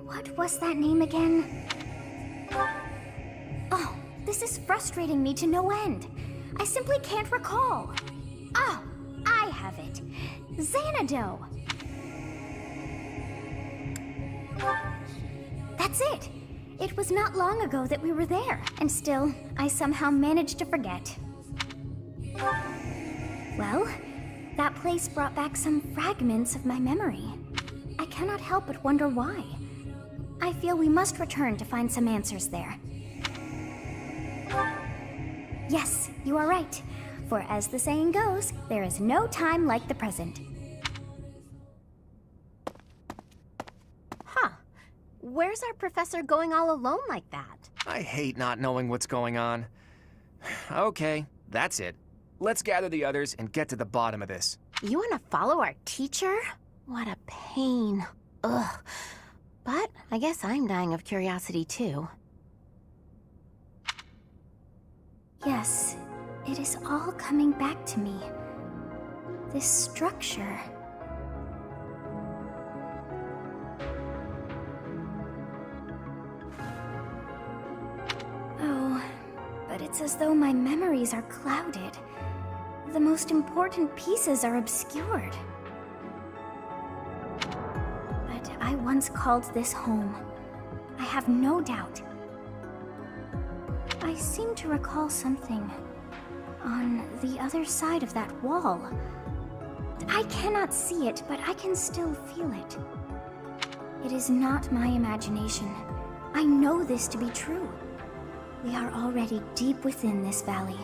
What was that name again? Oh, this is frustrating me to no end. I simply can't recall. Oh, I have it. Xanadu. That's it. It was not long ago that we were there, and still, I somehow managed to forget. Well, that place brought back some fragments of my memory. I cannot help but wonder why. I feel we must return to find some answers there. Yes, you are right. For as the saying goes, there is no time like the present. Huh. Where's our professor going all alone like that? I hate not knowing what's going on. Okay, that's it. Let's gather the others and get to the bottom of this. You want to follow our teacher? What a pain. Ugh. But I guess I'm dying of curiosity too. Yes, it is all coming back to me. This structure. Oh, but it's as though my memories are clouded. The most important pieces are obscured. But I once called this home. I have no doubt. I seem to recall something on the other side of that wall. I cannot see it, but I can still feel it. It is not my imagination. I know this to be true. We are already deep within this valley.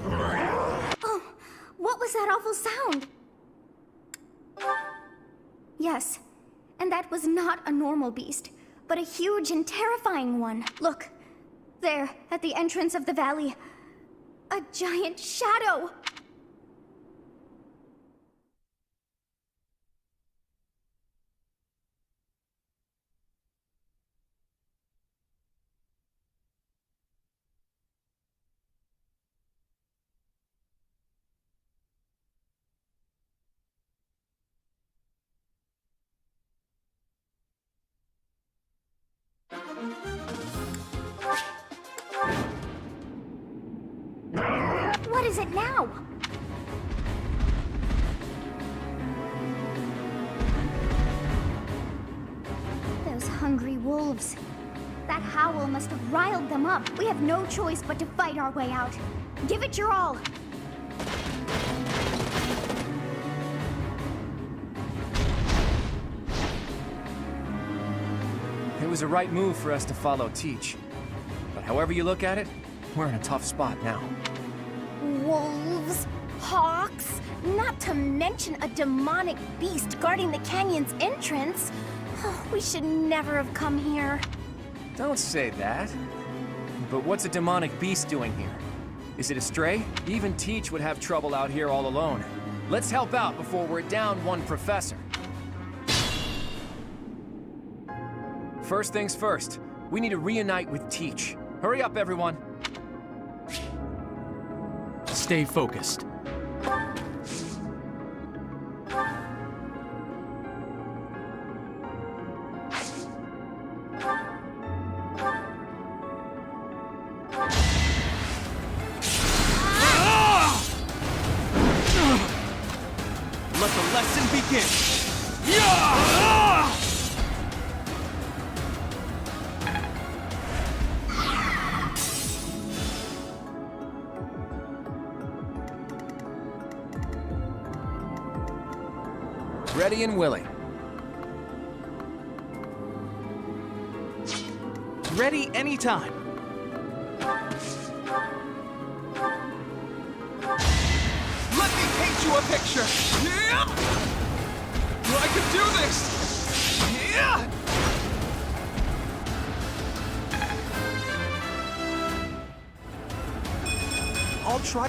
Oh, what was that awful sound? Yes, and that was not a normal beast, but a huge and terrifying one. Look, there, at the entrance of the valley, a giant shadow! What is it now? Those hungry wolves. That howl must have riled them up. We have no choice but to fight our way out. Give it your all. It was a right move for us to follow Teach. But however you look at it, we're in a tough spot now. Wolves, hawks, not to mention a demonic beast guarding the canyon's entrance. Oh, we should never have come here. Don't say that. But what's a demonic beast doing here? Is it a stray? Even Teach would have trouble out here all alone. Let's help out before we're down one professor. First things first, we need to reunite with Teach. Hurry up, everyone. Stay focused. Let the lesson begin! Ready and willing. Ready anytime. Let me paint you a picture. Yeah! I can do this. Yeah! I'll try.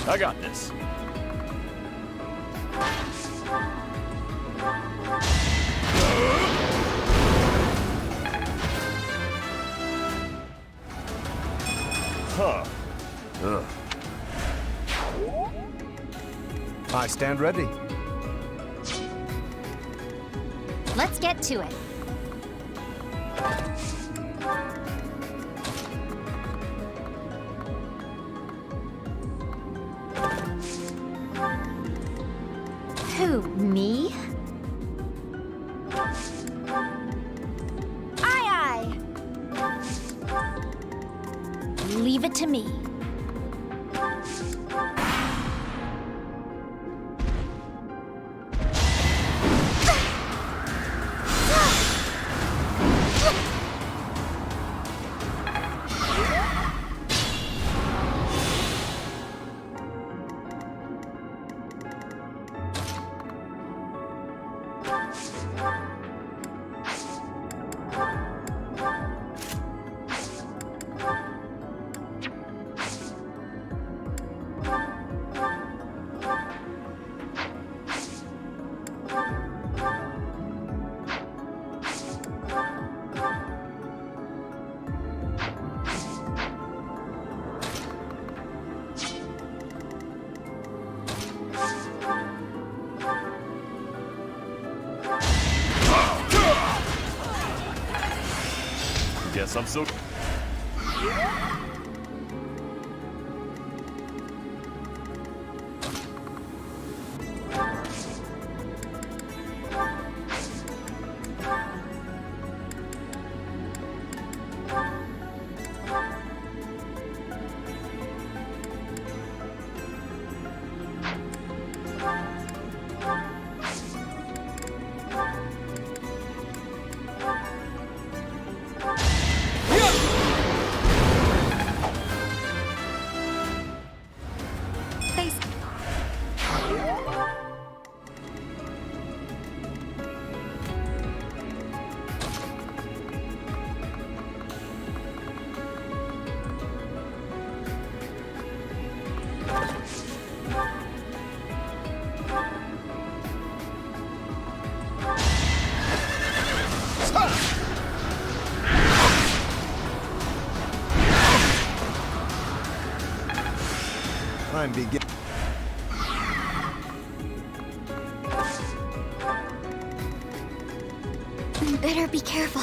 I got this. Huh. Ugh. I stand ready. Let's get to it. Who, me? Aye, aye. Leave it to me. Guess I'm so... I'm begin. Better be careful.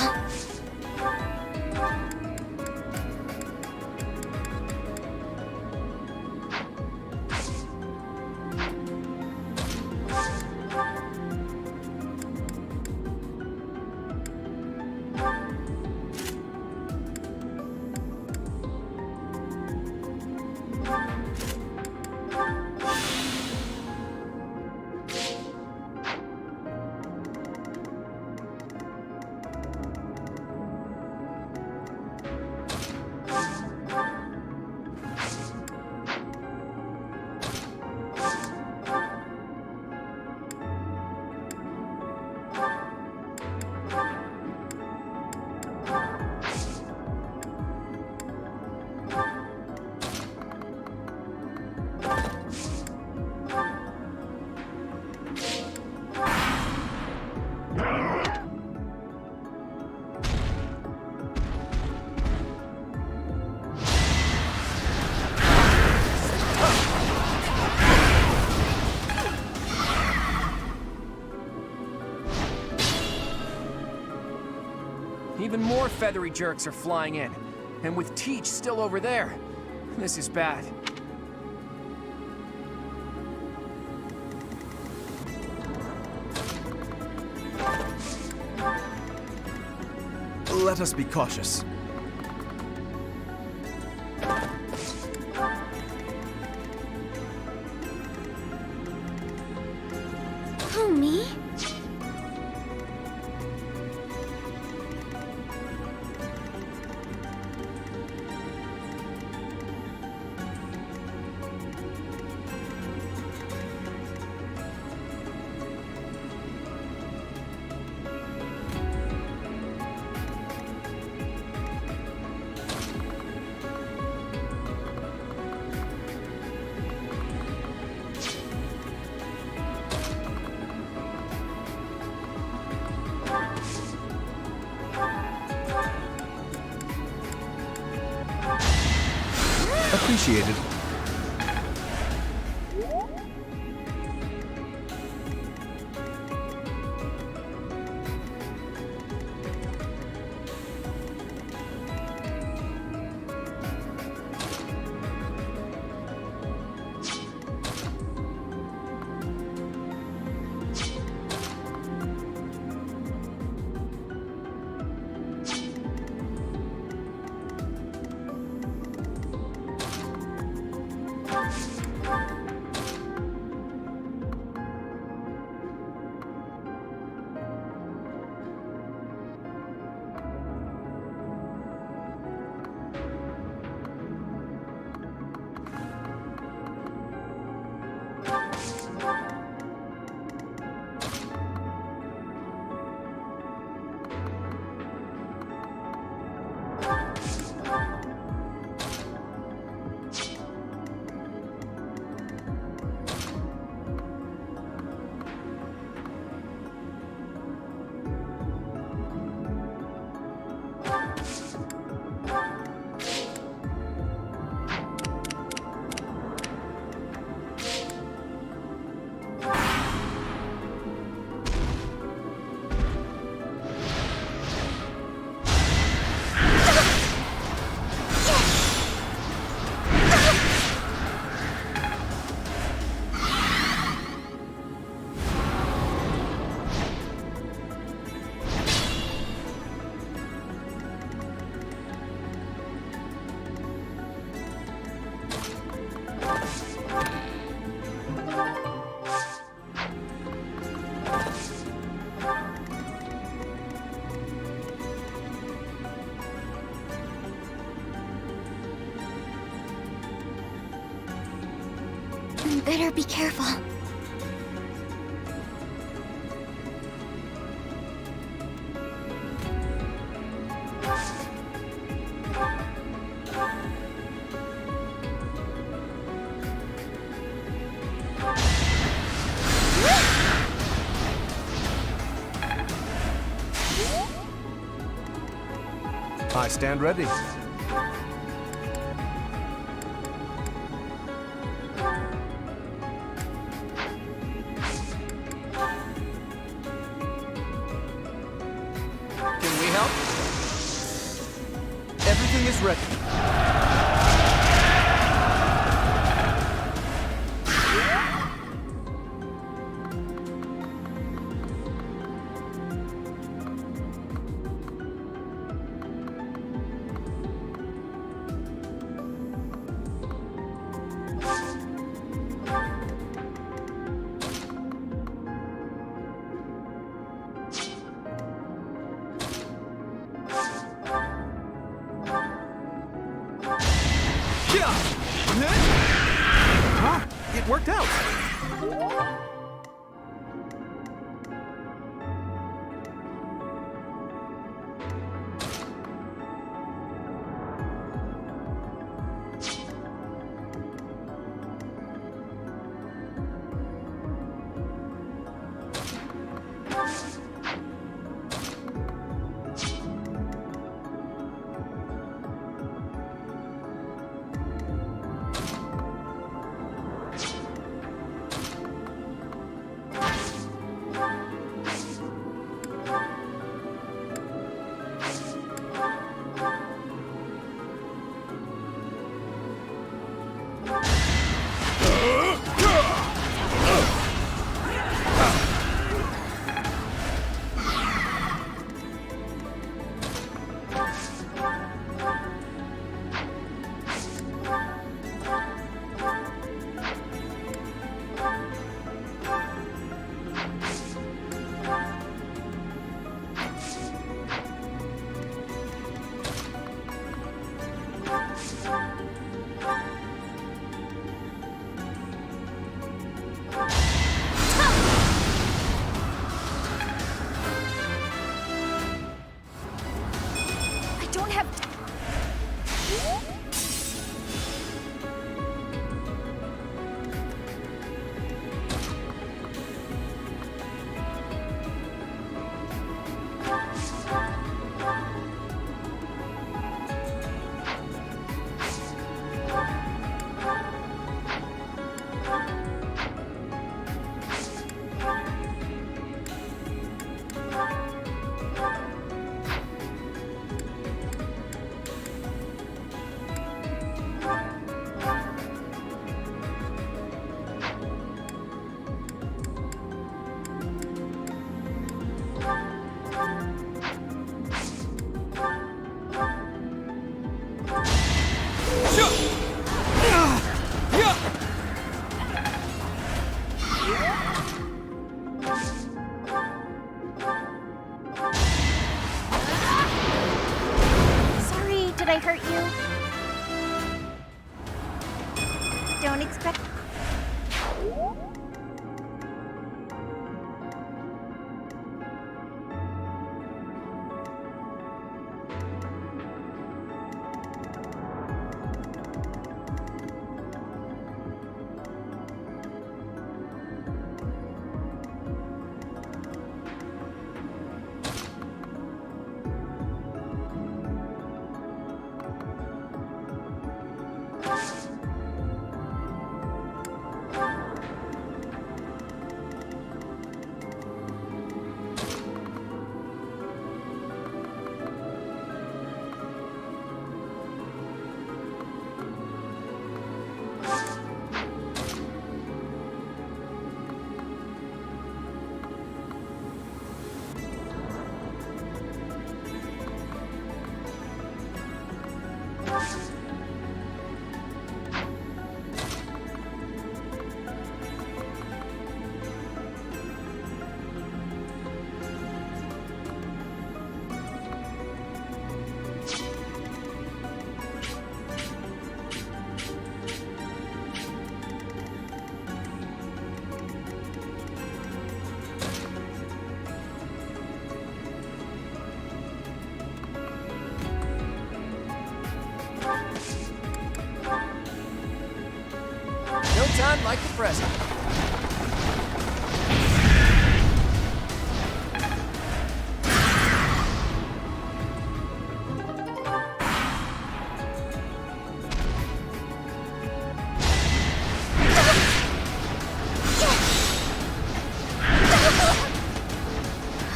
Even more feathery jerks are flying in. And with Teach still over there. This is bad. Let us be cautious. Who, me? Appreciated. Better be careful. I stand ready. Can we help? Everything is ready. Ah, it worked out. don't expect... No time like the present.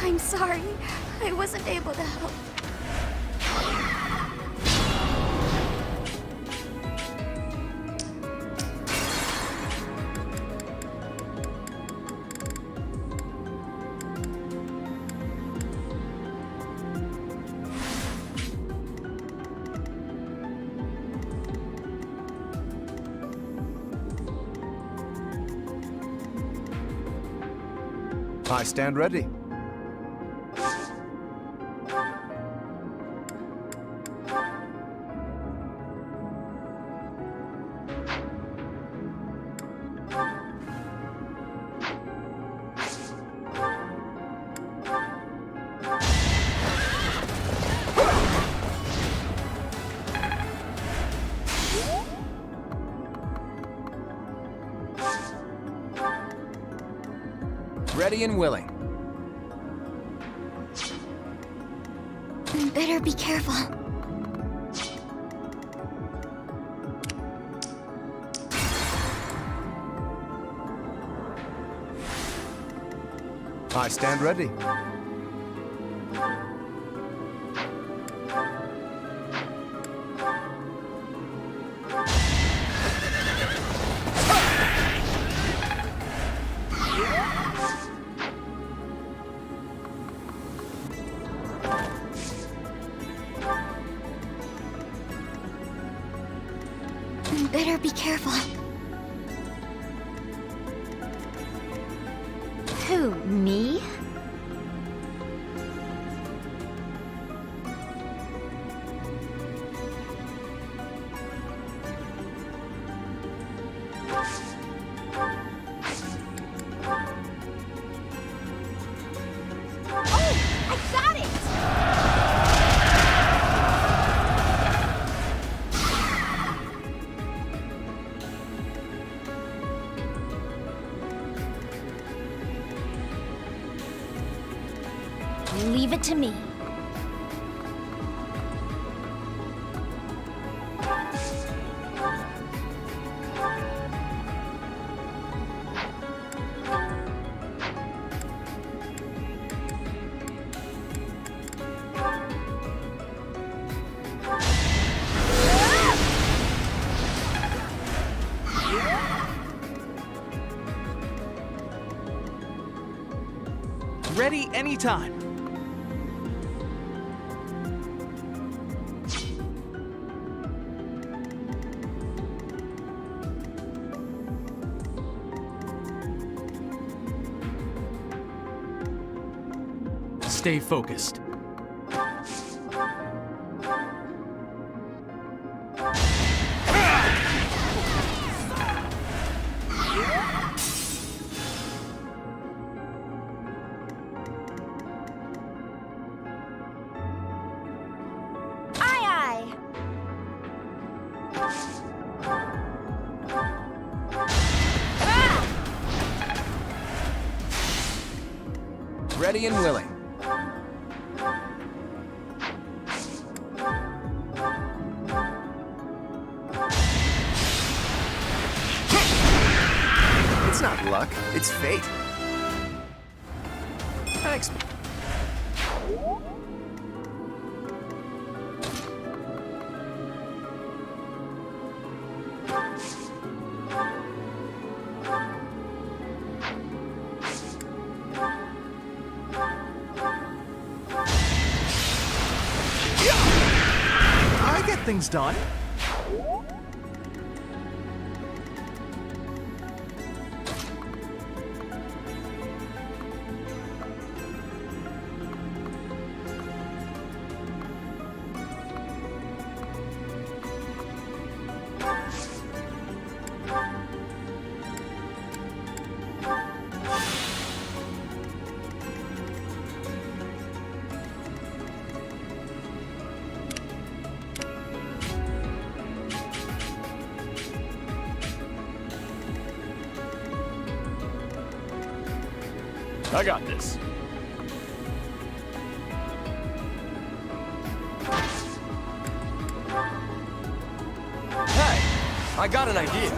I'm sorry. I wasn't able to help. I stand ready. Ready and willing. Better be careful. I stand ready. Better be careful. Who, me? I got it! Leave it to me. Ready anytime. Stay focused. Ready and willing. It's not luck, it's fate. Thanks. I get things done. I got this. Hey, I got an idea.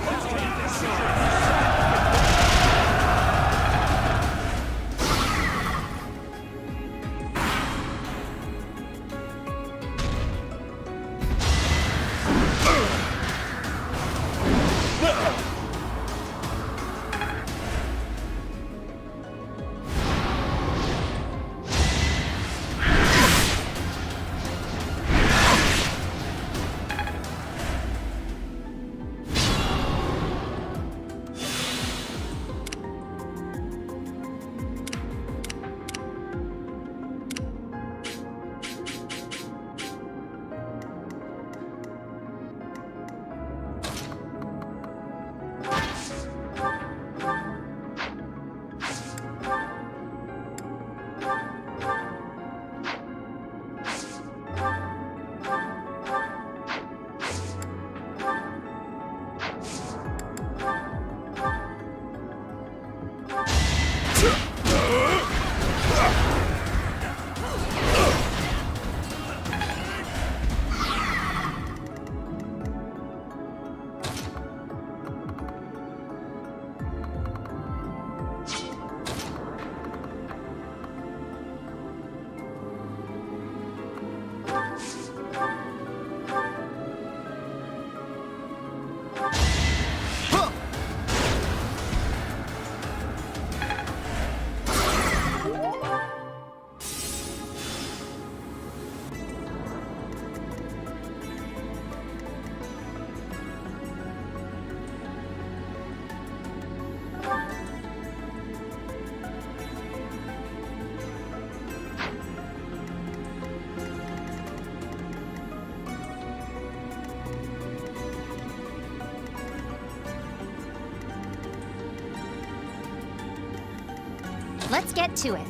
Let's get to it.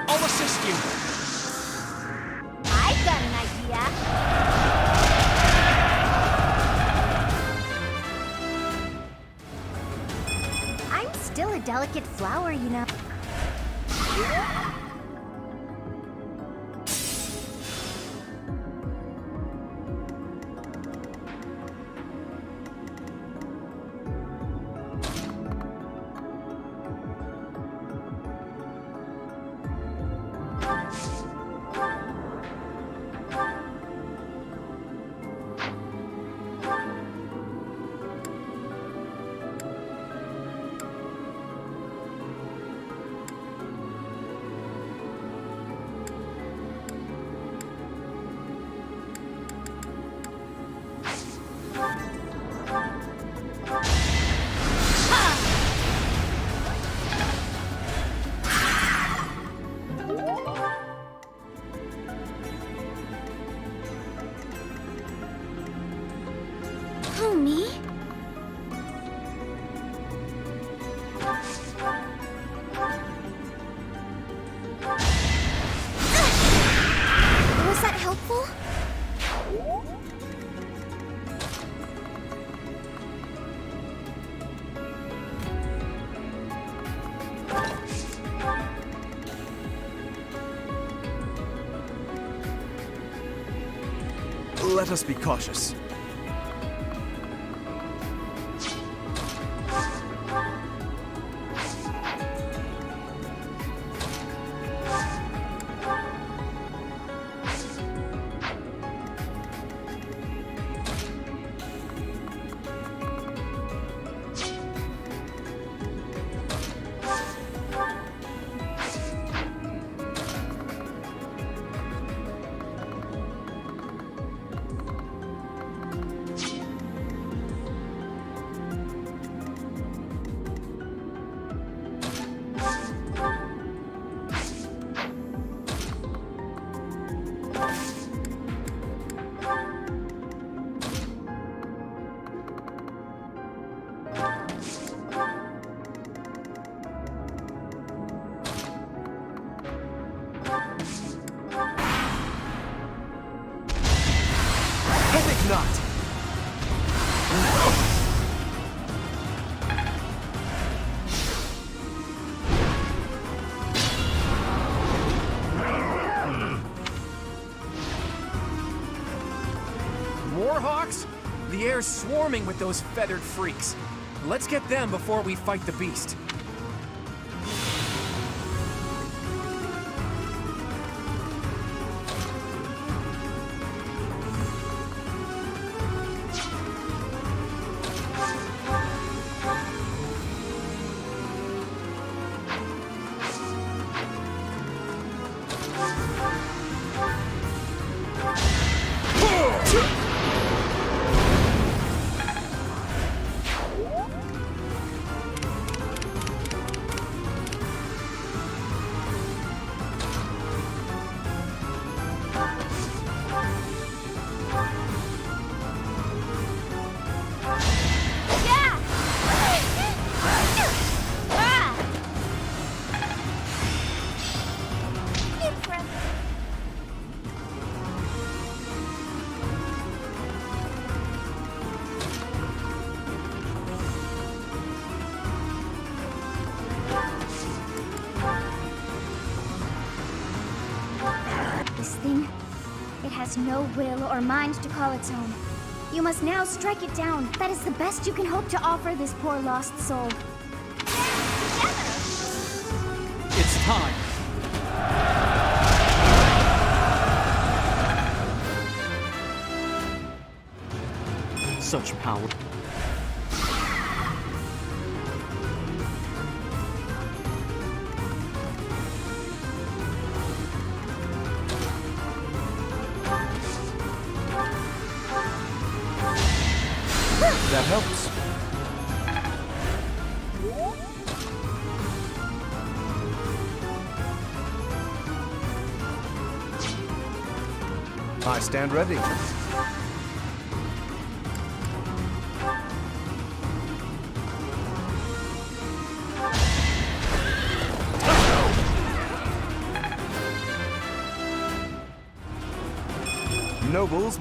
I'll assist you. I've got an idea. still a delicate flower, you know. Who, me? Was that helpful? Let us be cautious. I think not. More hawks? The air's swarming with those feathered freaks. Let's get them before we fight the beast. This thing, it has no will or mind to call its own. You must now strike it down. That is the best you can hope to offer this poor lost soul. It's time. Such power. That helps. I stand ready. Nobles.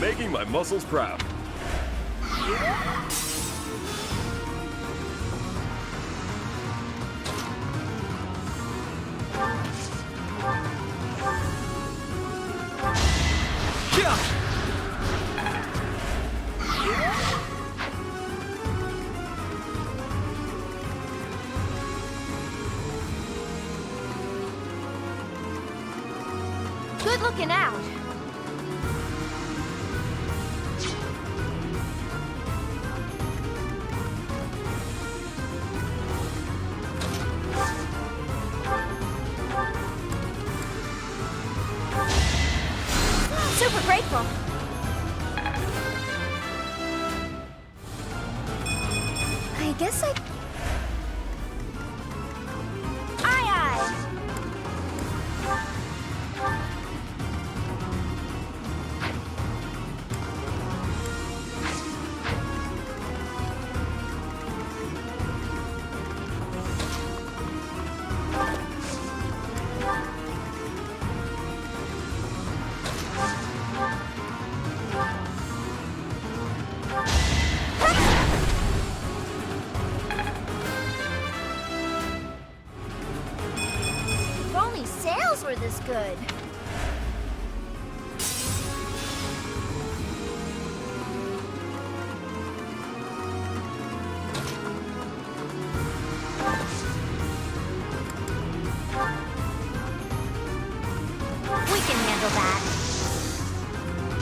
making my muscles proud. Good looking out. Super grateful. I guess I... Aye, aye. If only sales were this good. We can handle that.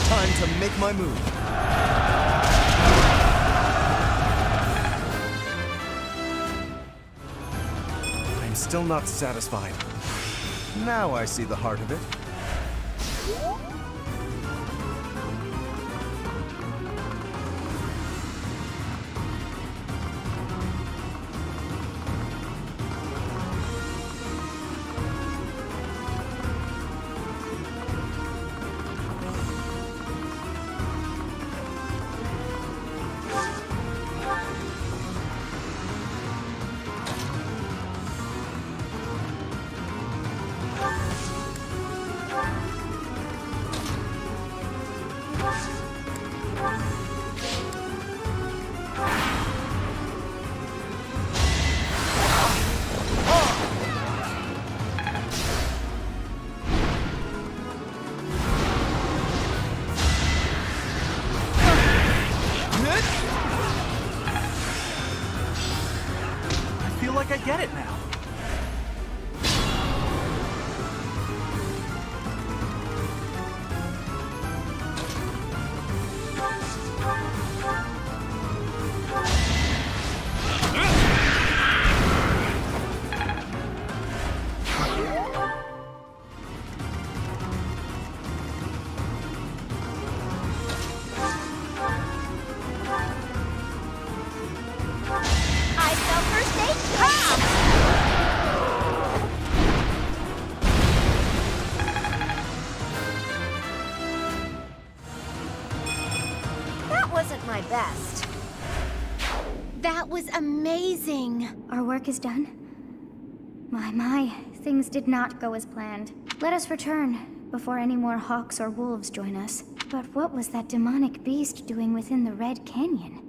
Time to make my move. I'm still not satisfied. Now I see the heart of it. I feel like I get it now. I fell first aid. Ah! That wasn't my best. That was amazing. Our work is done. My, things did not go as planned. Let us return before any more hawks or wolves join us. But what was that demonic beast doing within the Red Canyon?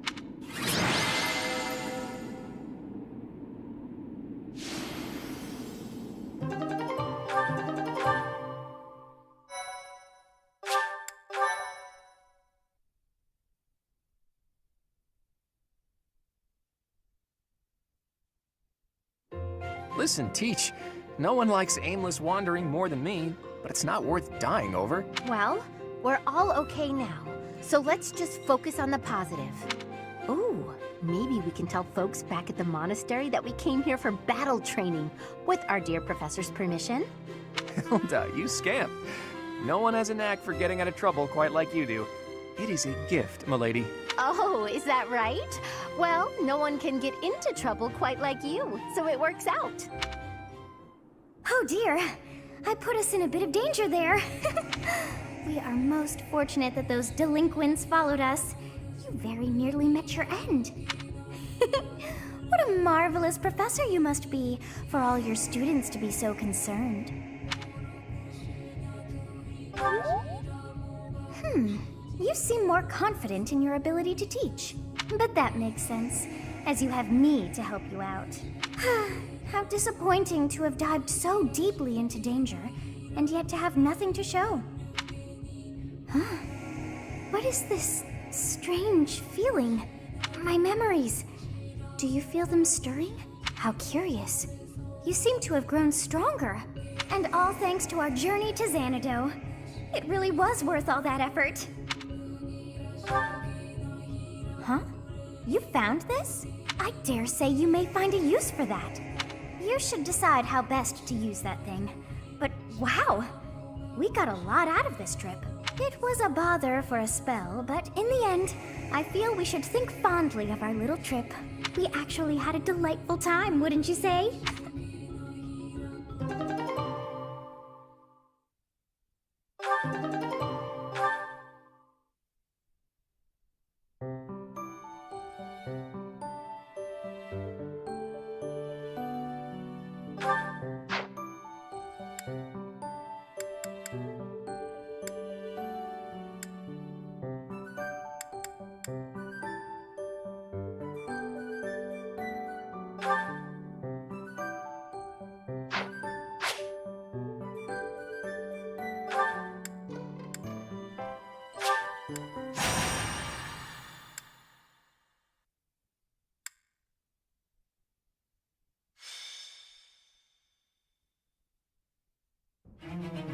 Listen, Teach, no one likes aimless wandering more than me, but it's not worth dying over. Well, we're all okay now, so let's just focus on the positive. Ooh, maybe we can tell folks back at the monastery that we came here for battle training, with our dear professor's permission. Hilda, you scamp. No one has a knack for getting out of trouble quite like you do. It is a gift, milady. Oh, is that right? Well, no one can get into trouble quite like you, so it works out. Oh dear, I put us in a bit of danger there. We are most fortunate that those delinquents followed us. You very nearly met your end. What a marvelous professor you must be for all your students to be so concerned. You seem more confident in your ability to teach. But that makes sense, as you have me to help you out. How disappointing to have dived so deeply into danger, and yet to have nothing to show. Huh? What is this strange feeling? My memories. Do you feel them stirring? How curious. You seem to have grown stronger. And all thanks to our journey to Xanadu. It really was worth all that effort. Huh? You found this? I dare say you may find a use for that. You should decide how best to use that thing. But wow! We got a lot out of this trip. It was a bother for a spell, but in the end, I feel we should think fondly of our little trip. We actually had a delightful time, wouldn't you say?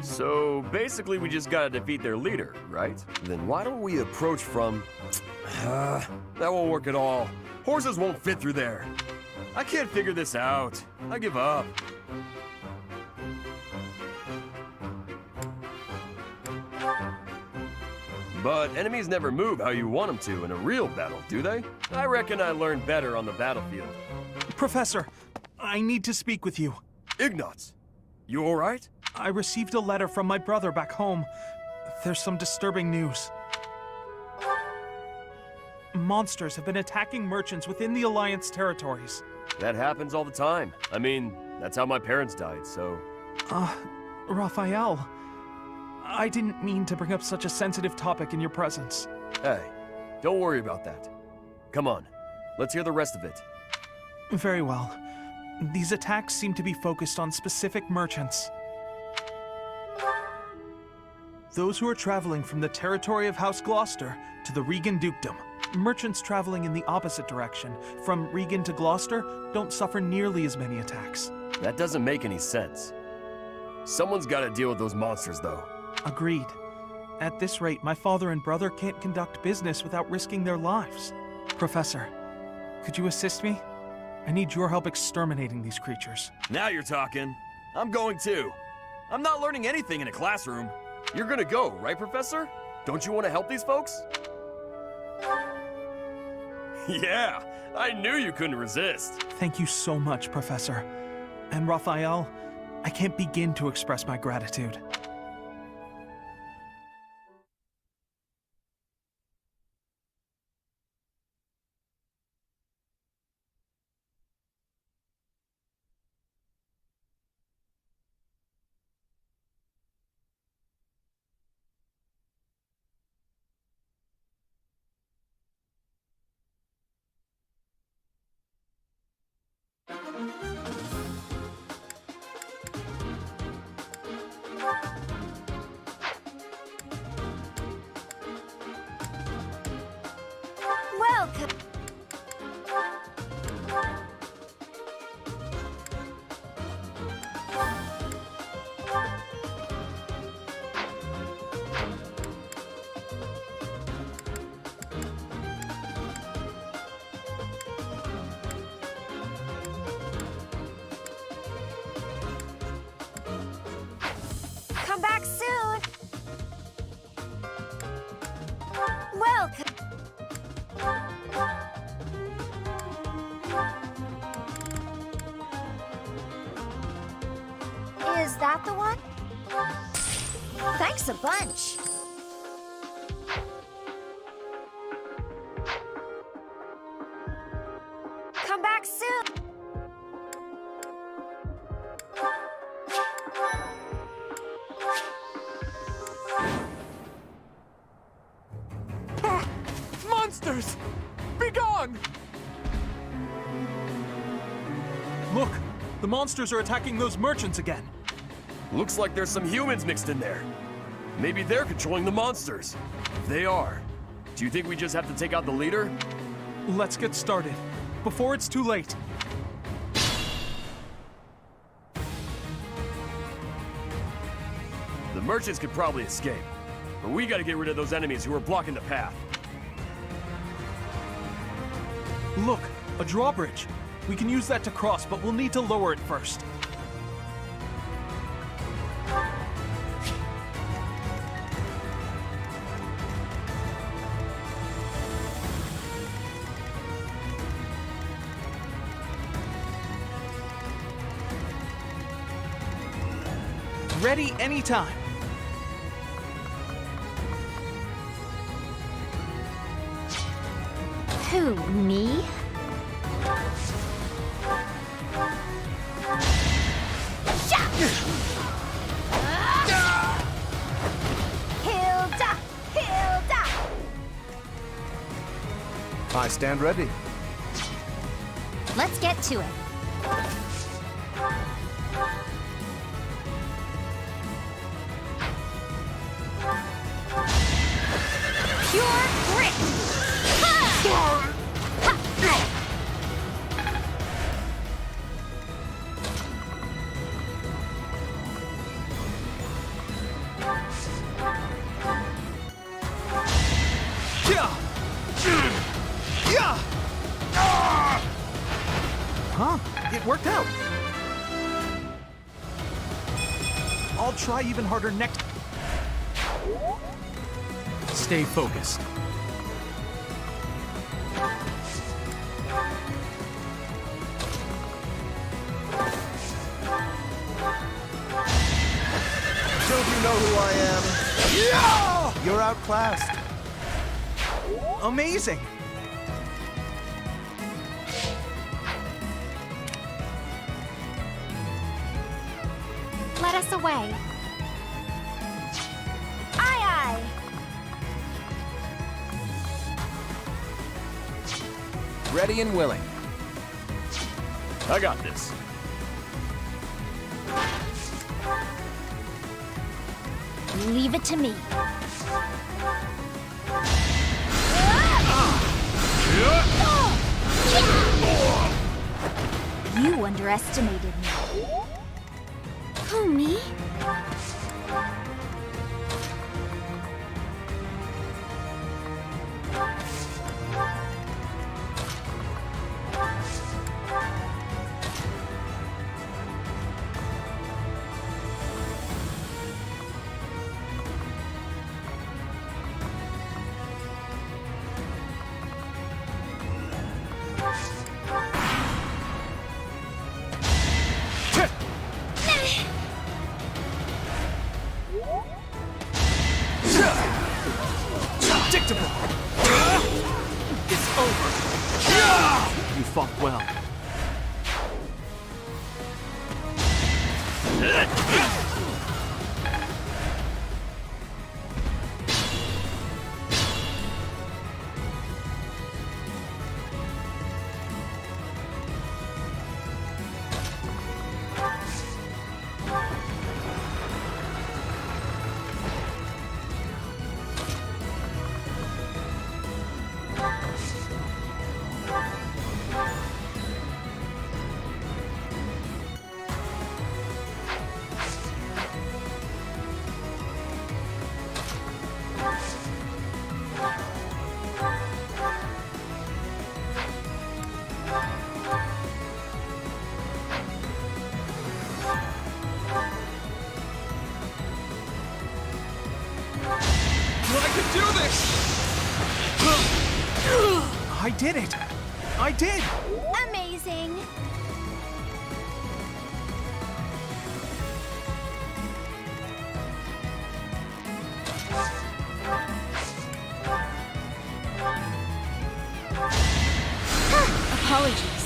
So basically we just gotta defeat their leader, right? Then why don't we approach from... that won't work at all. Horses won't fit through there. I can't figure this out. I give up. But enemies never move how you want them to in a real battle, do they? I reckon I learned better on the battlefield. Professor, I need to speak with you. Ignatz, you alright? I received a letter from my brother back home. There's some disturbing news. Monsters have been attacking merchants within the Alliance territories. That happens all the time. I mean, that's how my parents died, so... Raphael, I didn't mean to bring up such a sensitive topic in your presence. Hey, don't worry about that. Come on, let's hear the rest of it. Very well. These attacks seem to be focused on specific merchants. Those who are traveling from the territory of House Gloucester to the Regan Dukedom. Merchants traveling in the opposite direction, from Regan to Gloucester, don't suffer nearly as many attacks. That doesn't make any sense. Someone's gotta deal with those monsters, though. Agreed. At this rate, my father and brother can't conduct business without risking their lives. Professor, could you assist me? I need your help exterminating these creatures. Now you're talking. I'm going too. I'm not learning anything in a classroom. You're gonna go, right, Professor? Don't you want to help these folks? Yeah, I knew you couldn't resist. Thank you so much, Professor. And Raphael, I can't begin to express my gratitude. Welcome. Come back soon. Welcome. Is that the one? Thanks a bunch. Come back soon. monsters! Be gone! Look, the monsters are attacking those merchants again. Looks like there's some humans mixed in there. Maybe they're controlling the monsters. If they are, do you think we just have to take out the leader? Let's get started, before it's too late. The merchants could probably escape, but we gotta get rid of those enemies who are blocking the path. Look, a drawbridge. We can use that to cross, but we'll need to lower it first. Ready anytime. Who, me? Hilda! Hilda! I stand ready. Let's get to it. Pure grit! Ha! Huh? It worked out. I'll try even harder next. Stay focused. Don't you know who I am? Yeah! You're outclassed. Amazing. Let us away. Aye, aye. Ready and willing. I got this. Leave it to me. You underestimated me. Who, me? Predictable. It's over. You fought well. I can do this! I did it. I did. Amazing. Apologies.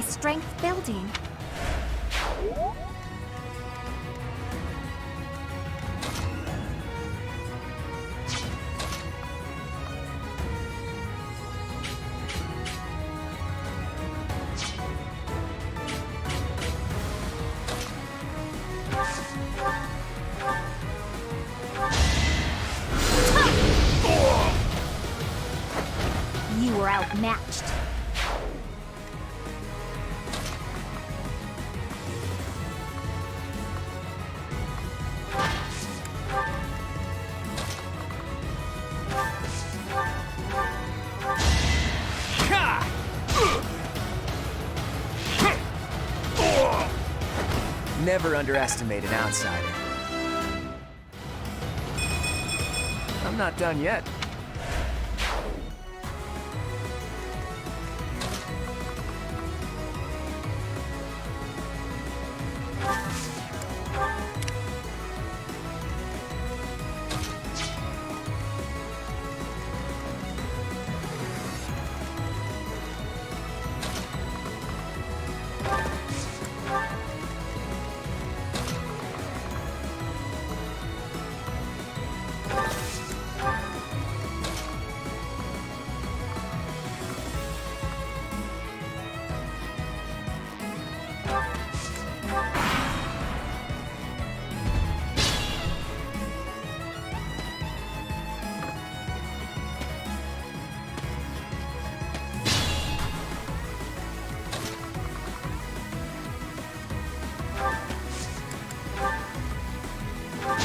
strength building. You were outmatched. Never underestimate an outsider. I'm not done yet.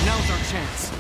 Now's our chance.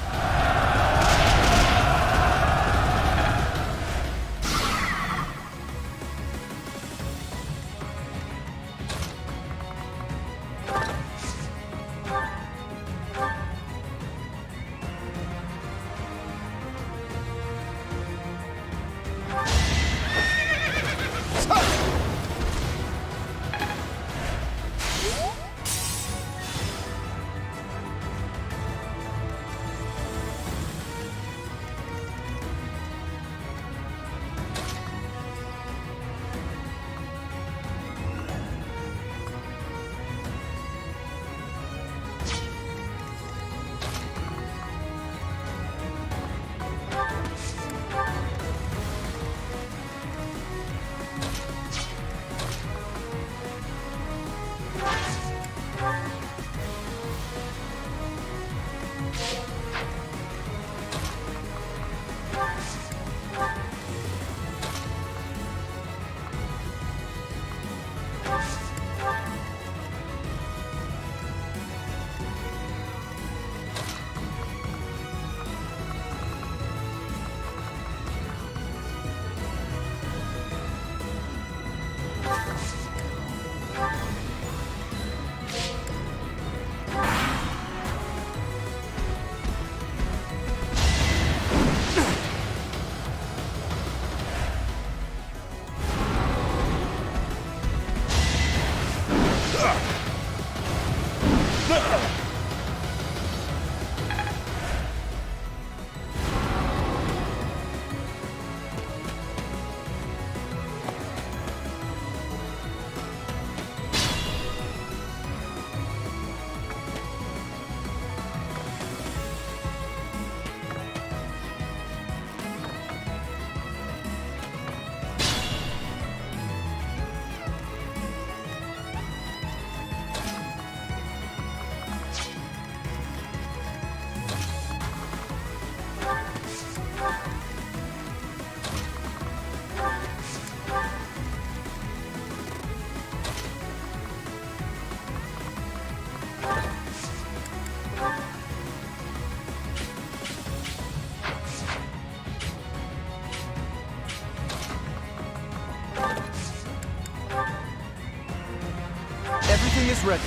Everything is ready.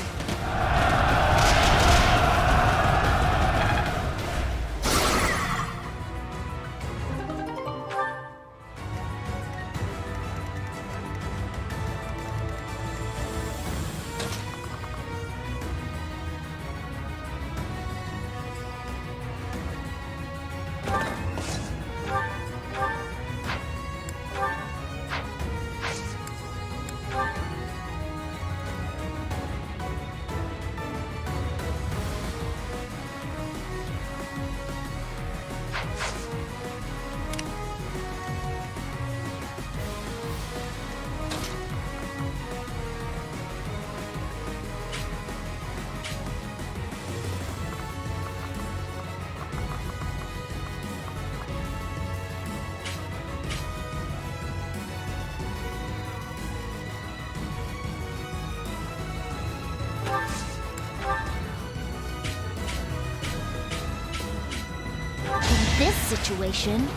this situation.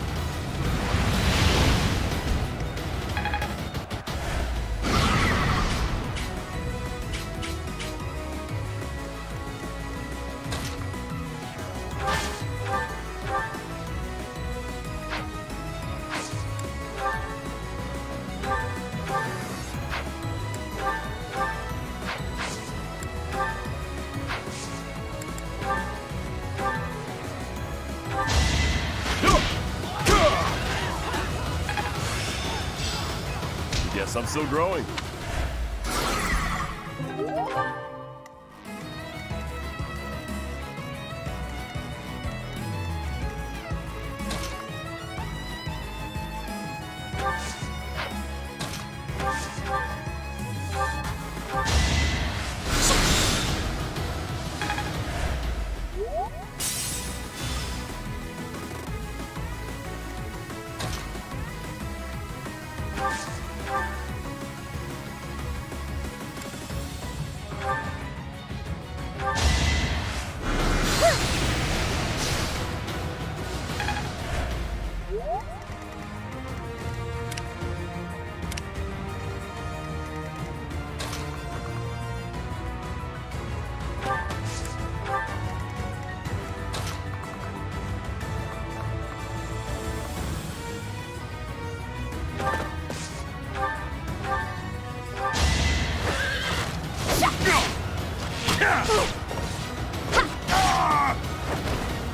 Guess I'm still growing.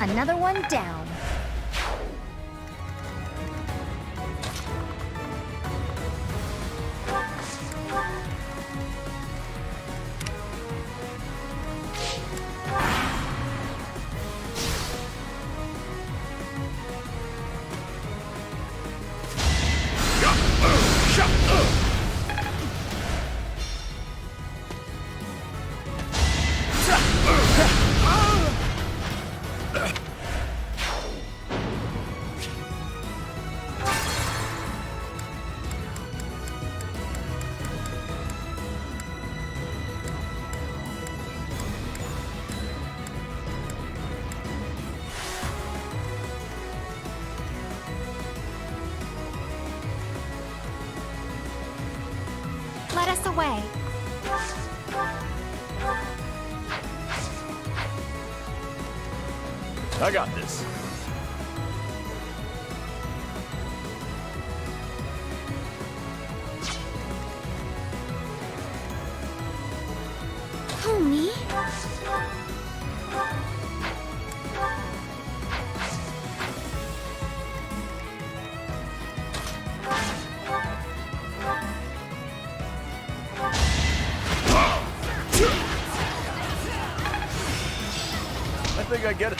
Another one down. Let us away. I got this. Who, me? I think I get it.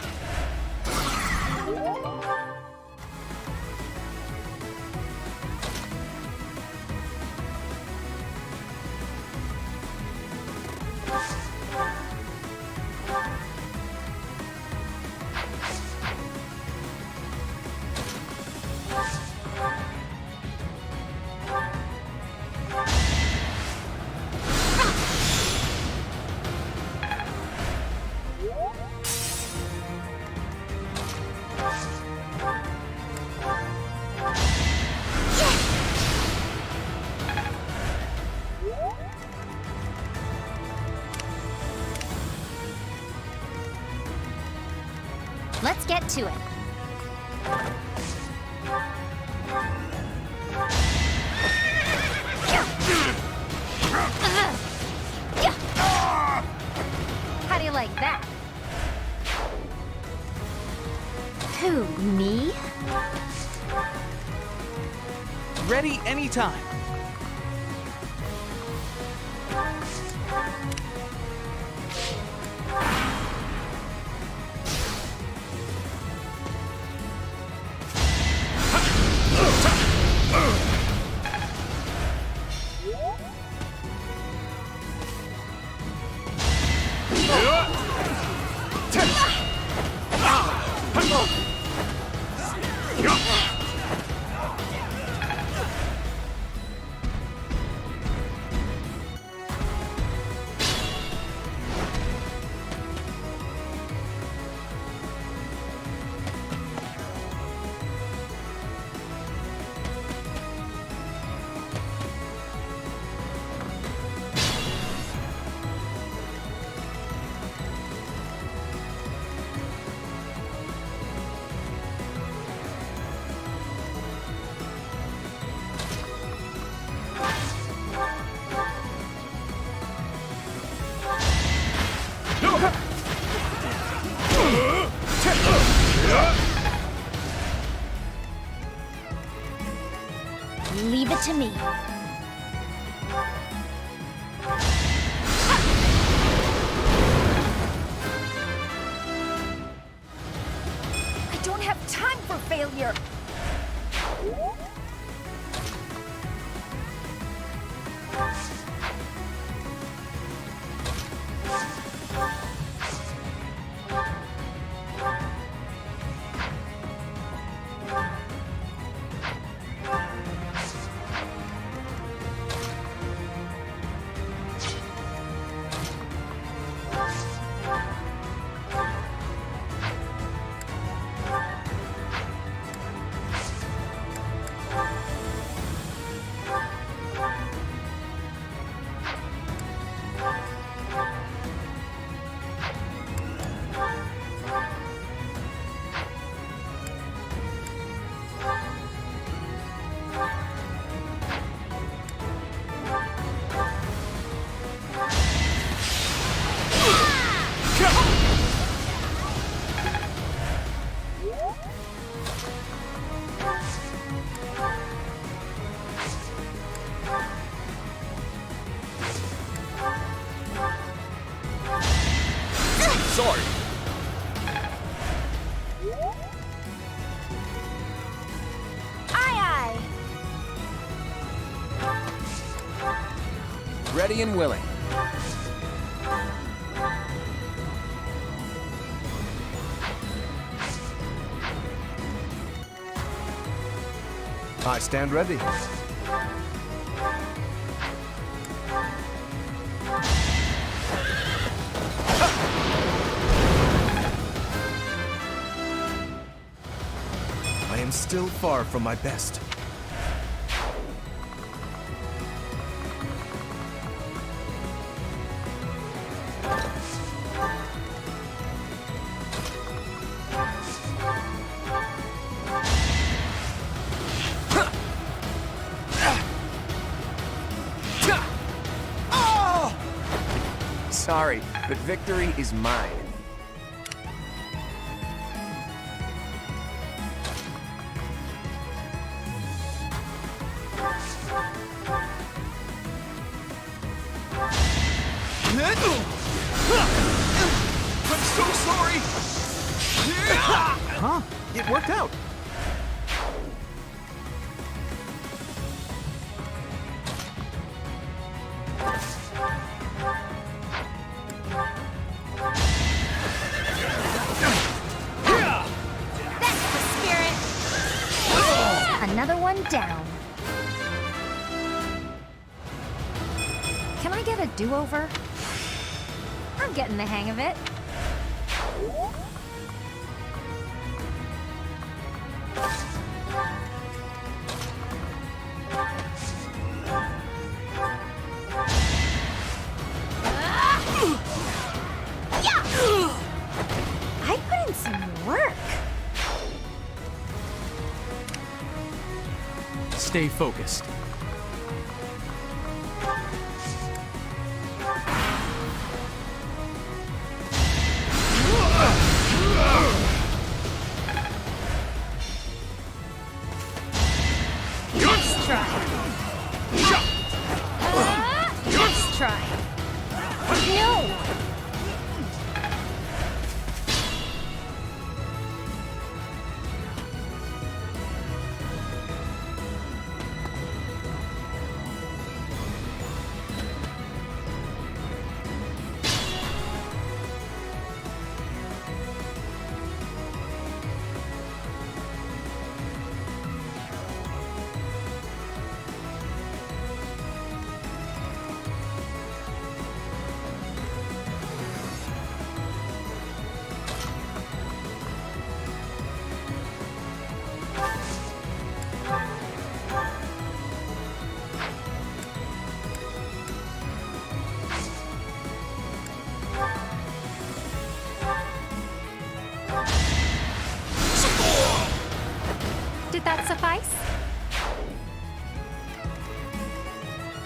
Let's get to it. How do you like that? Who, me? Ready anytime. to me. I don't have time for failure. Sorry. Aye, Ready and willing. I stand ready. I am still far from my best. Sorry, but victory is mine. I'm so sorry! Huh? It worked out. that's the spirit. Another one down. Can I get a do-over? I'm getting the hang of it. I put in some work. Stay focused. Let's try. Let's try. No! Did that suffice?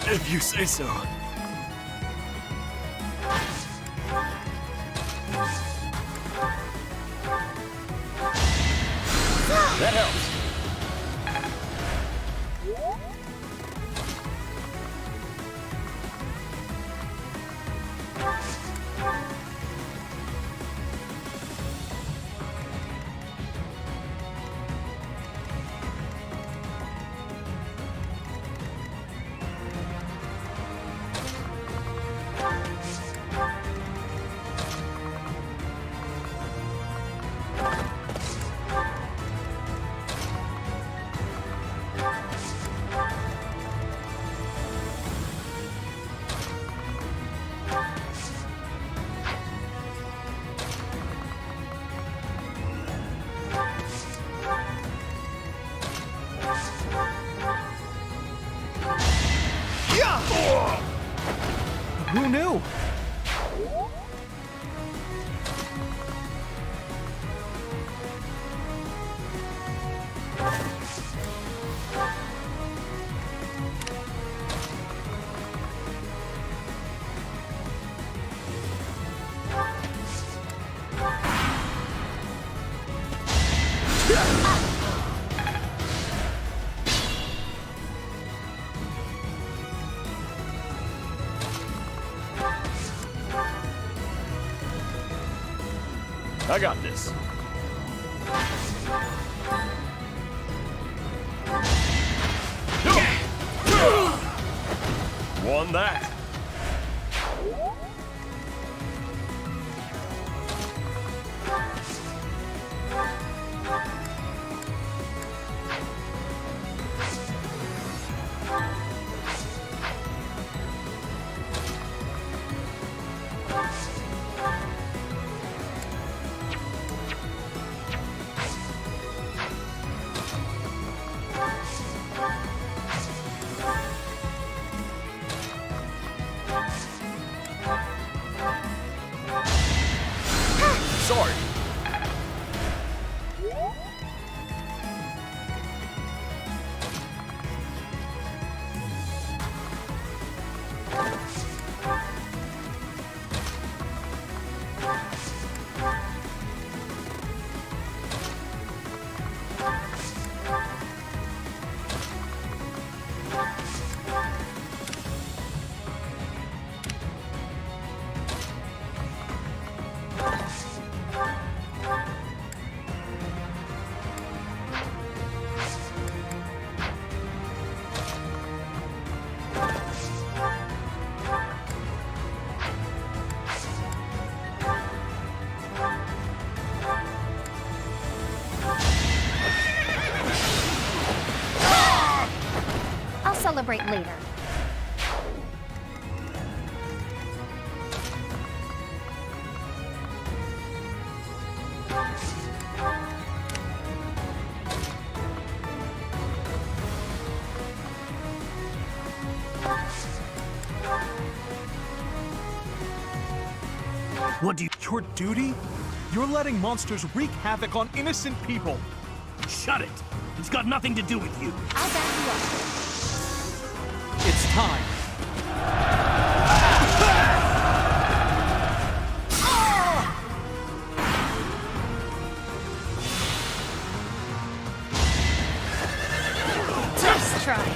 If you say so. That helps. Who knew? I got this. Won that. Sorry. I'll celebrate later. What do you... Your duty? You're letting monsters wreak havoc on innocent people. Shut it! It's got nothing to do with you. I'll back you up. It's time. Just try.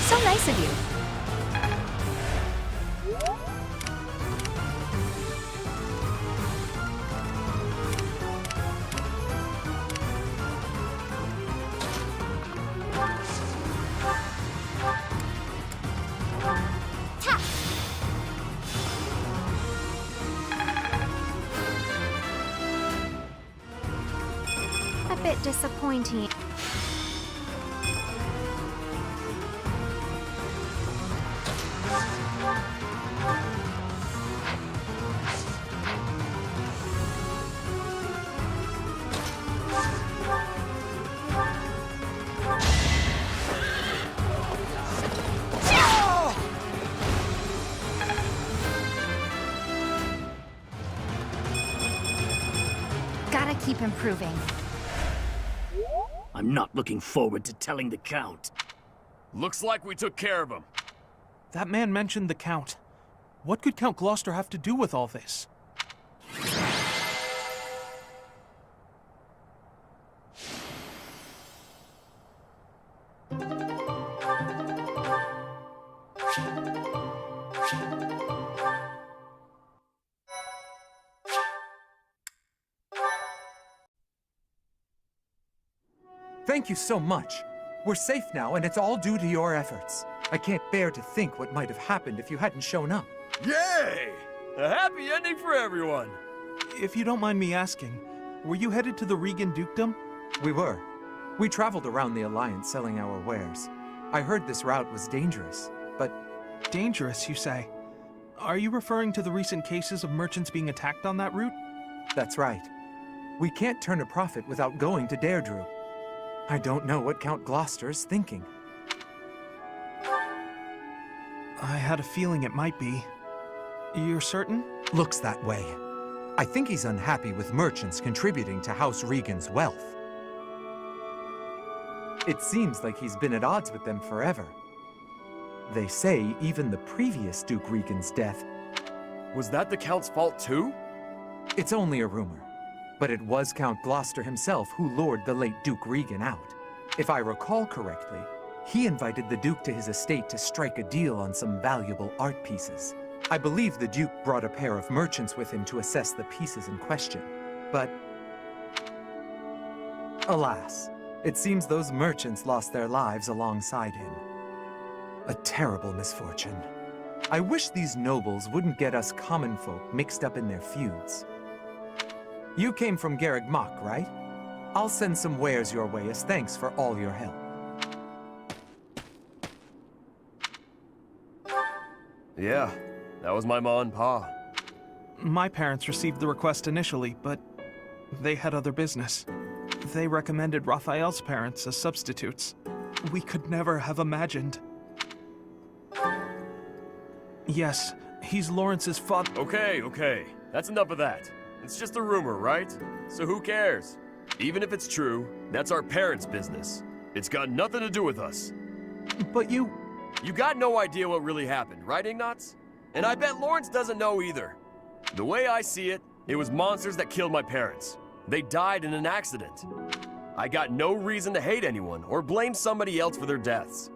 So nice of you. A bit disappointing. Gotta keep improving. I'm not looking forward to telling the Count. Looks like we took care of him. That man mentioned the Count. What could Count Gloucester have to do with all this? Thank you so much. We're safe now, and it's all due to your efforts. I can't bear to think what might have happened if you hadn't shown up. Yay! A happy ending for everyone! If you don't mind me asking, were you headed to the Regan Dukedom? We were. We traveled around the Alliance selling our wares. I heard this route was dangerous, but Dangerous, you say? Are you referring to the recent cases of merchants being attacked on that route? that's right. We can't turn a profit without going to Deirdre. I don't know what Count Gloucester's thinking. I had a feeling it might be. You're certain? Looks that way. I think he's unhappy with merchants contributing to House Regan's wealth. It seems like he's been at odds with them forever. They say even the previous Duke Regan's death. Was that the Count's fault too? It's only a rumor, but it was Count Gloucester himself who lured the late Duke Regan out. If I recall correctly, he invited the Duke to his estate to strike a deal on some valuable art pieces. I believe the Duke brought a pair of merchants with him to assess the pieces in question, but alas, it seems those merchants lost their lives alongside him. A terrible misfortune. I wish these nobles wouldn't get us common folk mixed up in their feuds. You came from Garreg Mach, right? I'll send some wares your way as thanks for all your help. Yeah, that was my ma and pa. My parents received the request initially, but they had other business. They recommended Raphael's parents as substitutes. We could never have imagined. Yes, he's Lawrence's father. Okay. That's enough of that. It's just a rumor, right? So who cares? Even if it's true, that's our parents' business. It's got nothing to do with us. But you got no idea what really happened, right, Ignatz? And I bet Lawrence doesn't know either. The way I see it, it was monsters that killed my parents. They died in an accident. I got no reason to hate anyone or blame somebody else for their deaths.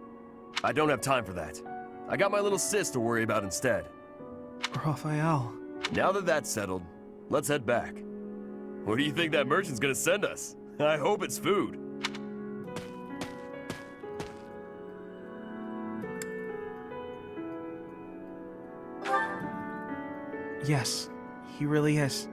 I don't have time for that. I got my little sis to worry about instead. Raphael. Now that that's settled, let's head back. What do you think that merchant's gonna send us? I hope it's food. Yes, he really is.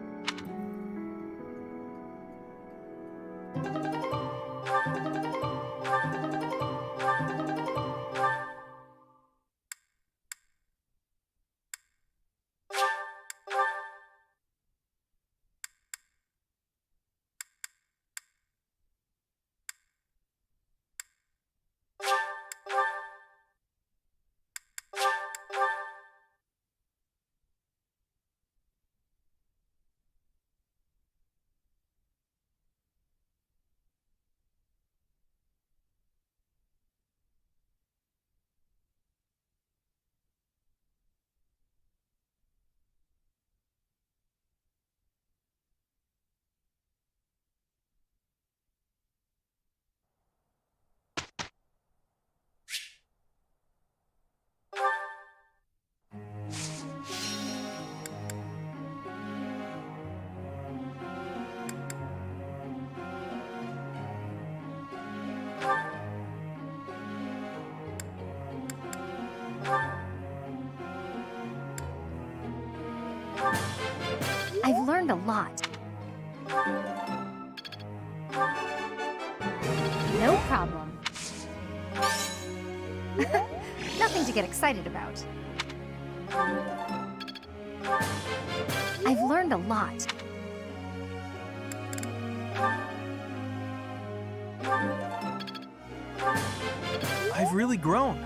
I've learned a lot. No problem. Nothing to get excited about. I've learned a lot. I've really grown.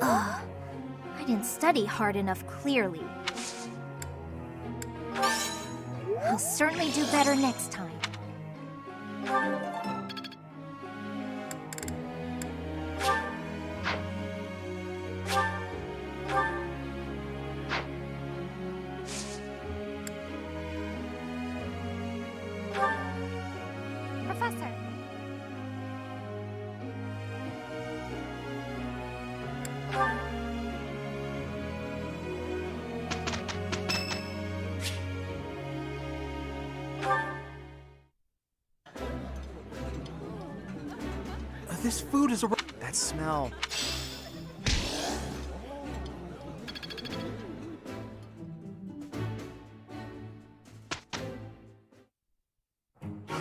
Ugh. I didn't study hard enough, clearly. I'll certainly do better next time. Professor. This food is a... That smell.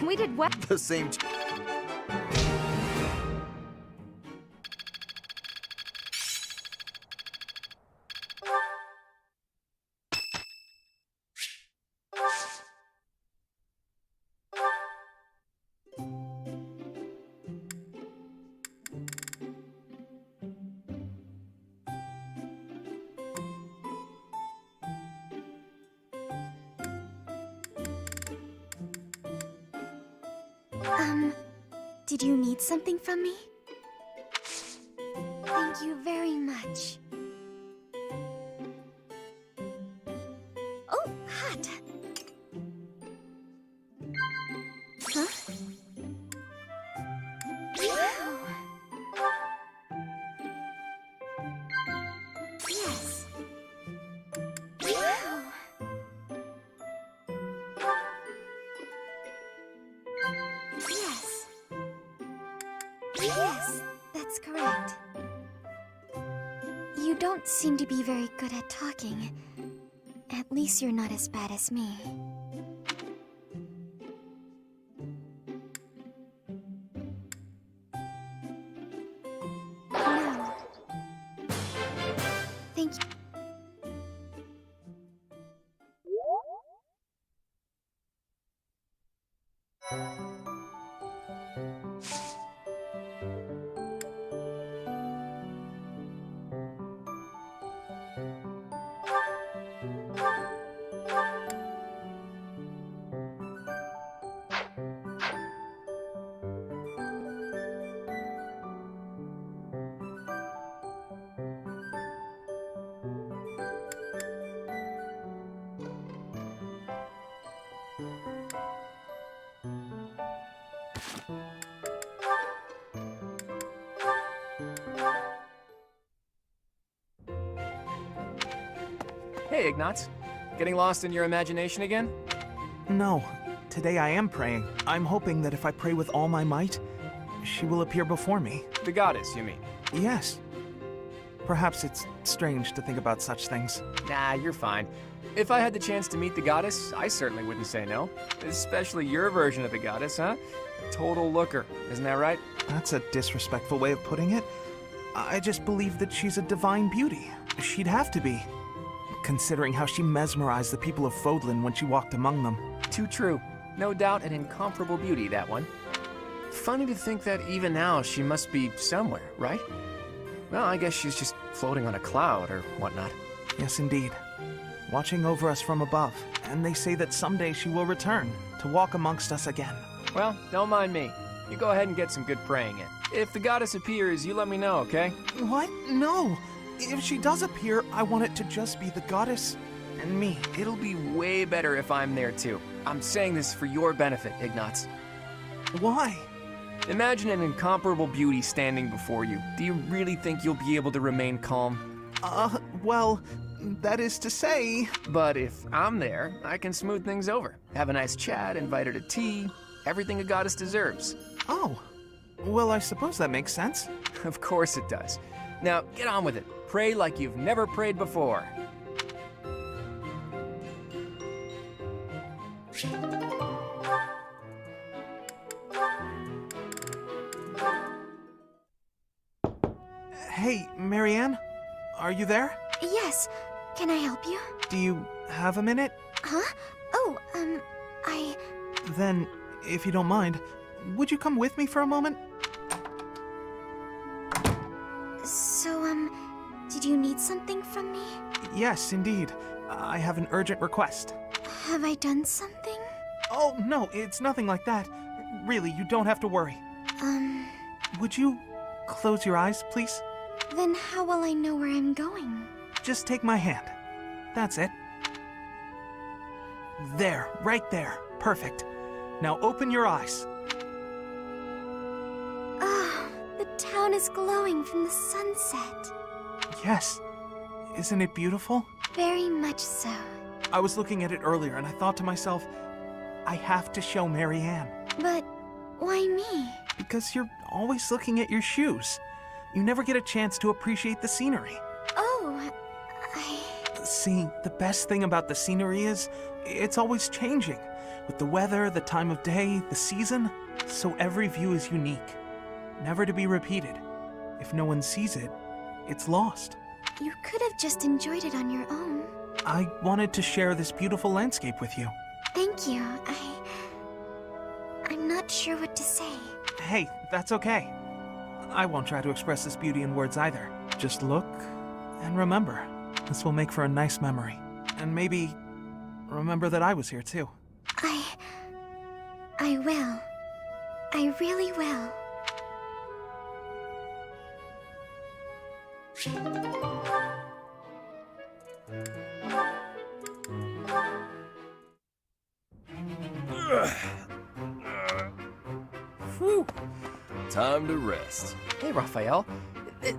We did what? The same. Did you need something from me? Thank you very much. Oh, hot! Huh? Wow. Yes. Wow. Yes. Yes, that's correct. You don't seem to be very good at talking. At least you're not as bad as me. No. Thank you. Hey, Ignatz. Getting lost in your imagination again? No. Today I am praying. I'm hoping that if I pray with all my might, she will appear before me. The goddess, you mean? Yes. Perhaps it's strange to think about such things. Nah, you're fine. If I had the chance to meet the goddess, I certainly wouldn't say no. Especially your version of the goddess, huh? A total looker, isn't that right? That's a disrespectful way of putting it. I just believe that she's a divine beauty. She'd have to be, considering how she mesmerized the people of Fodlan when she walked among them. Too true. No doubt an incomparable beauty, that one. Funny to think that even now she must be somewhere, right? Well, I guess she's just floating on a cloud or whatnot. Yes, indeed. Watching over us from above. And they say that someday she will return to walk amongst us again. Well, don't mind me. You go ahead and get some good praying in. If the goddess appears, you let me know, okay? What? No! If she does appear, I want it to just be the goddess and me. It'll be way better if I'm there too. I'm saying this for your benefit, Ignatz. Why? Imagine an incomparable beauty standing before you. Do you really think you'll be able to remain calm? Well, that is to say... But if I'm there, I can smooth things over. Have a nice chat, invite her to tea. Everything a goddess deserves. Oh. Well, I suppose that makes sense. Of course it does. Now, get on with it. Pray like you've never prayed before. Hey, Marianne? Are you there? Yes. Can I help you? Do you have a minute? Huh? Oh, Then, if you don't mind, would you come with me for a moment? So, did you need something from me? Yes, indeed. I have an urgent request. Have I done something? Oh, no, it's nothing like that. Really, you don't have to worry. Would you close your eyes, please? Then how will I know where I'm going? Just take my hand. That's it. There, right there. Perfect. Now open your eyes. Ah, the town is glowing from the sunset. Yes. Isn't it beautiful? Very much so. I was looking at it earlier and I thought to myself, I have to show Marianne. But why me? because you're always looking at your shoes. You never get a chance to appreciate the scenery. Oh, See, the best thing about the scenery is it's always changing. With the weather, the time of day, the season, so every view is unique. Never to be repeated. If no one sees it, it's lost. You could have just enjoyed it on your own. I wanted to share this beautiful landscape with you. Thank you. I'm not sure what to say. Hey, that's okay. I won't try to express this beauty in words either. Just look and remember. This will make for a nice memory. And maybe remember that I was here too. I will. I really will. Whew. Time to rest. Hey, Raphael.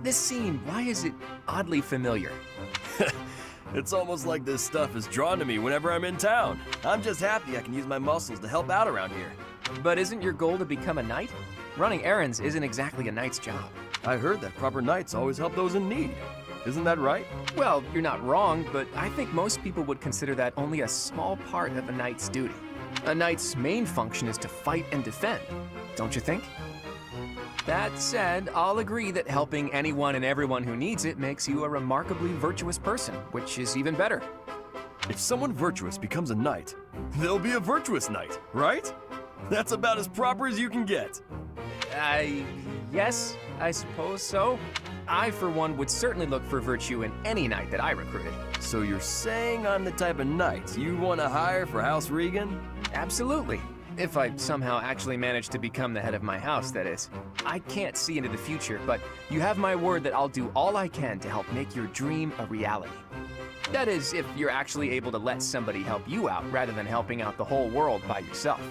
This scene, why is it oddly familiar? It's almost like this stuff is drawn to me whenever I'm in town. I'm just happy I can use my muscles to help out around here. But isn't your goal to become a knight? Running errands isn't exactly a knight's job. I heard that proper knights always help those in need. Isn't that right? Well, you're not wrong, but I think most people would consider that only a small part of a knight's duty. A knight's main function is to fight and defend, don't you think? That said, I'll agree that helping anyone and everyone who needs it makes you a remarkably virtuous person, which is even better. If someone virtuous becomes a knight, they'll be a virtuous knight, right? That's about as proper as you can get. Yes, I suppose so. I, for one, would certainly look for virtue in any knight that I recruited. So you're saying I'm the type of knight you want to hire for House Regan? Absolutely. If I somehow actually manage to become the head of my house, that is. I can't see into the future, but you have my word that I'll do all I can to help make your dream a reality. That is, if you're actually able to let somebody help you out rather than helping out the whole world by yourself.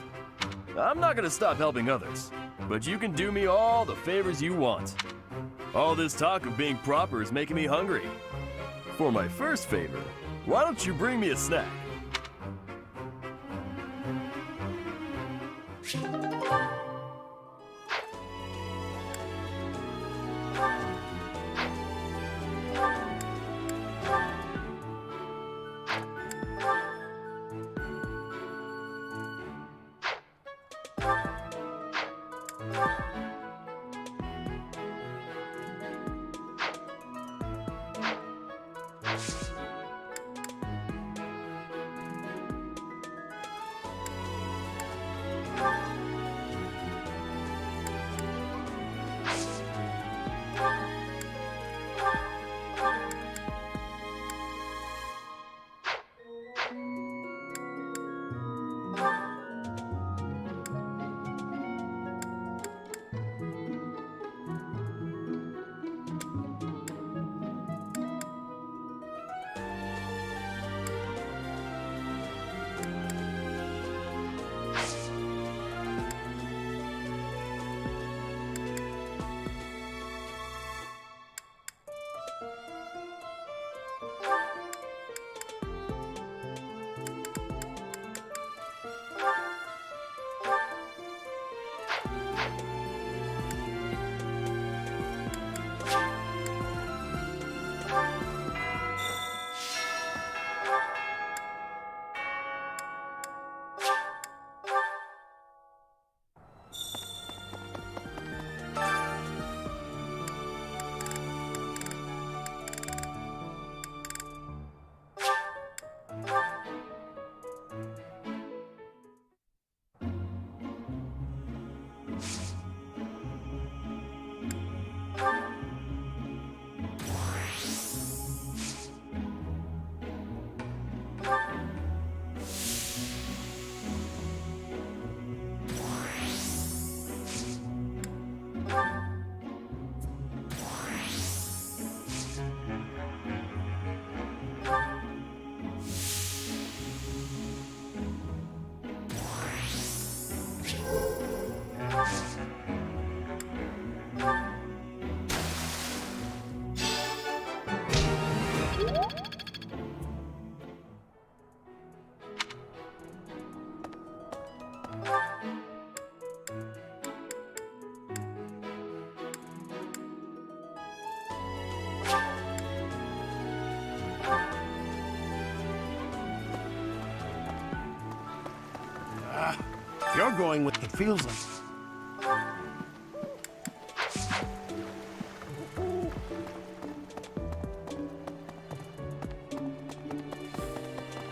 I'm not gonna stop helping others, but you can do me all the favors you want. All this talk of being proper is making me hungry. For my first favor, why don't you bring me a snack? You're going with it feels like.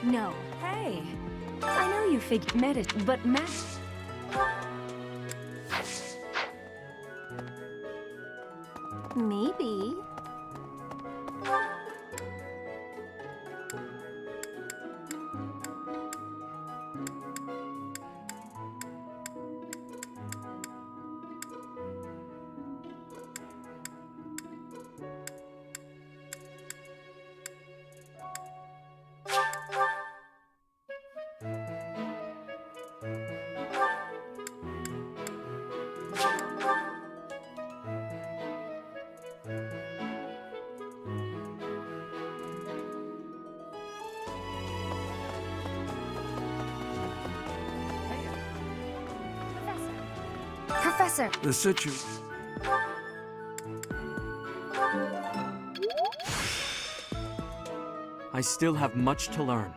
No. Hey. I know you met it, but Maybe. Professor! The situ. I still have much to learn.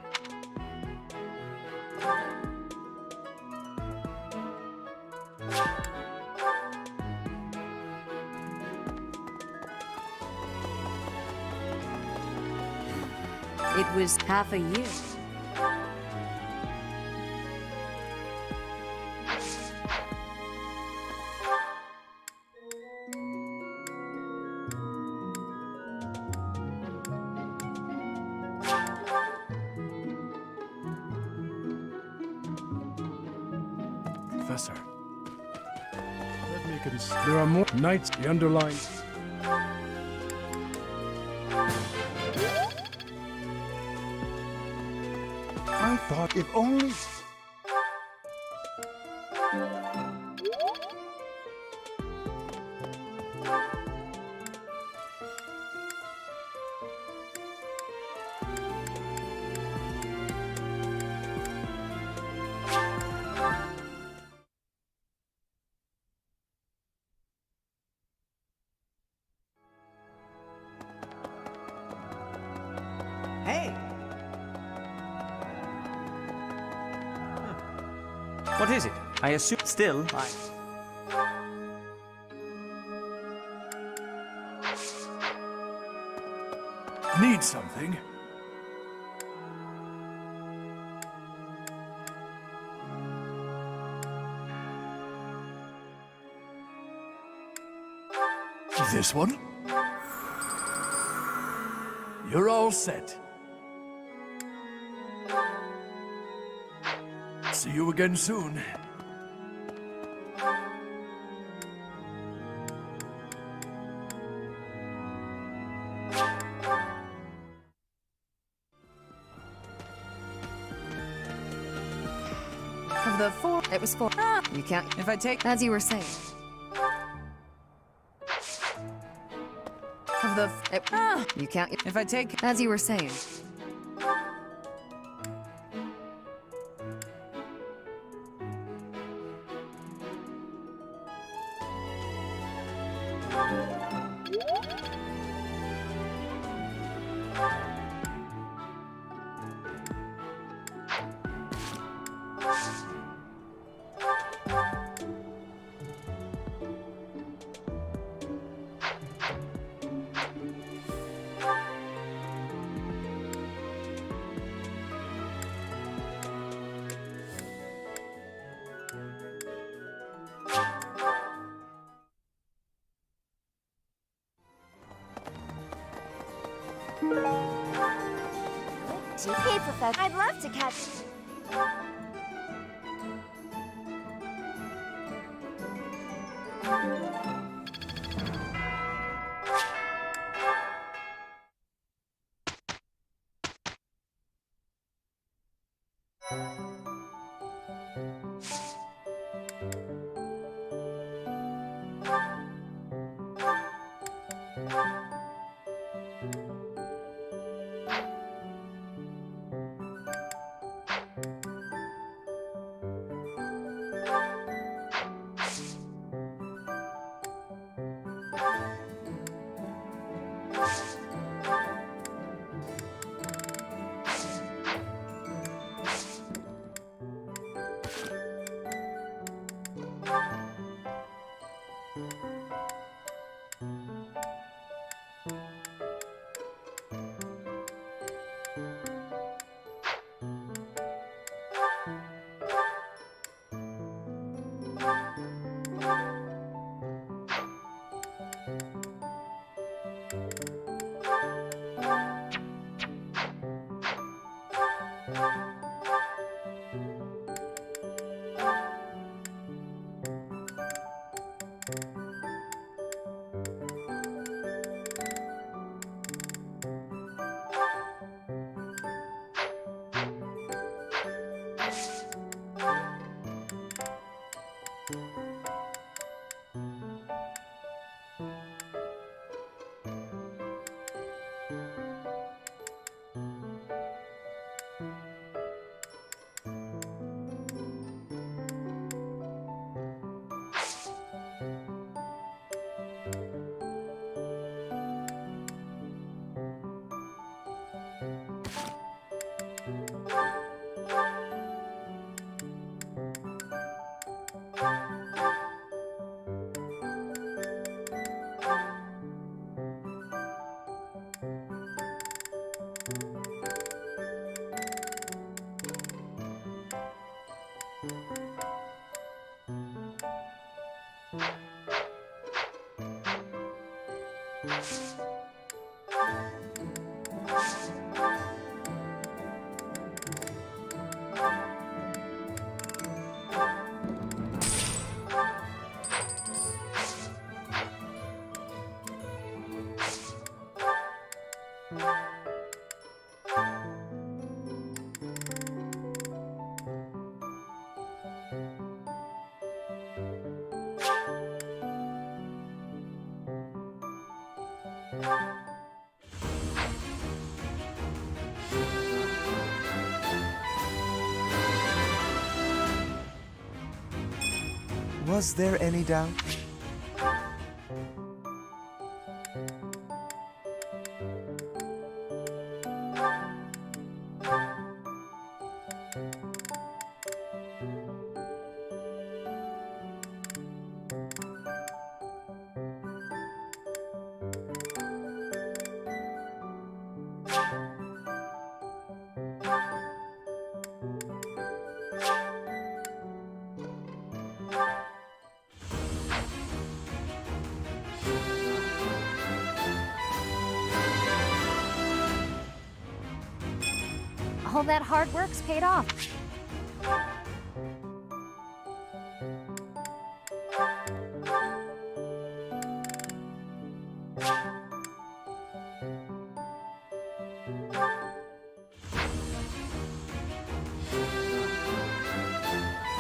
it was half a year. Professor. Let me consider. There are more knights. The underlying. I thought if only. Hey! What is it? I assume still. Need something? This one? You're all set. See you again soon. Of the four, it was four. Ah, you can't. If I take, as you were saying. Of the, you can't. If I take, as you were saying. Hey, Professor. I'd love to catch... Was there any doubt? All that hard work's paid off.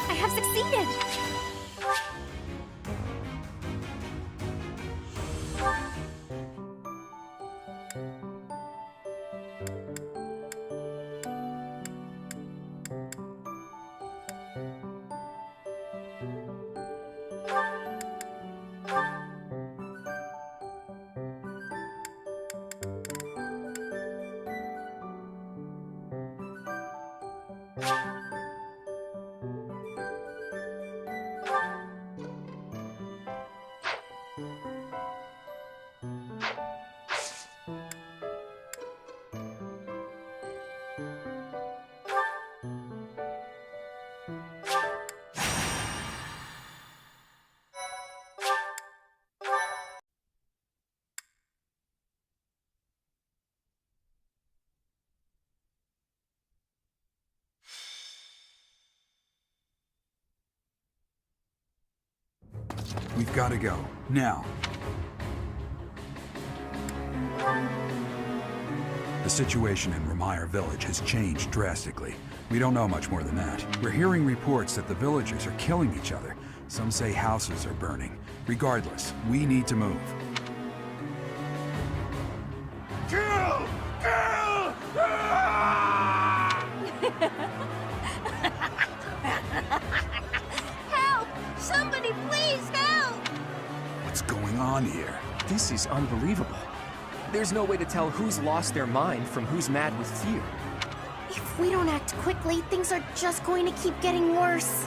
I have succeeded! We've got to go. Now. The situation in Ramire Village has changed drastically. We don't know much more than that. We're hearing reports that the villagers are killing each other. Some say houses are burning. Regardless, we need to move. Kill! Kill! Help! Somebody please help! What's going on here? This is unbelievable. There's no way to tell who's lost their mind from who's mad with fear. If we don't act quickly, things are just going to keep getting worse.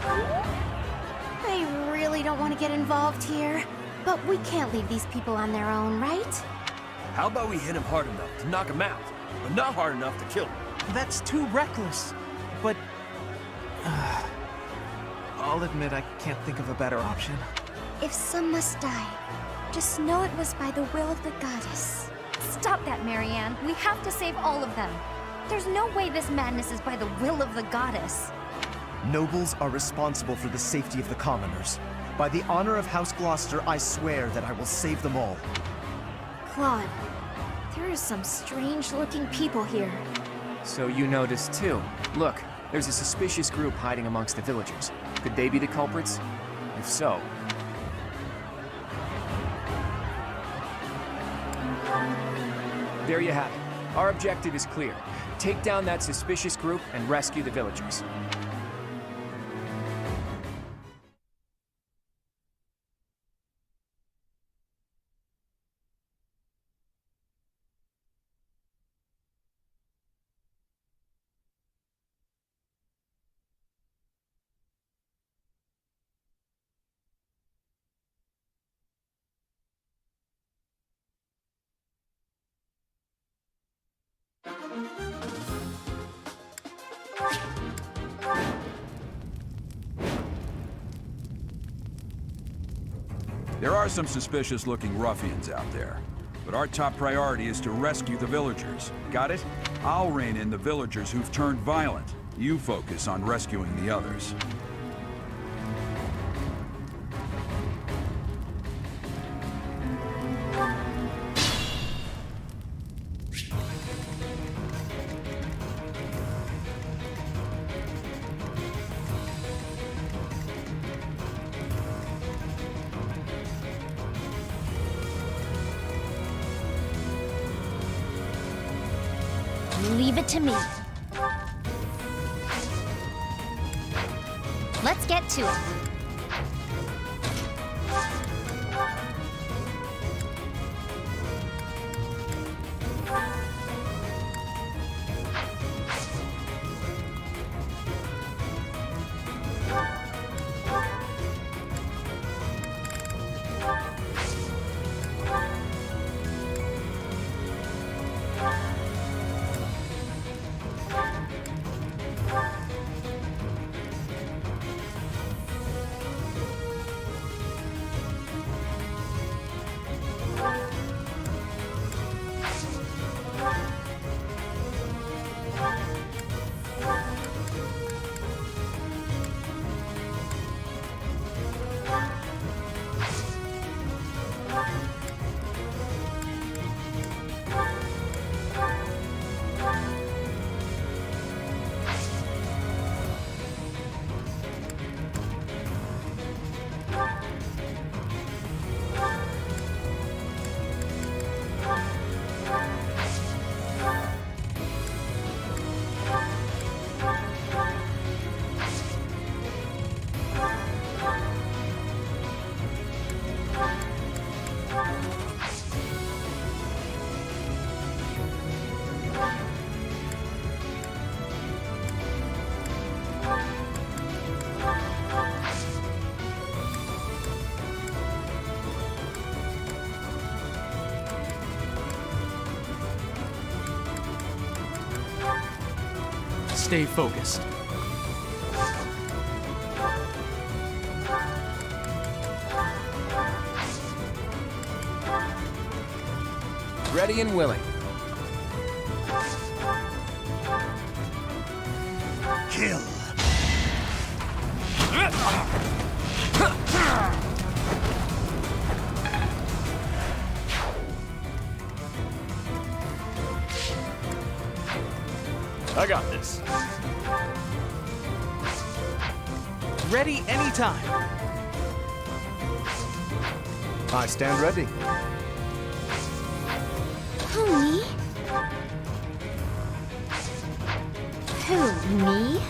I really don't want to get involved here, but we can't leave these people on their own, right? How about we hit him hard enough to knock him out, but not hard enough to kill him? That's too reckless. But... I'll admit I can't think of a better option. If some must die, just know it was by the will of the goddess. Stop that, Marianne. We have to save all of them. There's no way this madness is by the will of the goddess. Nobles are responsible for the safety of the commoners. By the honor of House Gloucester, I swear that I will save them all. Claude, there are some strange-looking people here. So you noticed too. Look, there's a suspicious group hiding amongst the villagers. Could they be the culprits? If so... There you have it. Our objective is clear. Take down that suspicious group and rescue the villagers. There are some suspicious-looking ruffians out there, but our top priority is to rescue the villagers. Got it? I'll rein in the villagers who've turned violent. You focus on rescuing the others. Leave it to me. Let's get to it. Stay focused. Ready and willing. Kill. I got this. Ready anytime. I stand ready. Who, me? Who, me?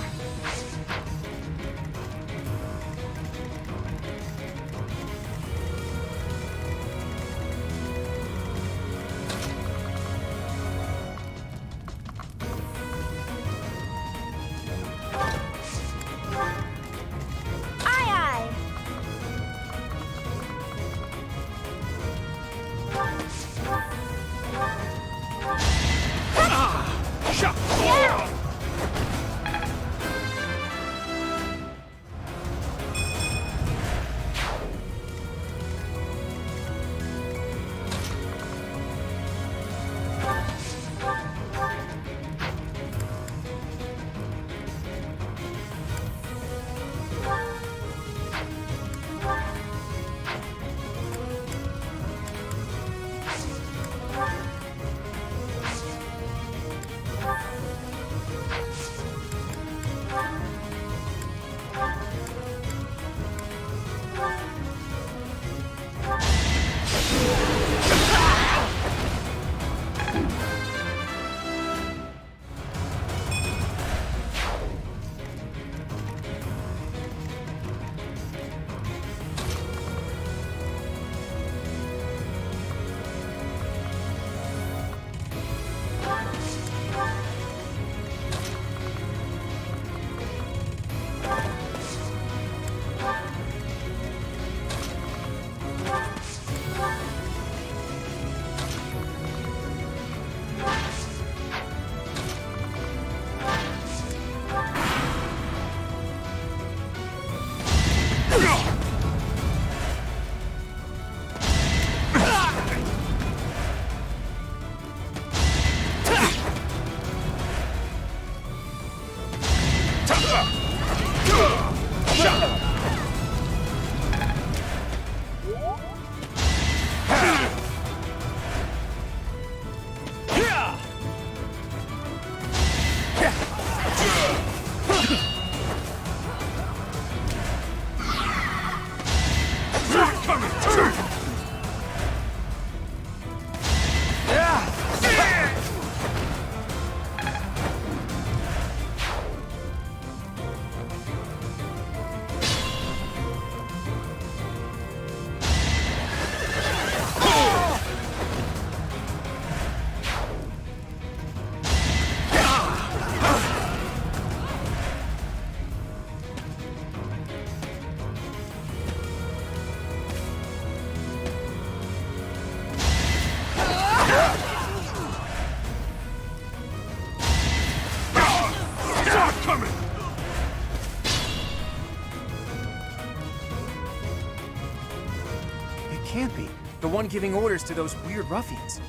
It can't be. The one giving orders to those weird ruffians.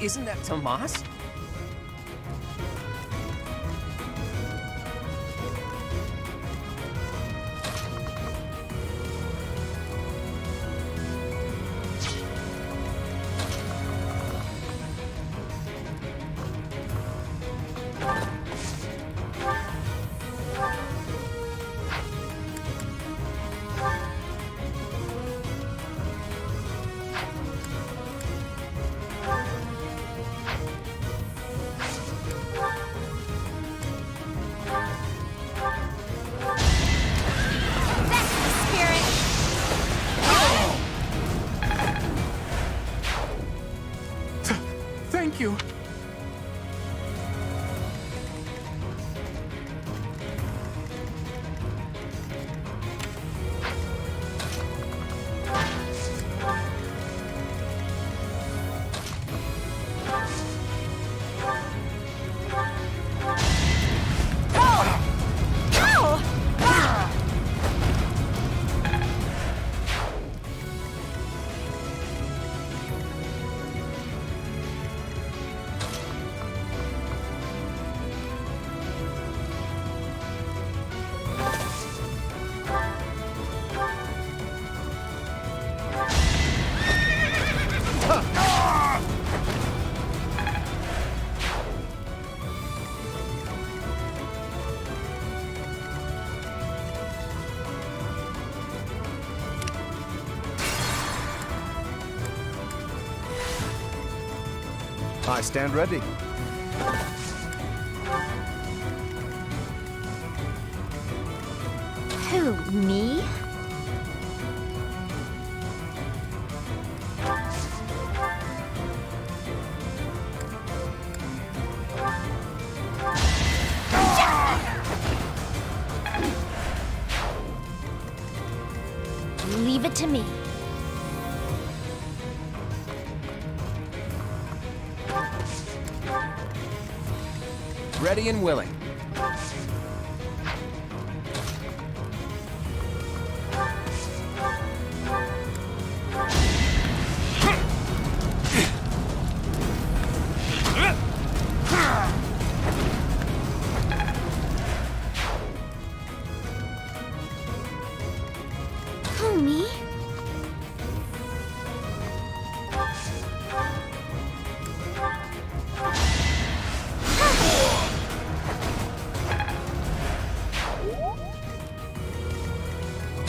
Isn't that Tomas? Thank you. I stand ready. Who, me? Leave it to me. Ready and willing. Who, me?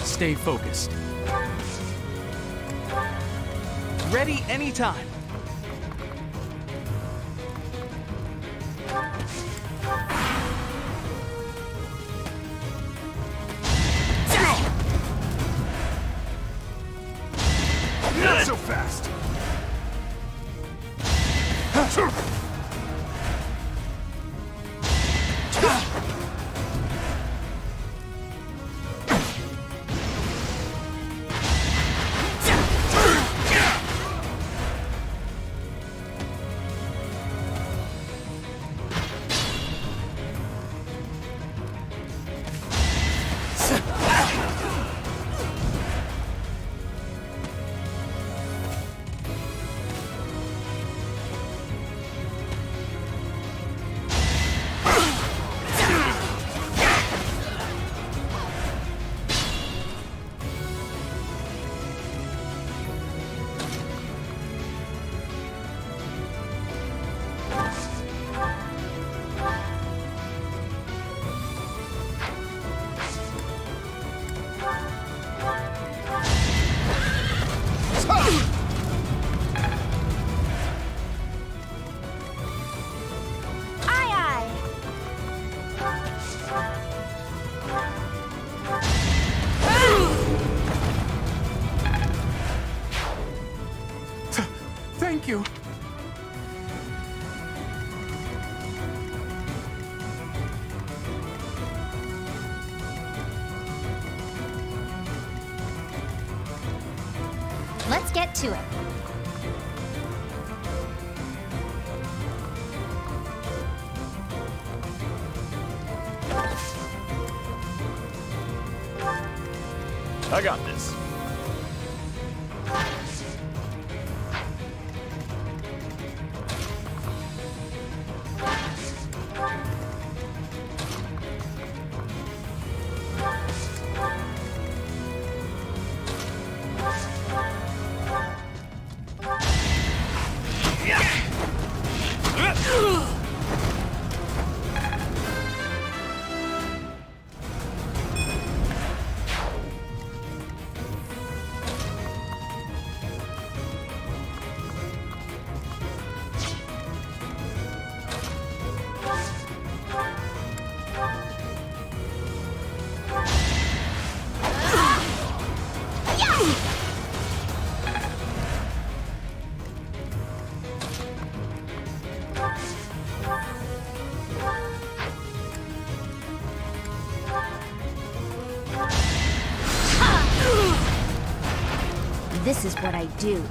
Stay focused. Ready anytime. Not so fast! you. Let's get to it. I got this. This is what I do.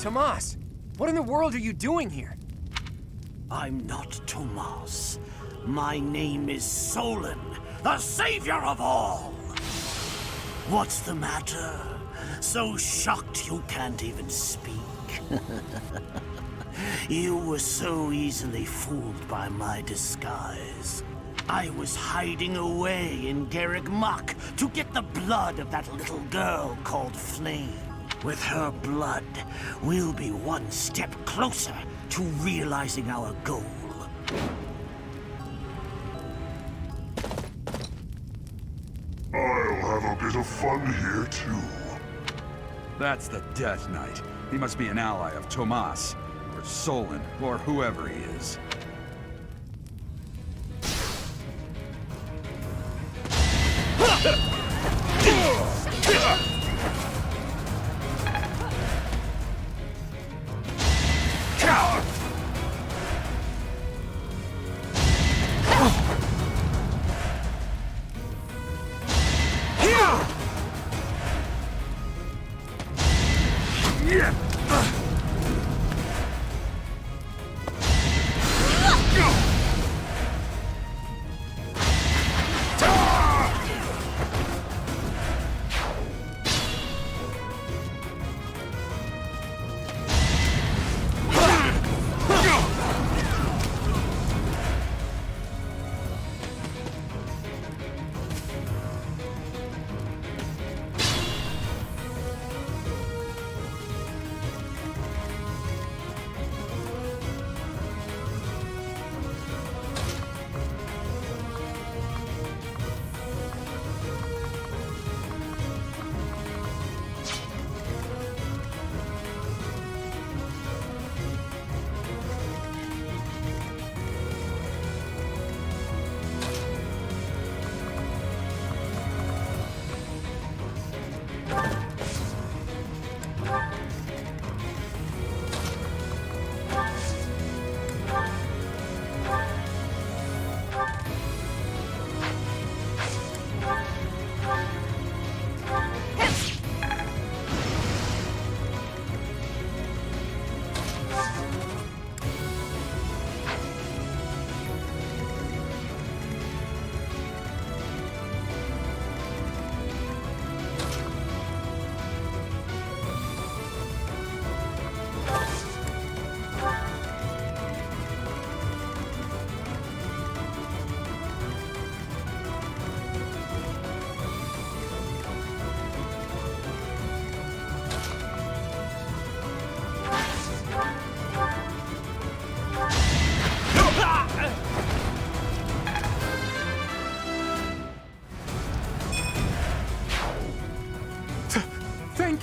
Tomas, what in the world are you doing here? I'm not Tomas. My name is Solon, the savior of all. What's the matter? So shocked you can't even speak? You were so easily fooled by my disguise. I was hiding away in Garrick Mach to get the blood of that little girl called Flame. With her blood, we'll be one step closer to realizing our goal. I'll have a bit of fun here, too. That's the Death Knight. He must be an ally of Tomas, or Solon, or whoever he is.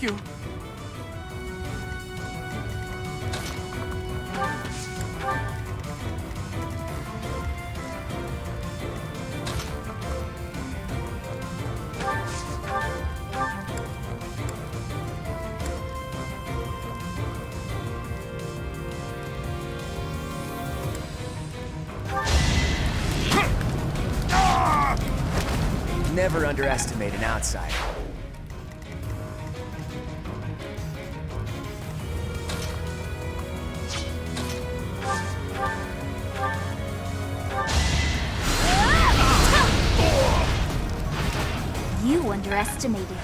Thank you. Never underestimate an outsider. You underestimated me.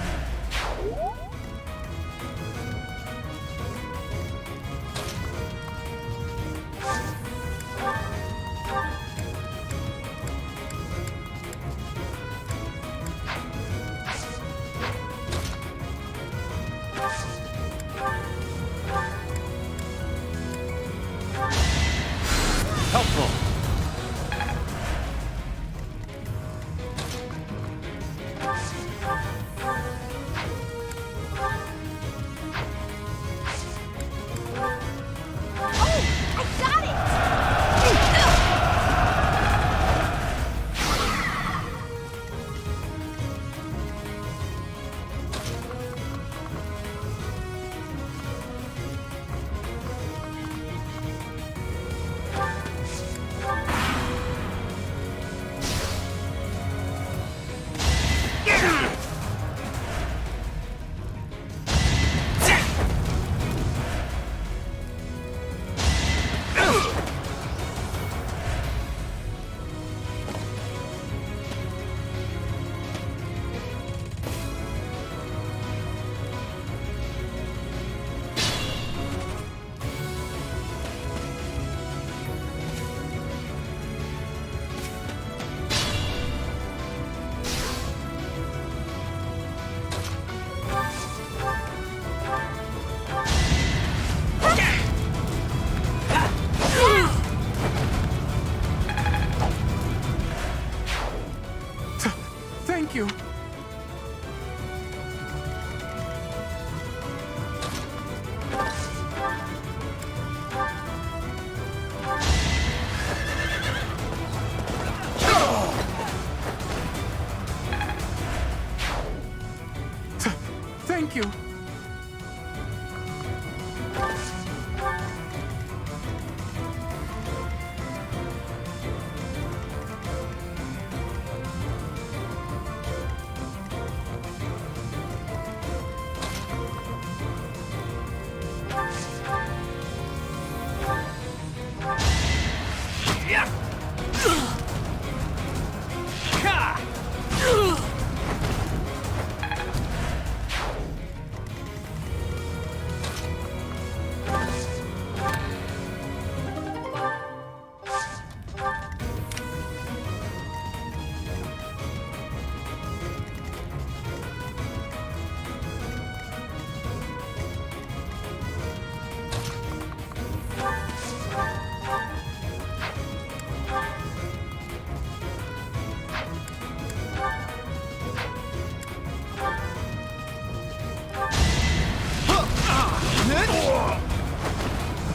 Helpful. Thank you. Thank you.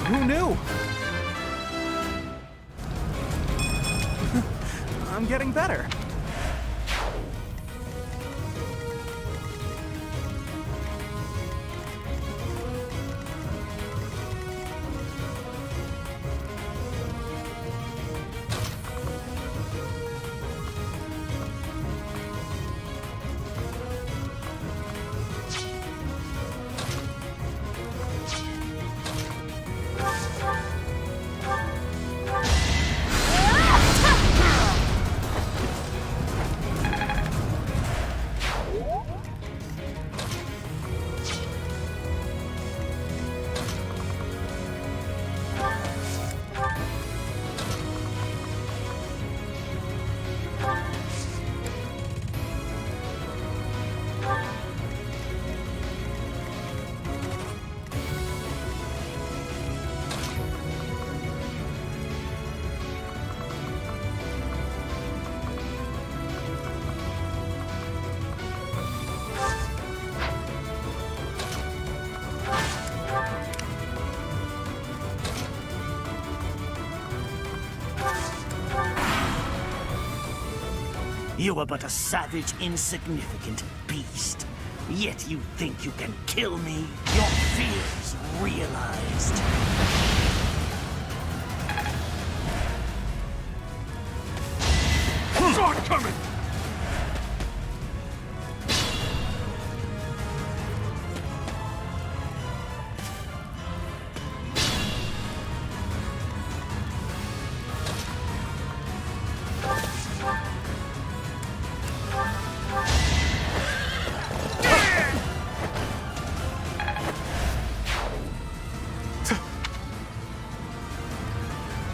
Who knew? I'm getting better. You are but a savage, insignificant beast. Yet you think you can kill me? Your fears realized. Saw it coming!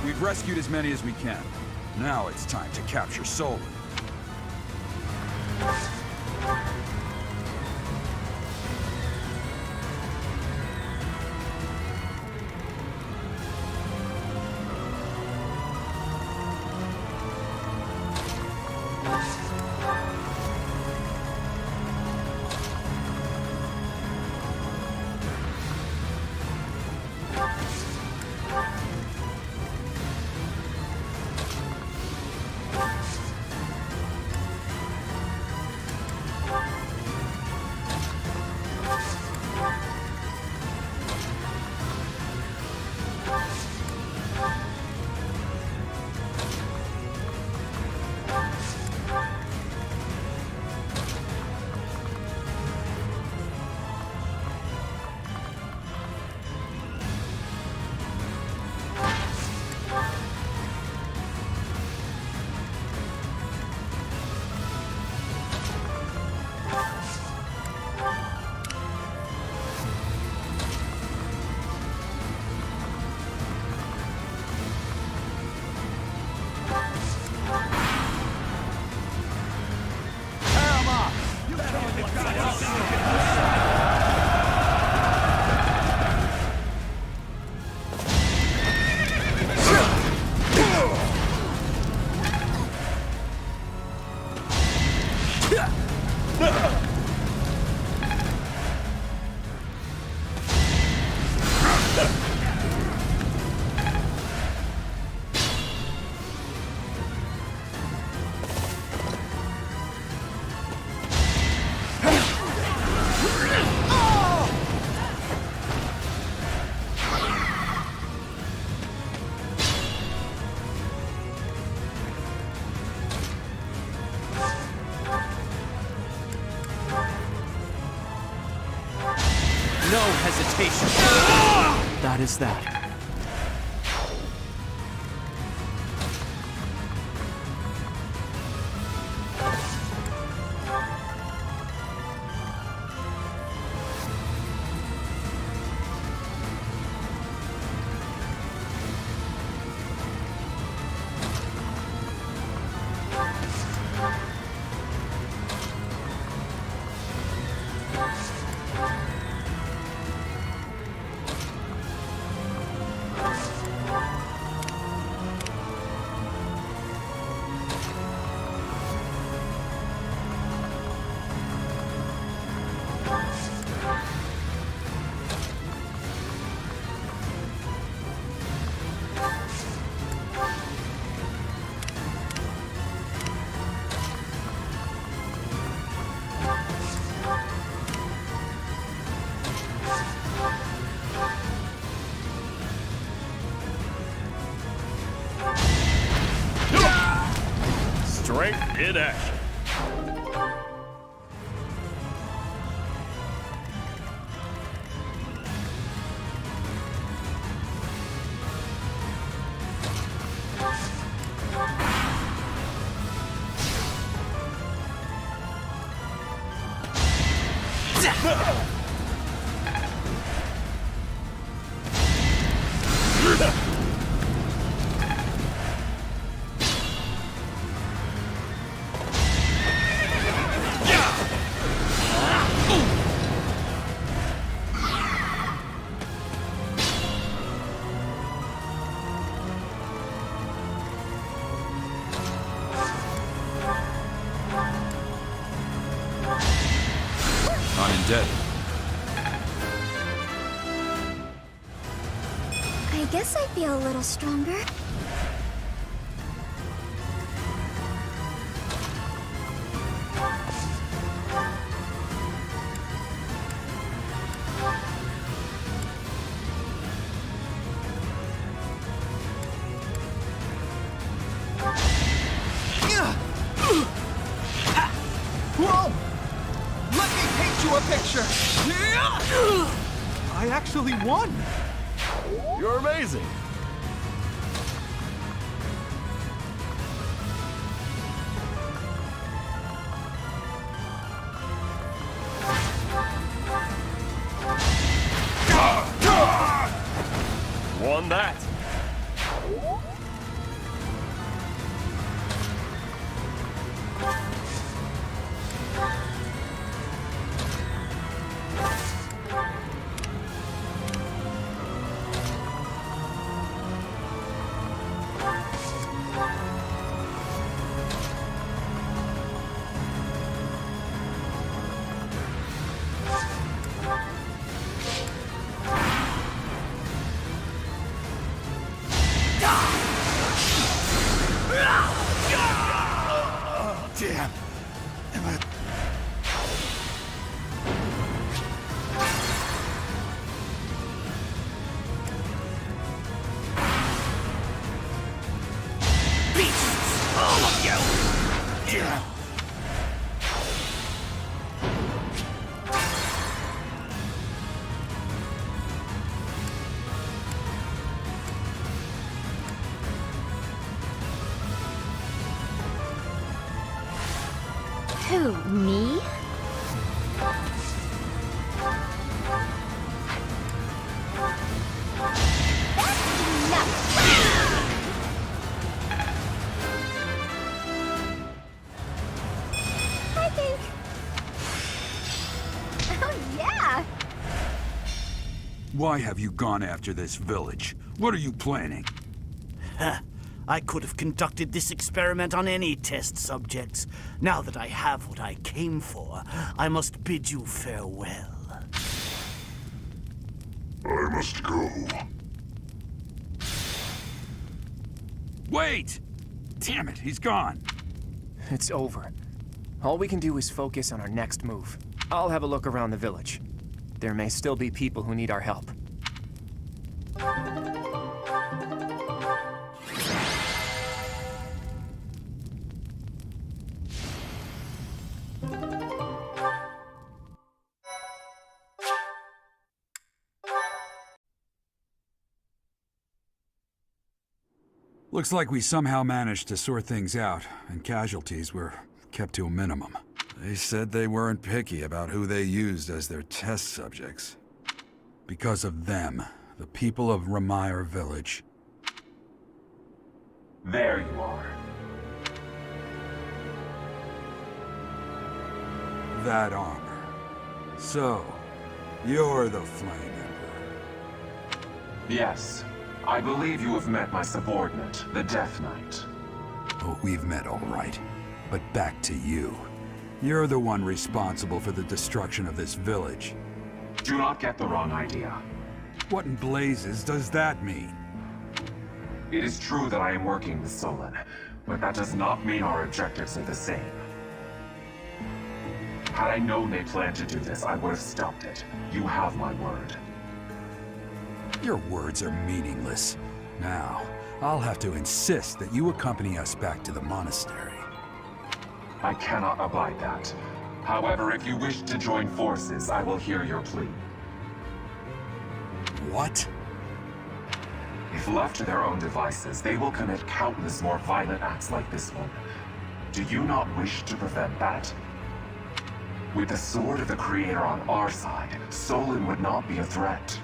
We've rescued as many as we can. Now it's time to capture Solon. No hesitation. That is that. Strength in action. Unindebted. I guess I feel a little stronger. Whoa! Let me paint you a picture! I actually won! You're amazing. Won that. Damn. Am I... Beasts! All of you! Yeah. Who, me? I think... Oh, yeah! Why have you gone after this village? What are you planning? I could have conducted this experiment on any test subjects. Now that I have what I came for, I must bid you farewell. I must go. Wait! Damn it, he's gone. It's over. All we can do is focus on our next move. I'll have a look around the village. There may still be people who need our help. Looks like we somehow managed to sort things out, and casualties were kept to a minimum. They said they weren't picky about who they used as their test subjects. Because of them, the people of Remire Village. There you are. That armor. So, you're the Flame Emperor. Yes. I believe you have met my subordinate, the Death Knight. Oh, we've met all right. But back to you. You're the one responsible for the destruction of this village. Do not get the wrong idea. What in blazes does that mean? It is true that I am working with Solon, but that does not mean our objectives are the same. Had I known they planned to do this, I would have stopped it. You have my word. Your words are meaningless. Now, I'll have to insist that you accompany us back to the monastery. I cannot abide that. However, if you wish to join forces, I will hear your plea. What? If left to their own devices, they will commit countless more violent acts like this one. Do you not wish to prevent that? With the sword of the Creator on our side, Solon would not be a threat.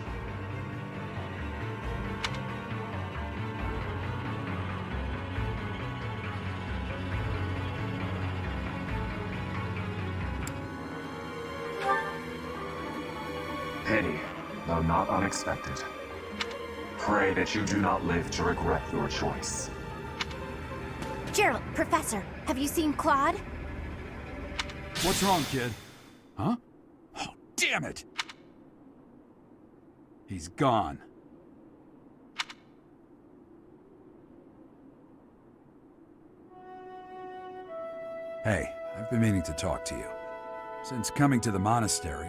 Pity, though not unexpected. Pray that you do not live to regret your choice. Gerald, Professor, have you seen Claude? What's wrong, kid? Huh? Oh, damn it! He's gone. Hey, I've been meaning to talk to you. Since coming to the monastery,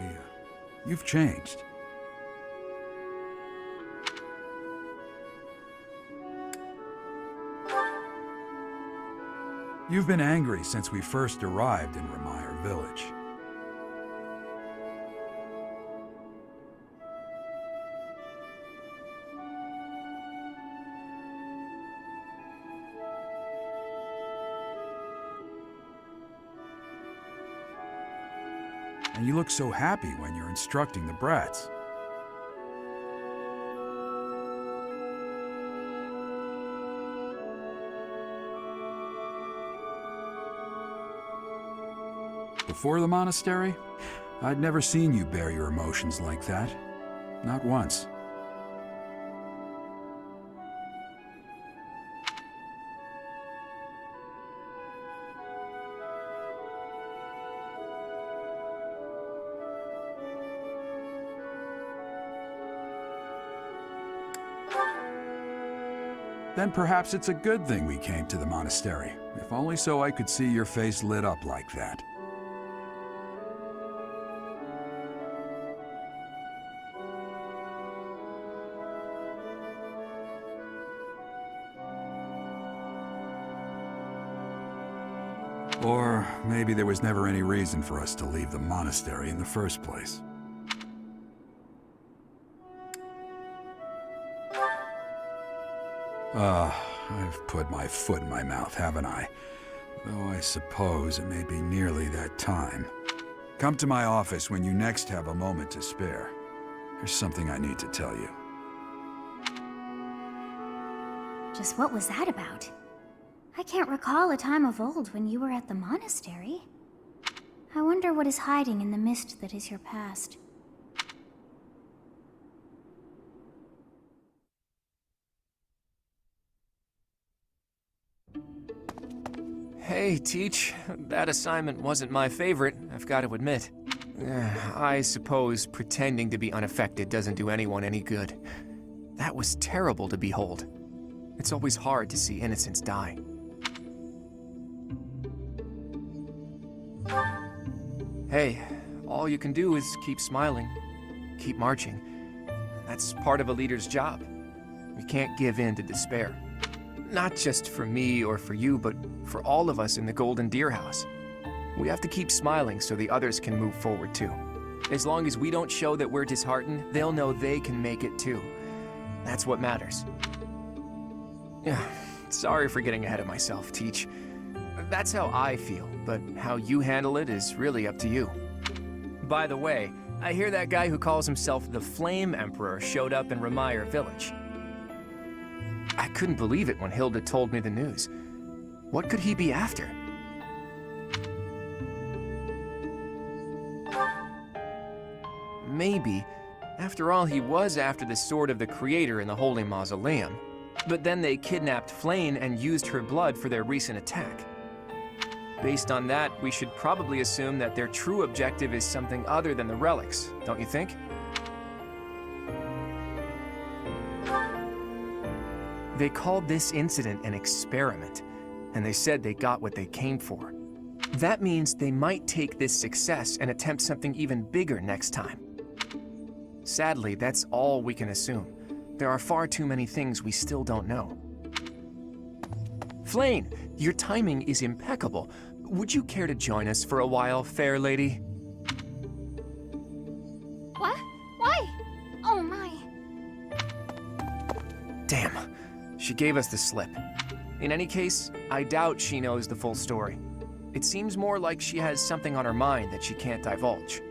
you've changed. You've been angry since we first arrived in Remire Village. And you look so happy when you're instructing the brats. Before the monastery, I'd never seen you bear your emotions like that. Not once. Then perhaps it's a good thing we came to the monastery, if only so I could see your face lit up like that. Or maybe there was never any reason for us to leave the monastery in the first place. I've put my foot in my mouth, haven't I? Though I suppose it may be nearly that time. Come to my office when you next have a moment to spare. There's something I need to tell you. Just what was that about? I can't recall a time of old when you were at the monastery. I wonder what is hiding in the mist that is your past. Hey, Teach. That assignment wasn't my favorite, I've got to admit. I suppose pretending to be unaffected doesn't do anyone any good. That was terrible to behold. It's always hard to see innocents die. Hey, all you can do is keep smiling, keep marching. That's part of a leader's job. We can't give in to despair. Not just for me or for you, but for all of us in the Golden Deer House. We have to keep smiling so the others can move forward too. As long as we don't show that we're disheartened, they'll know they can make it too. That's what matters. Yeah, sorry for getting ahead of myself, Teach. That's how I feel, but how you handle it is really up to you. By the way, I hear that guy who calls himself the Flame Emperor showed up in Remire Village. I couldn't believe it when Hilda told me the news. What could he be after? Maybe, after all, he was after the Sword of the Creator in the Holy Mausoleum. But then they kidnapped Flayn and used her blood for their recent attack. Based on that, we should probably assume that their true objective is something other than the relics, don't you think? They called this incident an experiment, and they said they got what they came for. That means they might take this success and attempt something even bigger next time. Sadly, that's all we can assume. There are far too many things we still don't know. Flayn, your timing is impeccable. Would you care to join us for a while, fair lady? What? Why? Oh my. Damn, she gave us the slip. In any case, I doubt she knows the full story. It seems more like she has something on her mind that she can't divulge.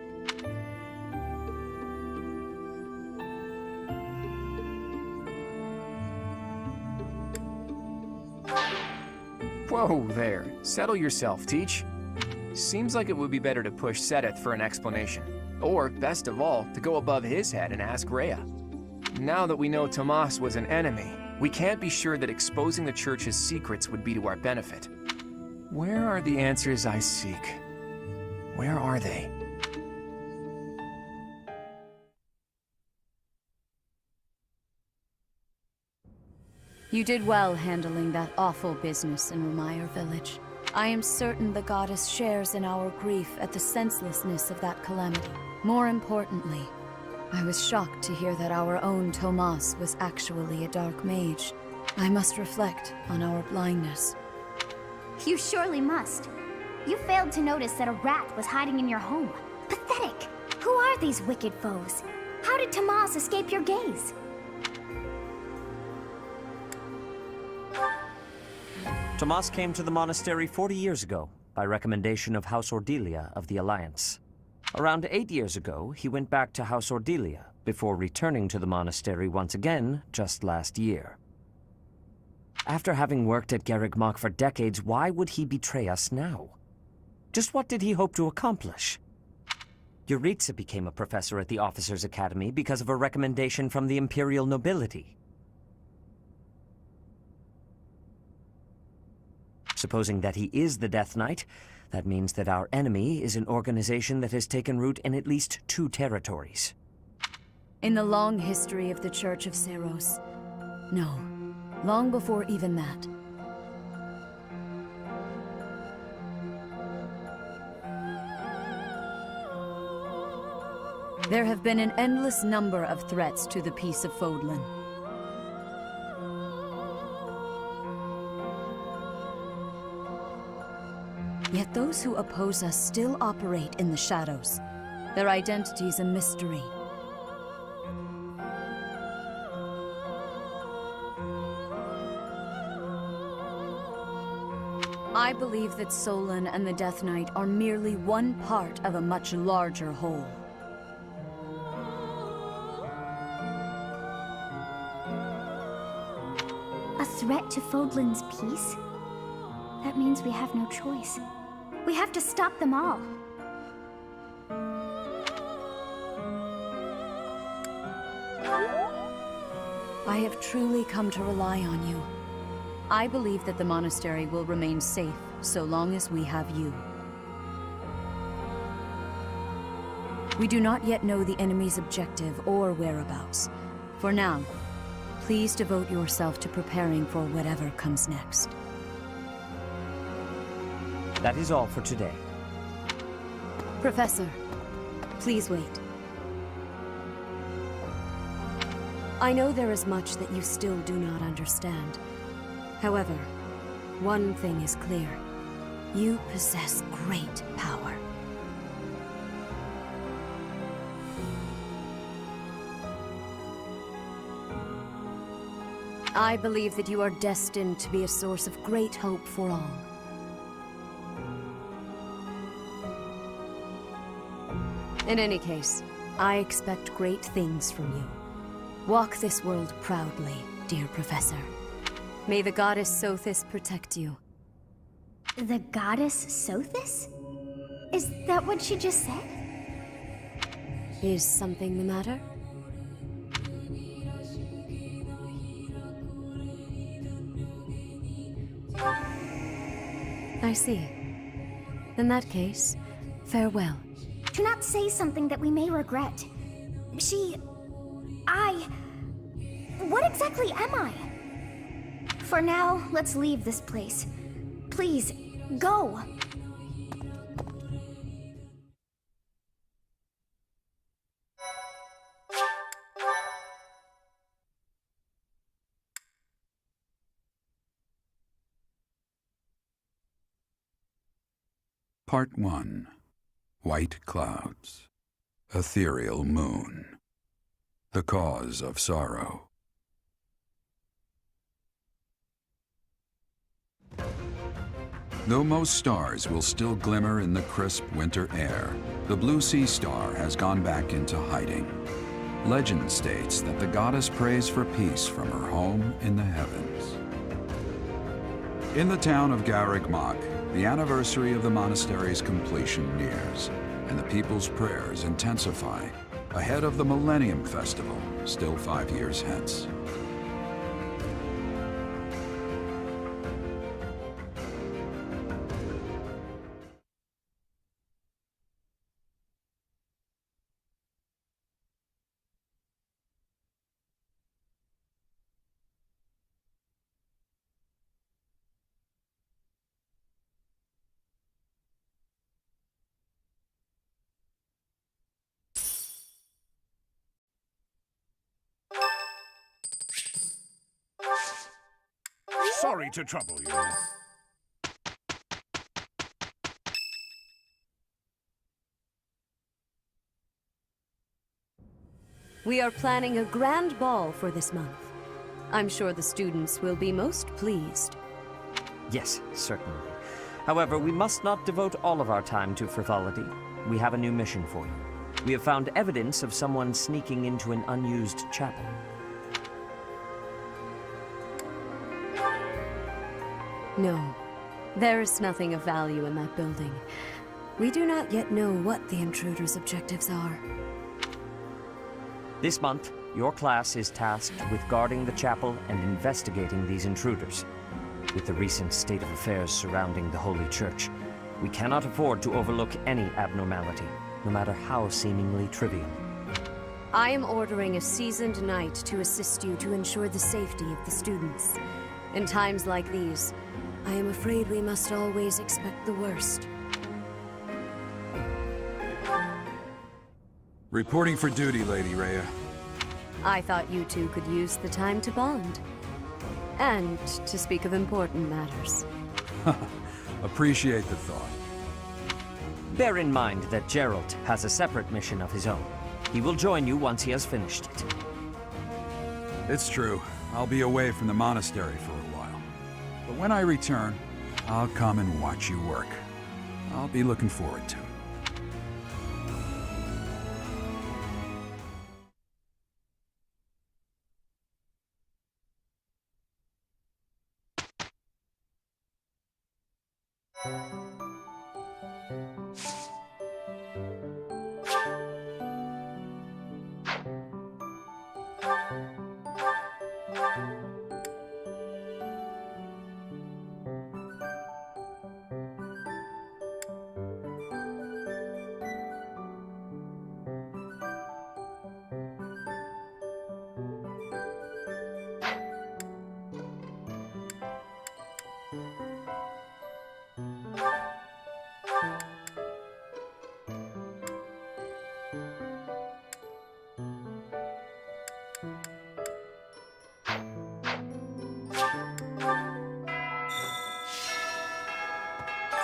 Whoa there, settle yourself, Teach. Seems like it would be better to push Seteth for an explanation. Or, best of all, to go above his head and ask Rhea. Now that we know Tomas was an enemy, we can't be sure that exposing the Church's secrets would be to our benefit. Where are the answers I seek? Where are they? You did well handling that awful business in Remire Village. I am certain the goddess shares in our grief at the senselessness of that calamity. More importantly, I was shocked to hear that our own Tomas was actually a dark mage. I must reflect on our blindness. You surely must. You failed to notice that a rat was hiding in your home. Pathetic! Who are these wicked foes? How did Tomas escape your gaze? Tomas came to the monastery 40 years ago, by recommendation of House Ordelia of the Alliance. Around 8 years ago, he went back to House Ordelia, before returning to the monastery once again just last year. After having worked at Garreg Mach for decades, why would he betray us now? Just what did he hope to accomplish? Yuritsa became a professor at the Officers' Academy because of a recommendation from the Imperial nobility. Supposing that he is the Death Knight, that means that our enemy is an organization that has taken root in at least 2 territories. In the long history of the Church of Seros. No, long before even that. There have been an endless number of threats to the peace of Fodlan. Yet those who oppose us still operate in the shadows. Their identity's a mystery. I believe that Solon and the Death Knight are merely one part of a much larger whole. A threat to Fodlan's peace? That means we have no choice. We have to stop them all. I have truly come to rely on you. I believe that the monastery will remain safe so long as we have you. We do not yet know the enemy's objective or whereabouts. For now, please devote yourself to preparing for whatever comes next. That is all for today. Professor, please wait. I know there is much that you still do not understand. However, one thing is clear. You possess great power. I believe that you are destined to be a source of great hope for all. In any case, I expect great things from you. Walk this world proudly, dear Professor. May the goddess Sothis protect you. The goddess Sothis? Is that what she just said? Is something the matter? I see. In that case, farewell. Do not say something that we may regret. What exactly am I? For now, let's leave this place. Please, go! Part 1. White Clouds. Ethereal Moon. The Cause of Sorrow. Though most stars will still glimmer in the crisp winter air, the blue sea star has gone back into hiding. Legend states that the goddess prays for peace from her home in the heavens. In the town of Garreg Mach, the anniversary of the monastery's completion nears, and the people's prayers intensify ahead of the Millennium Festival, still 5 years hence. Sorry to trouble you. We are planning a grand ball for this month. I'm sure the students will be most pleased. Yes, certainly. However, we must not devote all of our time to frivolity. We have a new mission for you. We have found evidence of someone sneaking into an unused chapel. No, there is nothing of value in that building. We do not yet know what the intruder's objectives are. This month, your class is tasked with guarding the chapel and investigating these intruders. With the recent state of affairs surrounding the Holy Church, we cannot afford to overlook any abnormality, no matter how seemingly trivial. I am ordering a seasoned knight to assist you to ensure the safety of the students. In times like these, I am afraid we must always expect the worst. Reporting for duty, Lady Rhea. I thought you two could use the time to bond. And to speak of important matters. Appreciate the thought. Bear in mind that Geralt has a separate mission of his own. He will join you once he has finished it. It's true. I'll be away from the monastery for a while. But when I return, I'll come and watch you work. I'll be looking forward to it.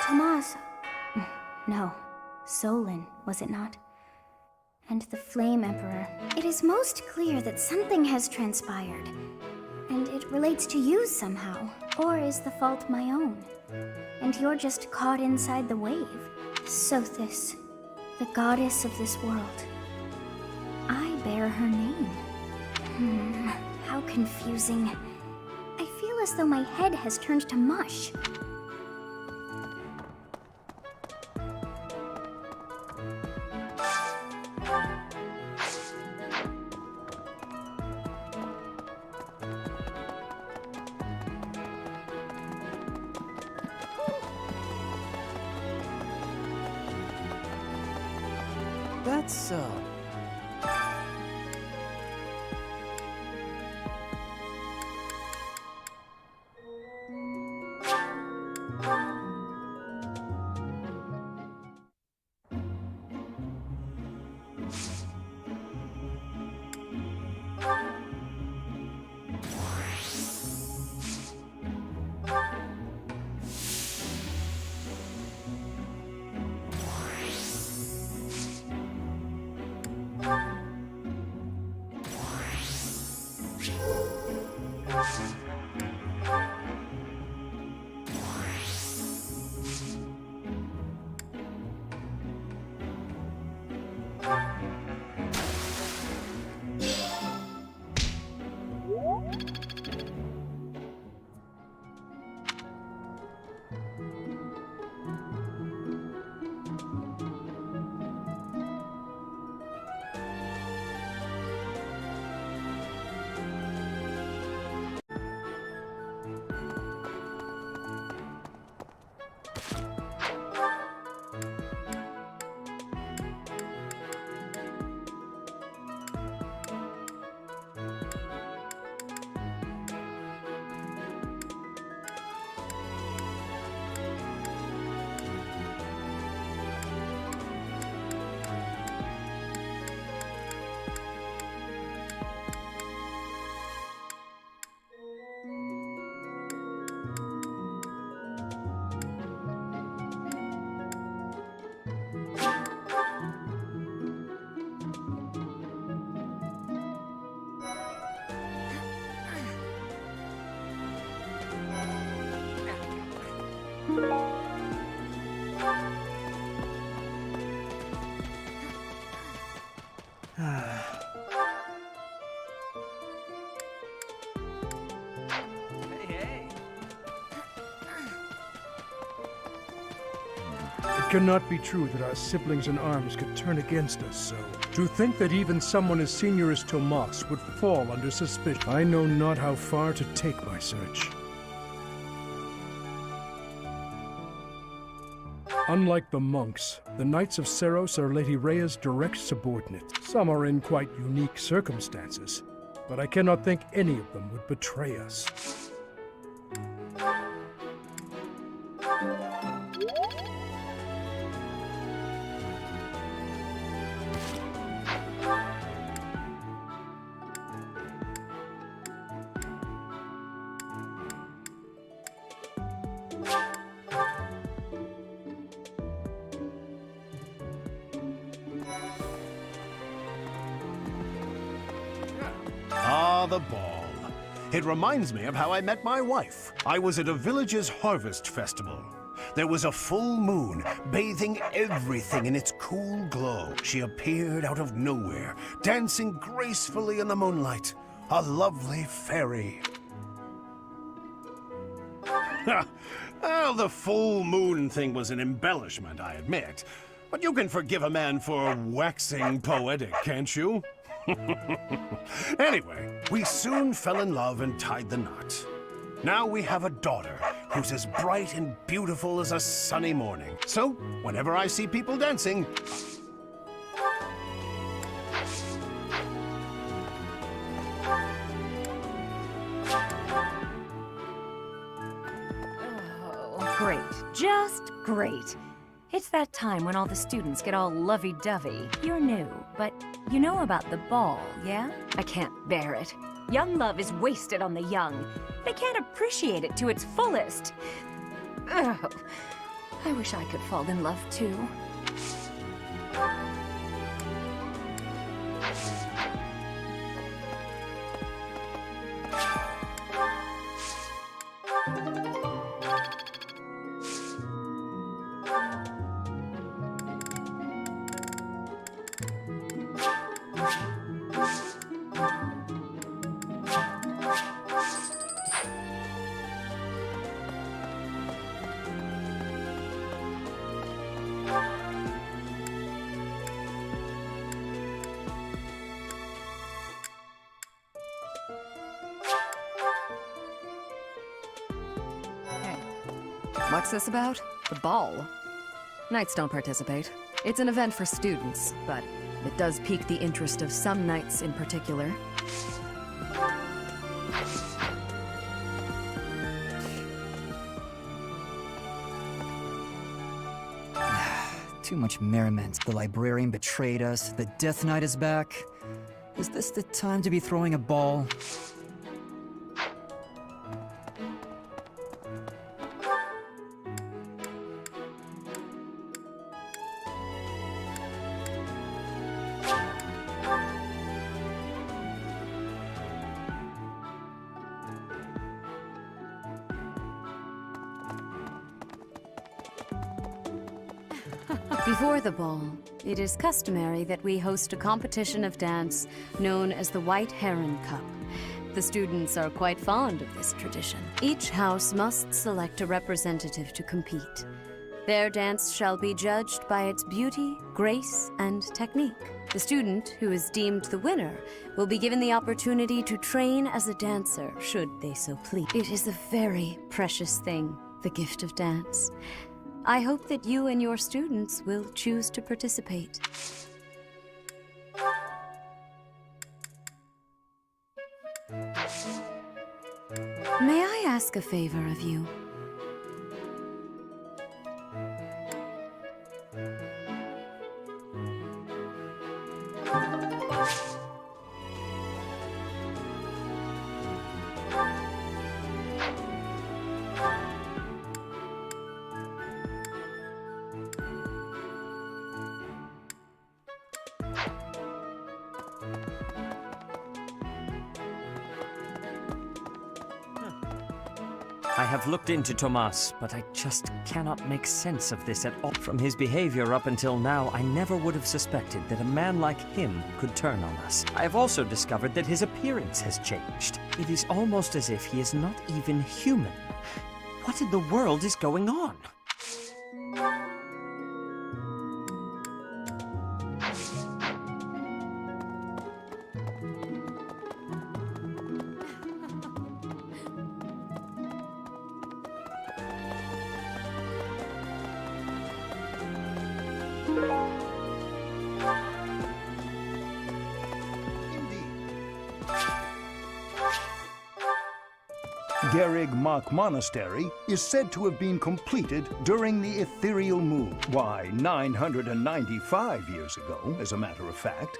Tomas. No. Solon, was it not? And the Flame Emperor. It is most clear that something has transpired. And it relates to you somehow. Or is the fault my own? And you're just caught inside the wave. Sothis, the goddess of this world. I bear her name. How confusing. I feel as though my head has turned to mush. That's, cannot be true that our siblings in arms could turn against us so. To think that even someone as senior as Tomas would fall under suspicion. I know not how far to take my search. Unlike the monks, the Knights of Seros are Lady Rhea's direct subordinates. Some are in quite unique circumstances, but I cannot think any of them would betray us. Ah, the ball. It reminds me of how I met my wife. I was at a village's harvest festival. There was a full moon, bathing everything in its cool glow. She appeared out of nowhere, dancing gracefully in the moonlight. A lovely fairy. Well, the full moon thing was an embellishment, I admit. But you can forgive a man for waxing poetic, can't you? Anyway, we soon fell in love and tied the knot. Now we have a daughter who's as bright and beautiful as a sunny morning. So, whenever I see people dancing, Oh, great. Just great. It's that time when all the students get all lovey-dovey. You're new, but you know about the ball, yeah? I can't bear it. Young love is wasted on the young. They can't appreciate it to its fullest. Ugh. I wish I could fall in love too. What's this about? The ball? Knights don't participate. It's an event for students, but it does pique the interest of some knights in particular. Too much merriment. The librarian betrayed us. The Death Knight is back. Is this the time to be throwing a ball? Before the ball, it is customary that we host a competition of dance known as the White Heron Cup. The students are quite fond of this tradition. Each house must select a representative to compete. Their dance shall be judged by its beauty, grace, and technique. The student who is deemed the winner will be given the opportunity to train as a dancer, should they so please. It is a very precious thing, the gift of dance. I hope that you and your students will choose to participate. May I ask a favor of you? I have looked into Tomas, but I just cannot make sense of this at all. From his behavior up until now, I never would have suspected that a man like him could turn on us. I have also discovered that his appearance has changed. It is almost as if he is not even human. What in the world is going on? Garrig Mach Monastery is said to have been completed during the ethereal moon. Why, 995 years ago, as a matter of fact.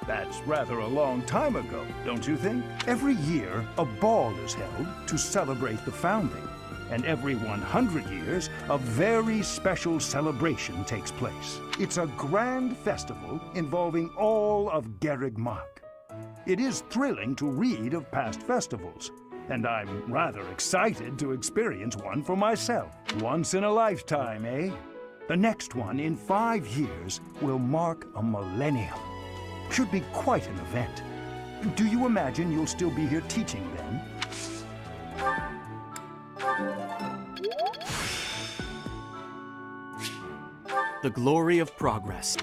That's rather a long time ago, don't you think? Every year, a ball is held to celebrate the founding. And every 100 years, a very special celebration takes place. It's a grand festival involving all of Garrig Mach. It is thrilling to read of past festivals, and I'm rather excited to experience one for myself. Once in a lifetime, eh? The next one, in 5 years, will mark a millennium. Should be quite an event. Do you imagine you'll still be here teaching then? The glory of progress.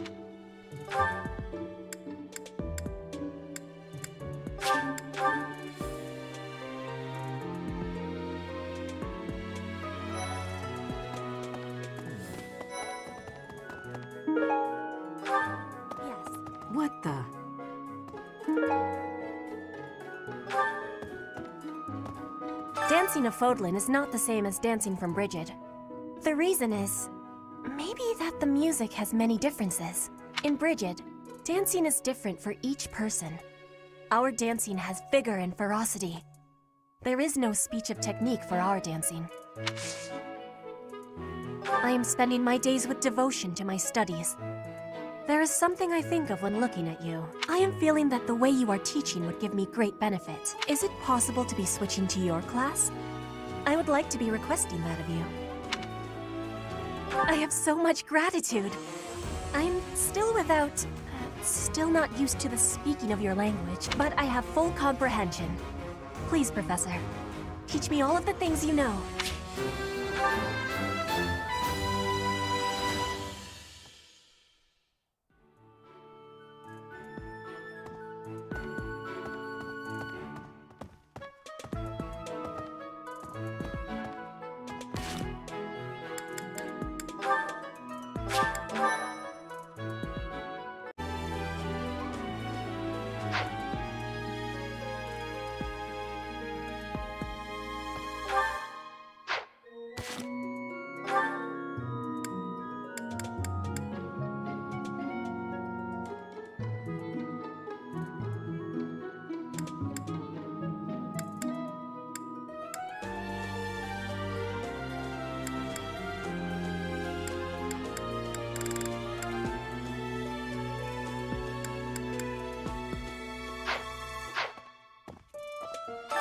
What the? Dancing a Fodlan is not the same as dancing from Bridget. The reason is, maybe that the music has many differences. In Bridget, dancing is different for each person. Our dancing has vigor and ferocity. There is no speech of technique for our dancing. I am spending my days with devotion to my studies. There is something I think of when looking at you. I am feeling that the way you are teaching would give me great benefit. Is it possible to be switching to your class? I would like to be requesting that of you. I have so much gratitude. I'm still still not used to the speaking of your language, but I have full comprehension. Please, Professor, teach me all of the things you know.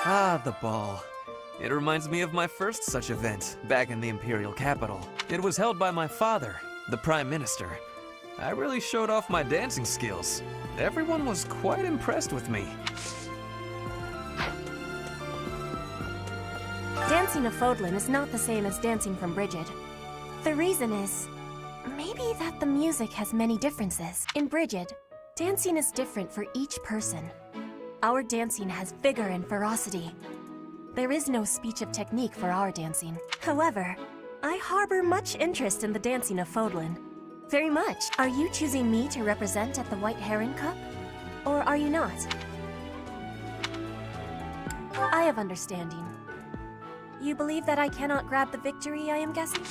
Ah, the ball. It reminds me of my first such event, back in the Imperial capital. It was held by my father, the Prime Minister. I really showed off my dancing skills. Everyone was quite impressed with me. Dancing a Fodlan is not the same as dancing from Bridget. The reason is, maybe that the music has many differences. In Bridget, dancing is different for each person. Our dancing has vigor and ferocity. There is no speech of technique for our dancing. However, I harbor much interest in the dancing of Fodlan. Very much. Are you choosing me to represent at the White Heron Cup? Or are you not? I have understanding. You believe that I cannot grab the victory, I am guessing?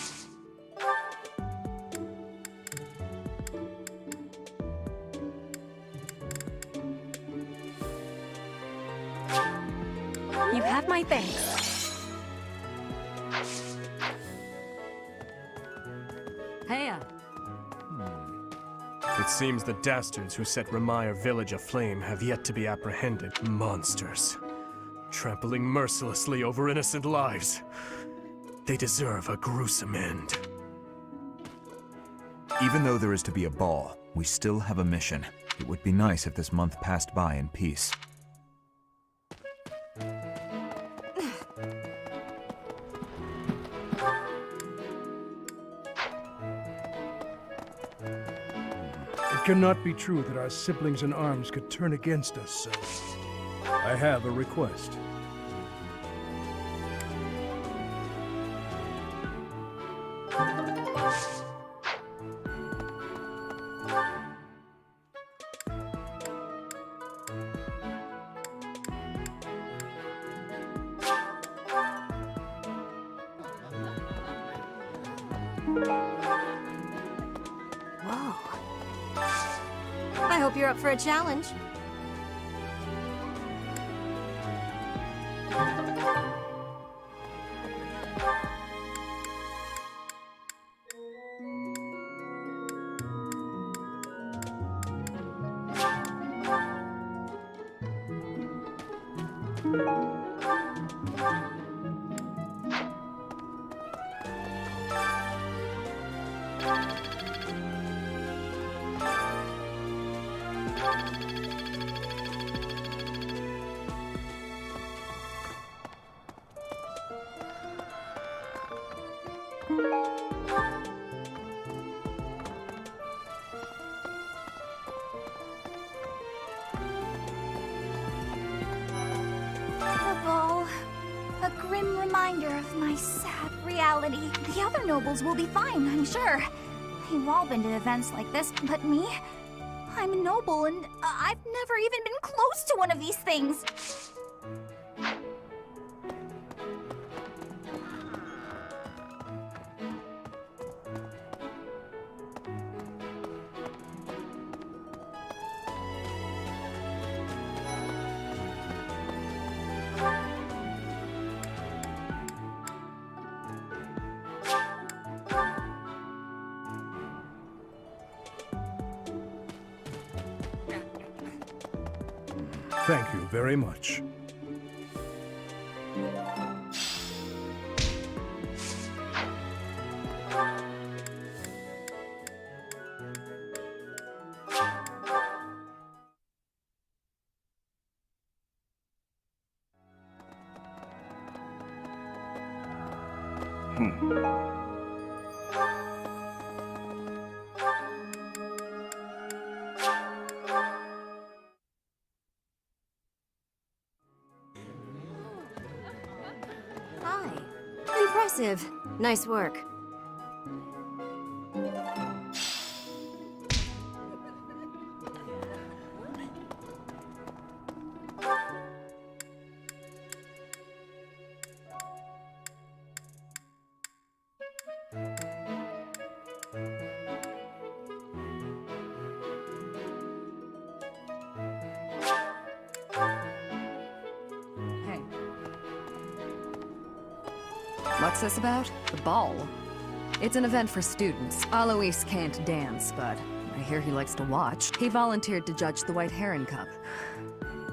You have my thanks. Heya. It seems the dastards who set Remire village aflame have yet to be apprehended. Monsters. Trampling mercilessly over innocent lives. They deserve a gruesome end. Even though there is to be a ball, we still have a mission. It would be nice if this month passed by in peace. It cannot be true that our siblings in arms could turn against us so. I have a request. Whoa. I hope you're up for a challenge. The ball. A grim reminder of my sad reality. The other nobles will be fine, I'm sure. They've all been to events like this, but me? I'm a noble, and I've never even been close to one of these things. Thank you very much. Hi. Impressive. Nice work. Hey. What's this about? The ball? It's an event for students. Alois can't dance, but I hear he likes to watch. He volunteered to judge the White Heron Cup.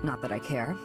Not that I care.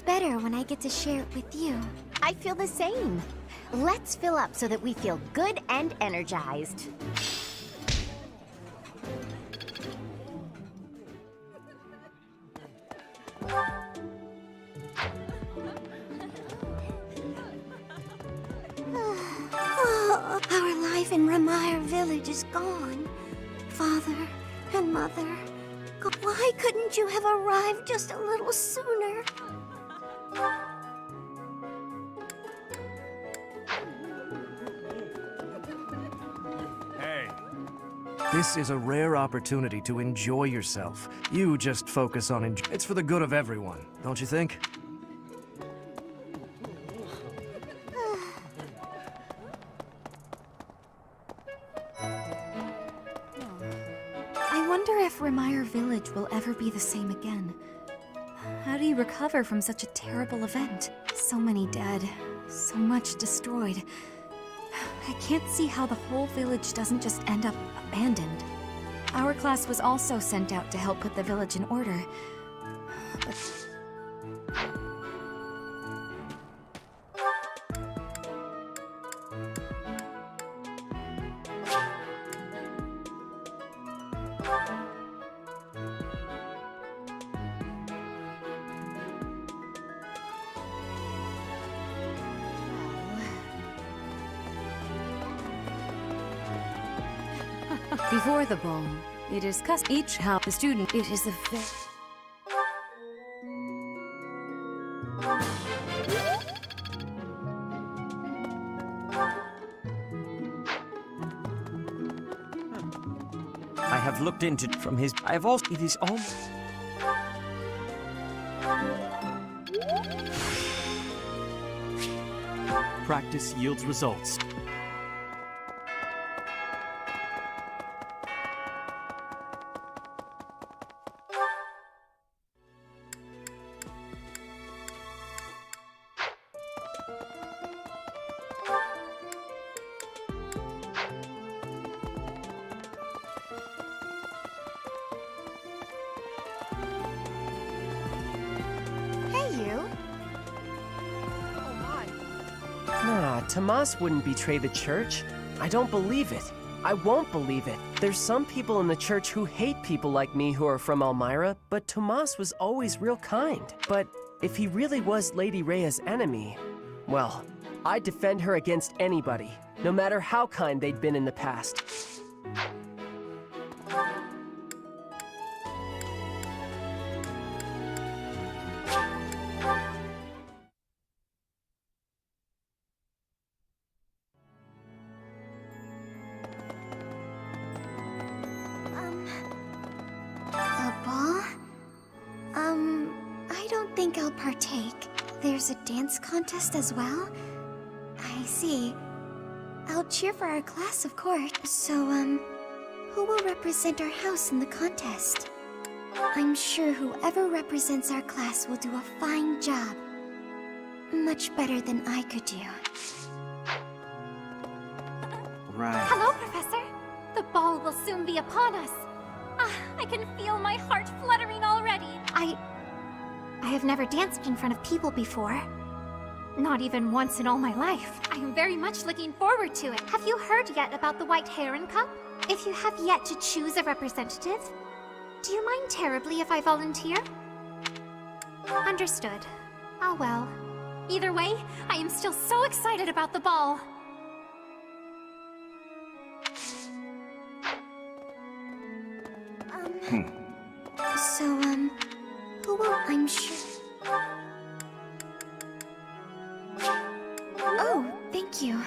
feels better when I get to share it with you. I feel the same. Let's fill up so that we feel good and energized. Our life in Remire Village is gone. Father and Mother. Why couldn't you have arrived just a little sooner? Hey. This is a rare opportunity to enjoy yourself. You just focus on It's for the good of everyone, don't you think? I wonder if Remire Village will ever be the same again. How do you recover from such a terrible event? So many dead, so much destroyed. I can't see how the whole village doesn't just end up abandoned. Our class was also sent out to help put the village in order. But before the ball, it is each house the student. It is a I have looked into it from his. I have also. It is almost. Practice yields results. Nah, Tomas wouldn't betray the church. I don't believe it. I won't believe it. There's some people in the church who hate people like me who are from Elmira, but Tomas was always real kind. But if he really was Lady Rhea's enemy, well, I'd defend her against anybody, no matter how kind they'd been in the past. I don't think I'll partake. There's a dance contest as well? I see. I'll cheer for our class, of course. So, who will represent our house in the contest? I'm sure whoever represents our class will do a fine job. Much better than I could do. Right. Hello, Professor. The ball will soon be upon us. I can feel my heart fluttering already. I have never danced in front of people before. Not even once in all my life. I am very much looking forward to it. Have you heard yet about the White Heron Cup? If you have yet to choose a representative, do you mind terribly if I volunteer? Understood. Ah well. Either way, I am still so excited about the ball. So, who will... I'm sure... Oh, thank you.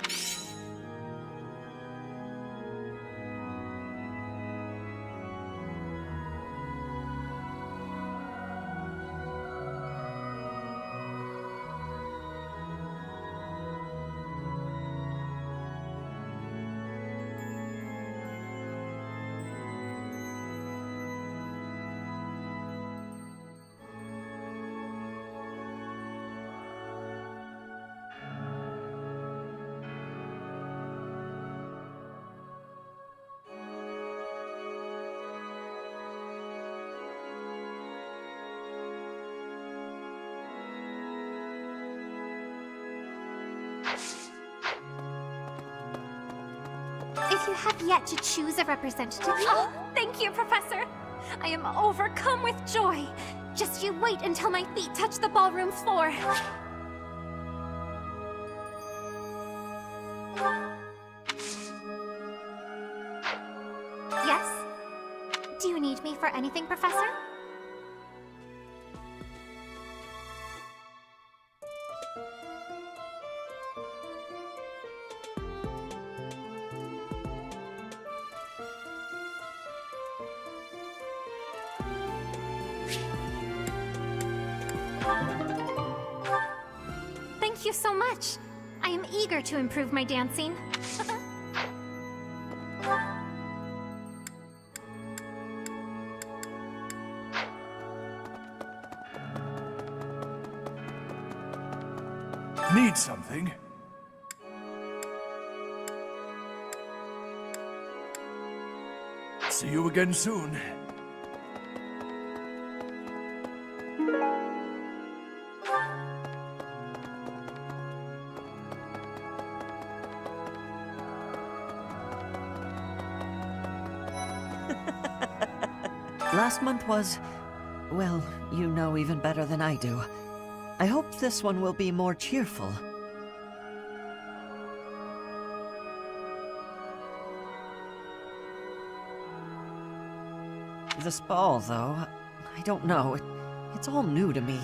You have yet to choose a representative. Oh, thank you, Professor. I am overcome with joy. Just you wait until my feet touch the ballroom floor. Yes? Do you need me for anything, Professor? Thank you so much. I am eager to improve my dancing. Need something? See you again soon. Last month was... well, you know even better than I do. I hope this one will be more cheerful. This ball, though, I don't know. It's all new to me.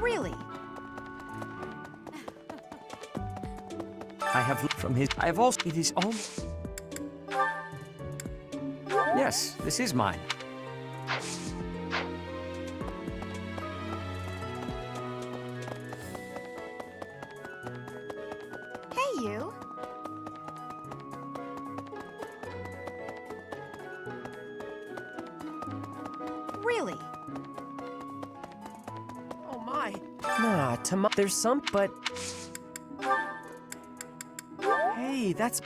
Really? I have from his... I have also... It is all... Yes, this is mine. Hey, you. Really? Oh my. Nah, there's some, but... Hey, that's...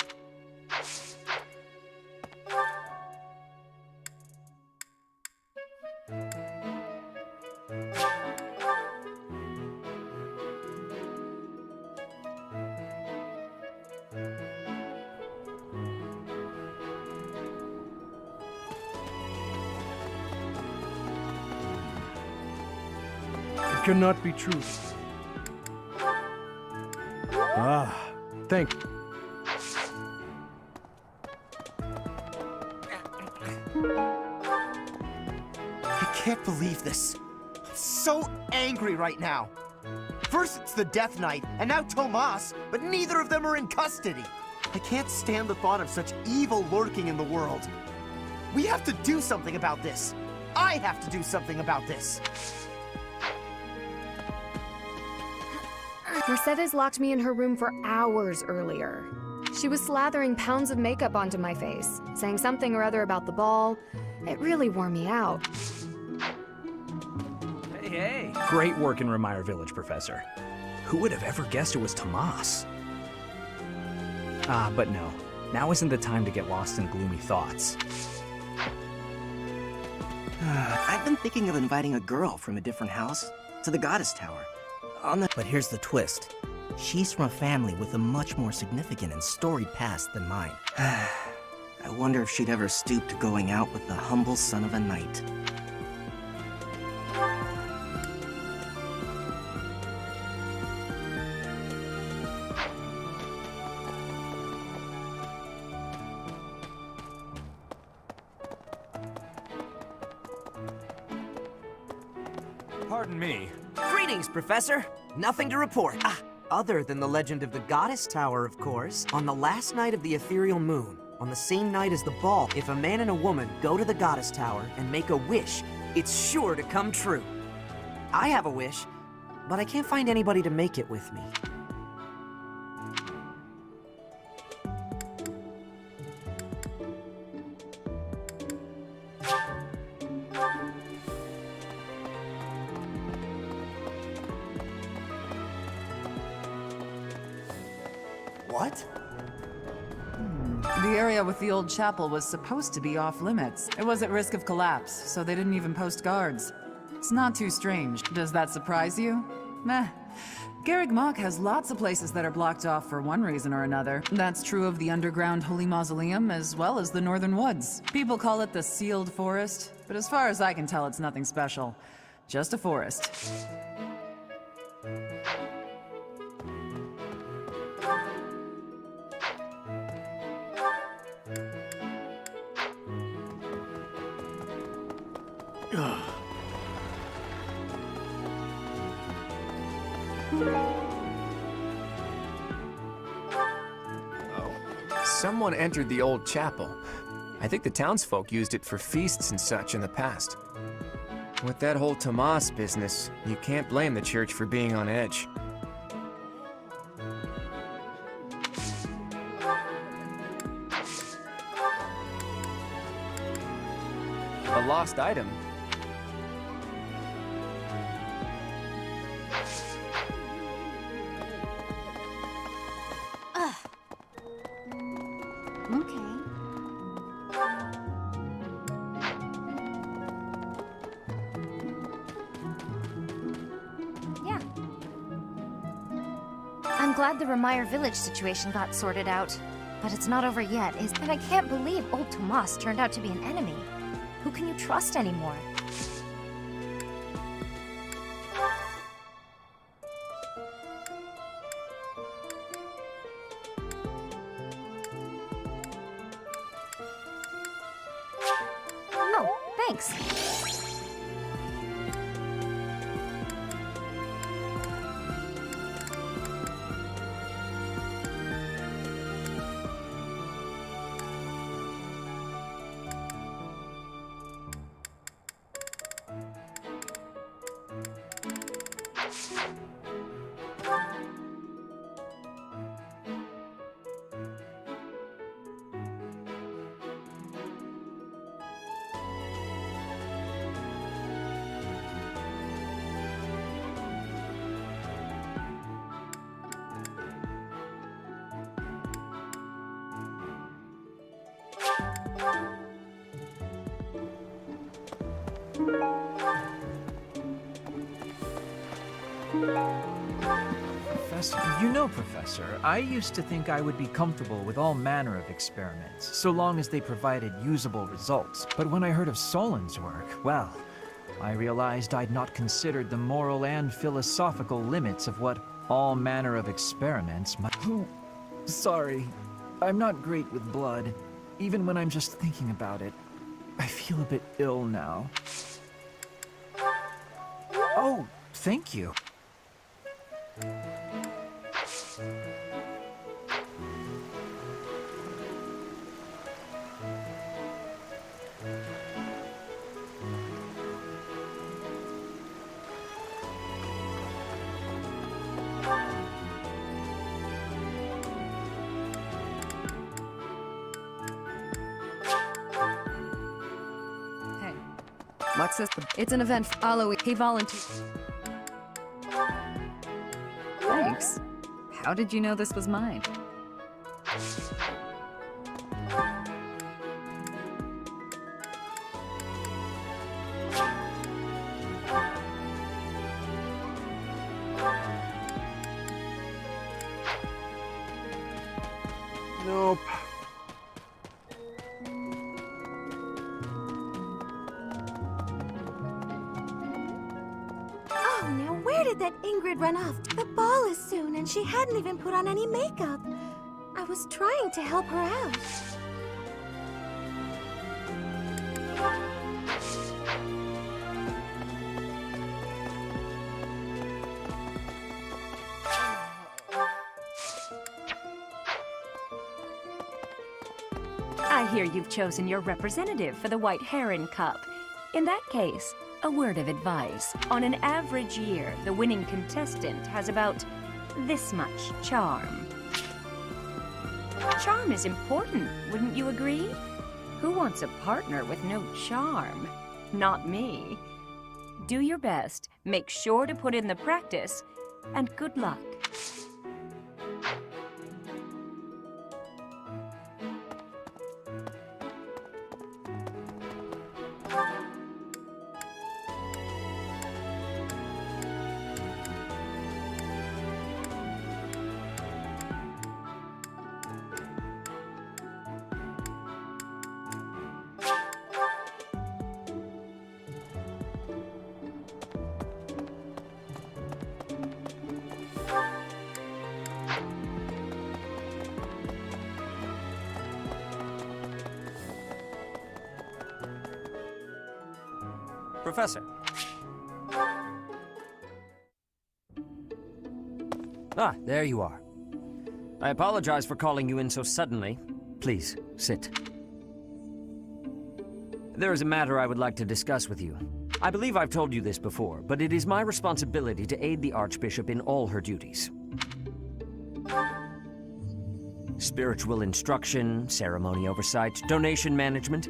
It cannot be true. Ah, thank you. I can't believe this. I'm so angry right now. First it's the Death Knight, and now Tomas, but neither of them are in custody. I can't stand the thought of such evil lurking in the world. We have to do something about this. I have to do something about this. Mercedes locked me in her room for hours earlier. She was slathering pounds of makeup onto my face, saying something or other about the ball. It really wore me out. Hey, hey. Great work in Remire Village, Professor. Who would have ever guessed it was Tomas? But no. Now isn't the time to get lost in gloomy thoughts. I've been thinking of inviting a girl from a different house to the Goddess Tower. But here's the twist. She's from a family with a much more significant and storied past than mine. I wonder if she'd ever stoop to going out with the humble son of a knight. Pardon me. Greetings, Professor. Nothing to report. other than the legend of the Goddess Tower, of course. On the last night of the ethereal moon, on the same night as the ball, if a man and a woman go to the Goddess Tower and make a wish, it's sure to come true. I have a wish, but I can't find anybody to make it with me. What? The area with the old chapel was supposed to be off limits. It was at risk of collapse, so they didn't even post guards. It's not too strange. Does that surprise you? Meh. Garreg Mach has lots of places that are blocked off for one reason or another. That's true of the underground Holy Mausoleum as well as the Northern Woods. People call it the Sealed Forest, but as far as I can tell, it's nothing special. Just a forest. Someone entered the old chapel. I think the townsfolk used it for feasts and such in the past. With that whole Tomas business, you can't blame the church for being on edge. A lost item? I'm glad the Remire village situation got sorted out. But it's not over yet, and I can't believe old Tomas turned out to be an enemy. Who can you trust anymore? Oh, thanks. Professor, I used to think I would be comfortable with all manner of experiments, so long as they provided usable results. But when I heard of Solon's work, well, I realized I'd not considered the moral and philosophical limits of what all manner of experiments might— Sorry, I'm not great with blood. Even when I'm just thinking about it, I feel a bit ill now. Oh, thank you. What's this? It's an event for Aloe. He volunteered. Thanks. How did you know this was mine? Nope. Oh, now where did that Ingrid run off? The ball is soon, and she hadn't even put on any makeup. I was trying to help her out. I hear you've chosen your representative for the White Heron Cup. In that case, a word of advice. On an average year, the winning contestant has about this much charm. Charm is important, wouldn't you agree? Who wants a partner with no charm? Not me. Do your best, make sure to put in the practice, and good luck. Professor. Ah, there you are. I apologize for calling you in so suddenly. Please, sit. There is a matter I would like to discuss with you. I believe I've told you this before, but it is my responsibility to aid the Archbishop in all her duties. Spiritual instruction, ceremony oversight, donation management,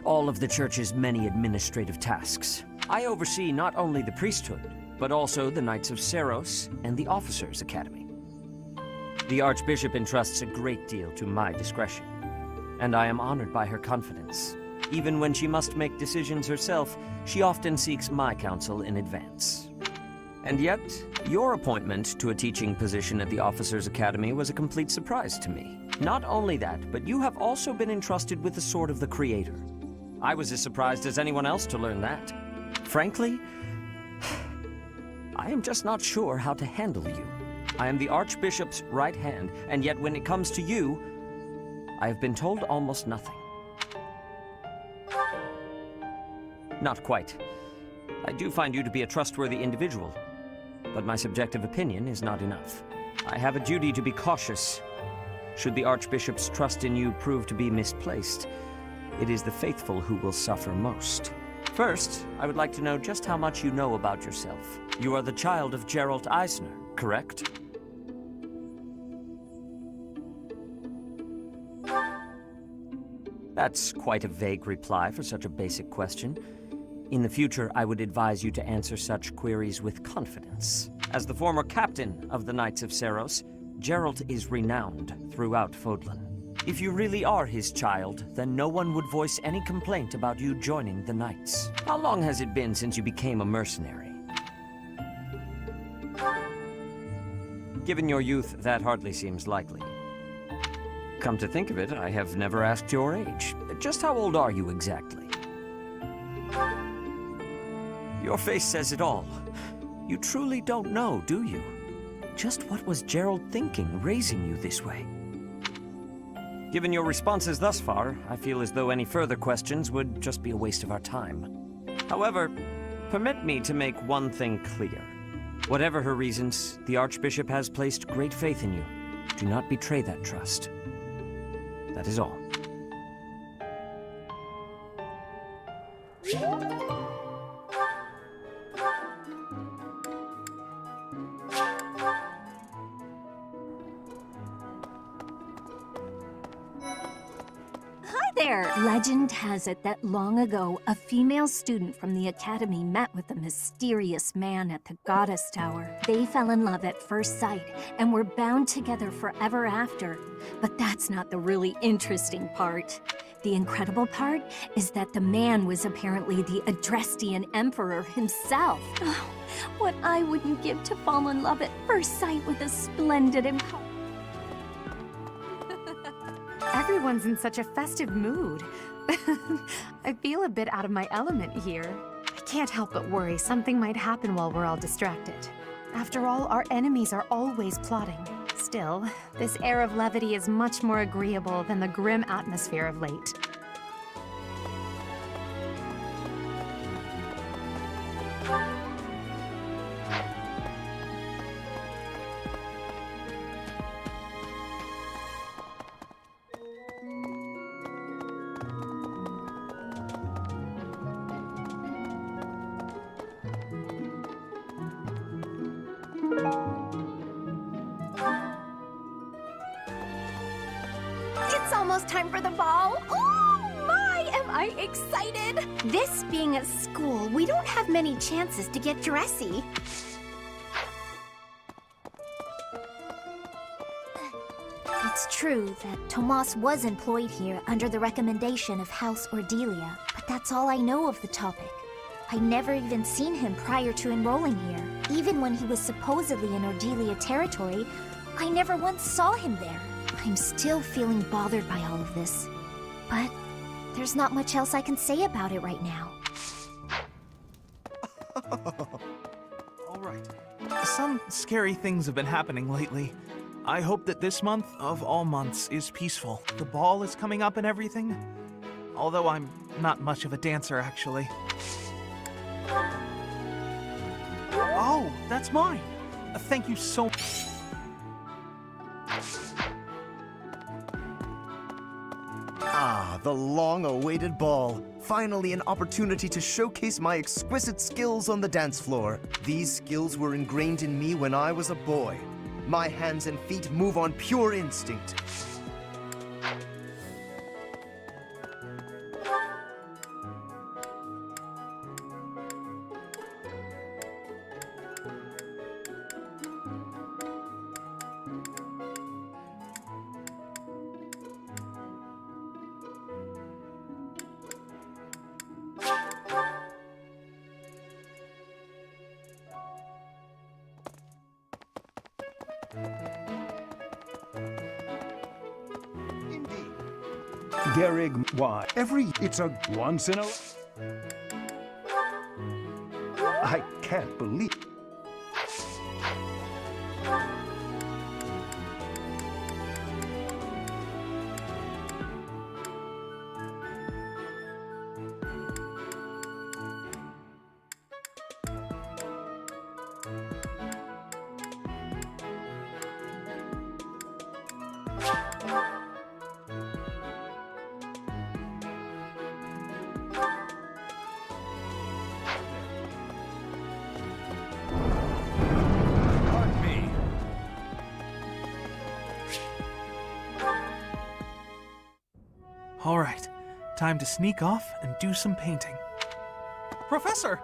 all of the Church's many administrative tasks. I oversee not only the priesthood, but also the Knights of Seros and the Officers' Academy. The Archbishop entrusts a great deal to my discretion, and I am honored by her confidence. Even when she must make decisions herself, she often seeks my counsel in advance. And yet, your appointment to a teaching position at the Officers' Academy was a complete surprise to me. Not only that, but you have also been entrusted with the Sword of the Creator. I was as surprised as anyone else to learn that. Frankly, I am just not sure how to handle you. I am the Archbishop's right hand, and yet when it comes to you, I have been told almost nothing. Not quite. I do find you to be a trustworthy individual, but my subjective opinion is not enough. I have a duty to be cautious. Should the Archbishop's trust in you prove to be misplaced, it is the faithful who will suffer most. First, I would like to know just how much you know about yourself. You are the child of Geralt Eisner, correct? That's quite a vague reply for such a basic question. In the future, I would advise you to answer such queries with confidence. As the former captain of the Knights of Seros, Geralt is renowned throughout Fodlan. If you really are his child, then no one would voice any complaint about you joining the Knights. How long has it been since you became a mercenary? Given your youth, that hardly seems likely. Come to think of it, I have never asked your age. Just how old are you exactly? Your face says it all. You truly don't know, do you? Just what was Gerald thinking, raising you this way? Given your responses thus far, I feel as though any further questions would just be a waste of our time. However, permit me to make one thing clear. Whatever her reasons, the Archbishop has placed great faith in you. Do not betray that trust. That is all. Legend has it that long ago, a female student from the Academy met with a mysterious man at the Goddess Tower. They fell in love at first sight and were bound together forever after. But that's not the really interesting part. The incredible part is that the man was apparently the Adrestian Emperor himself. Oh, what I wouldn't give to fall in love at first sight with a splendid Emperor. Everyone's in such a festive mood. I feel a bit out of my element here. I can't help but worry something might happen while we're all distracted. After all, our enemies are always plotting. Still, this air of levity is much more agreeable than the grim atmosphere of late. It's almost time for the ball. Oh my, am I excited! This being a school, we don't have many chances to get dressy. It's true that Tomas was employed here under the recommendation of House Ordelia, but that's all I know of the topic. I never even seen him prior to enrolling here. Even when he was supposedly in Ordelia territory, I never once saw him there. I'm still feeling bothered by all of this, but there's not much else I can say about it right now. All right. Some scary things have been happening lately. I hope that this month, of all months, is peaceful. The ball is coming up and everything. Although I'm not much of a dancer, actually. Oh, that's mine. Thank you so much. Ah, the long-awaited ball. Finally an opportunity to showcase my exquisite skills on the dance floor. These skills were ingrained in me when I was a boy. My hands and feet move on pure instinct. Gerig, why? It's a once in a... I can't believe... All right, time to sneak off and do some painting. Professor,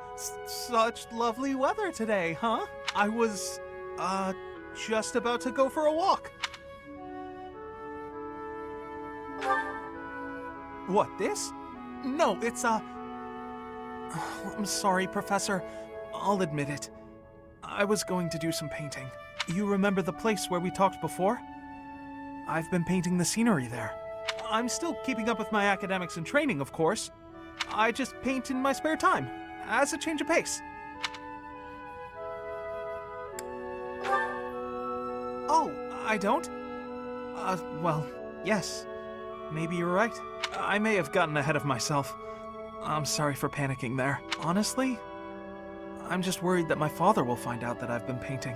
such lovely weather today, huh? I was, just about to go for a walk. What, this? No, it's, I'm sorry, Professor. I'll admit it. I was going to do some painting. You remember the place where we talked before? I've been painting the scenery there. I'm still keeping up with my academics and training, of course. I just paint in my spare time, as a change of pace. Oh, I don't? Well, yes. Maybe you're right. I may have gotten ahead of myself. I'm sorry for panicking there. Honestly, I'm just worried that my father will find out that I've been painting.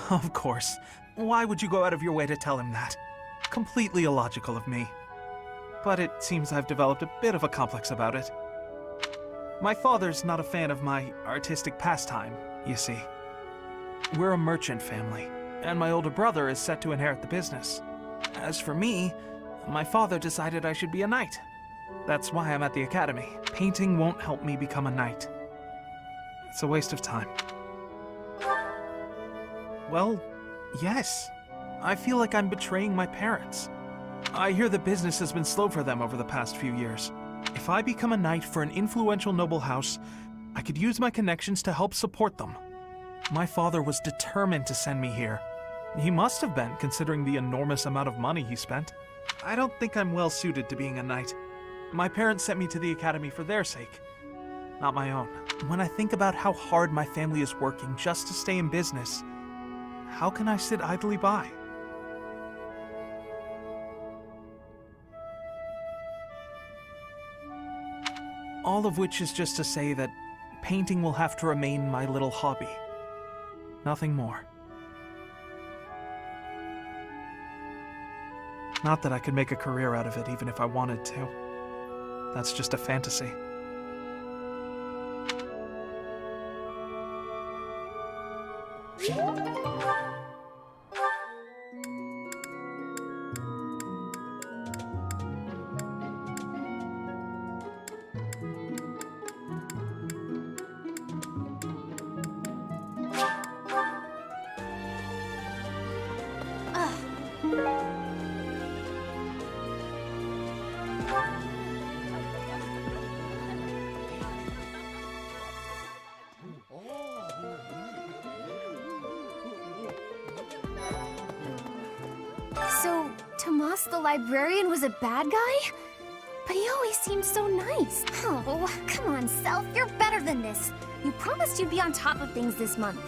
Of course. Why would you go out of your way to tell him that? Completely illogical of me. But it seems I've developed a bit of a complex about it. My father's not a fan of my artistic pastime, you see. We're a merchant family, and my older brother is set to inherit the business. As for me, my father decided I should be a knight. That's why I'm at the academy. Painting won't help me become a knight. It's a waste of time. Well, yes. I feel like I'm betraying my parents. I hear the business has been slow for them over the past few years. If I become a knight for an influential noble house, I could use my connections to help support them. My father was determined to send me here. He must have been, considering the enormous amount of money he spent. I don't think I'm well suited to being a knight. My parents sent me to the academy for their sake, not my own. When I think about how hard my family is working just to stay in business, how can I sit idly by? All of which is just to say that painting will have to remain my little hobby. Nothing more. Not that I could make a career out of it even if I wanted to. That's just a fantasy. So, Tomas the librarian was a bad guy? But he always seemed so nice. Oh, come on, Self, you're better than this. You promised you'd be on top of things this month.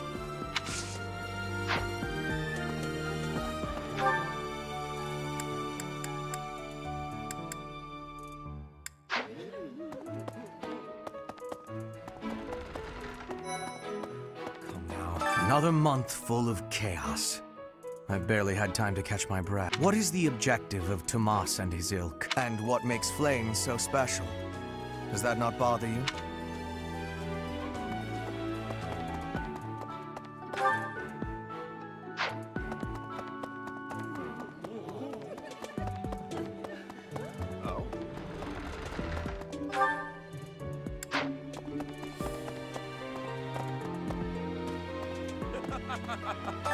Another month full of chaos. I've barely had time to catch my breath. What is the objective of Tomas and his ilk? And what makes flames so special? Does that not bother you?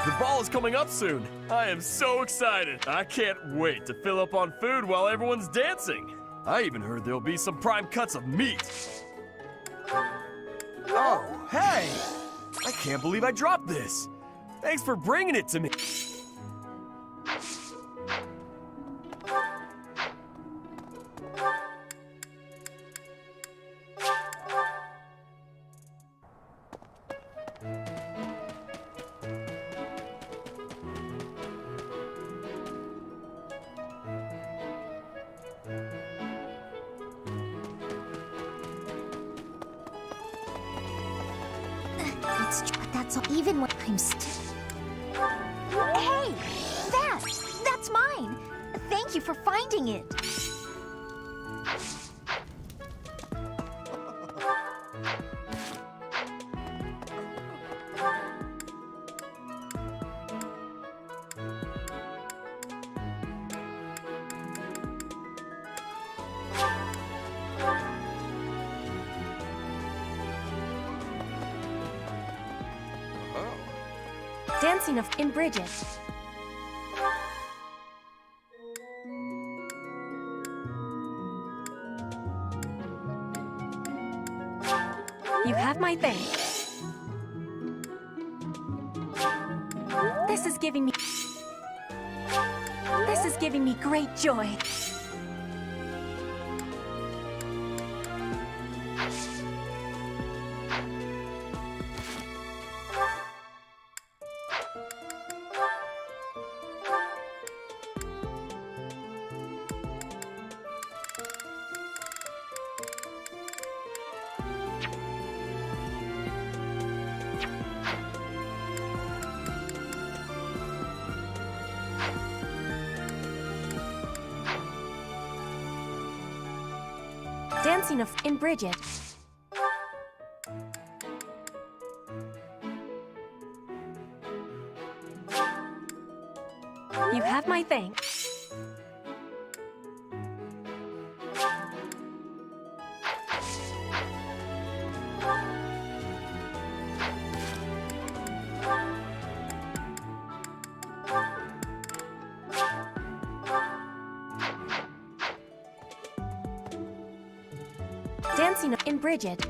The ball is coming up soon. I am so excited. I can't wait to fill up on food while everyone's dancing. I even heard there'll be some prime cuts of meat. Oh, hey! I can't believe I dropped this. Thanks for bringing it to me. It's true, but that's all. Even when I'm still. Hey! That's mine! Thank you for finding it! Dancing in Bridget. You have my thanks. This is giving me great joy. Dancing in Bridget. You have my thanks. Dancing in Bridget.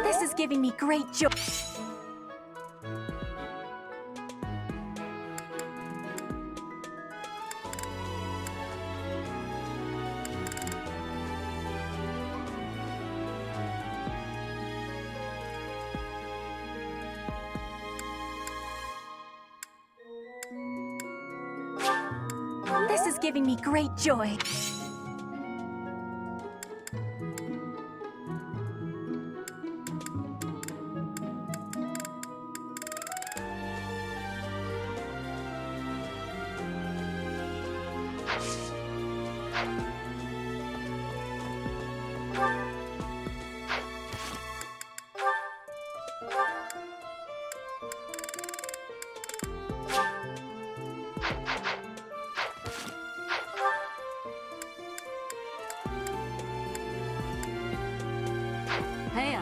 This is giving me great joy. This is giving me great joy. Hey,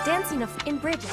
Dancing in Bridget.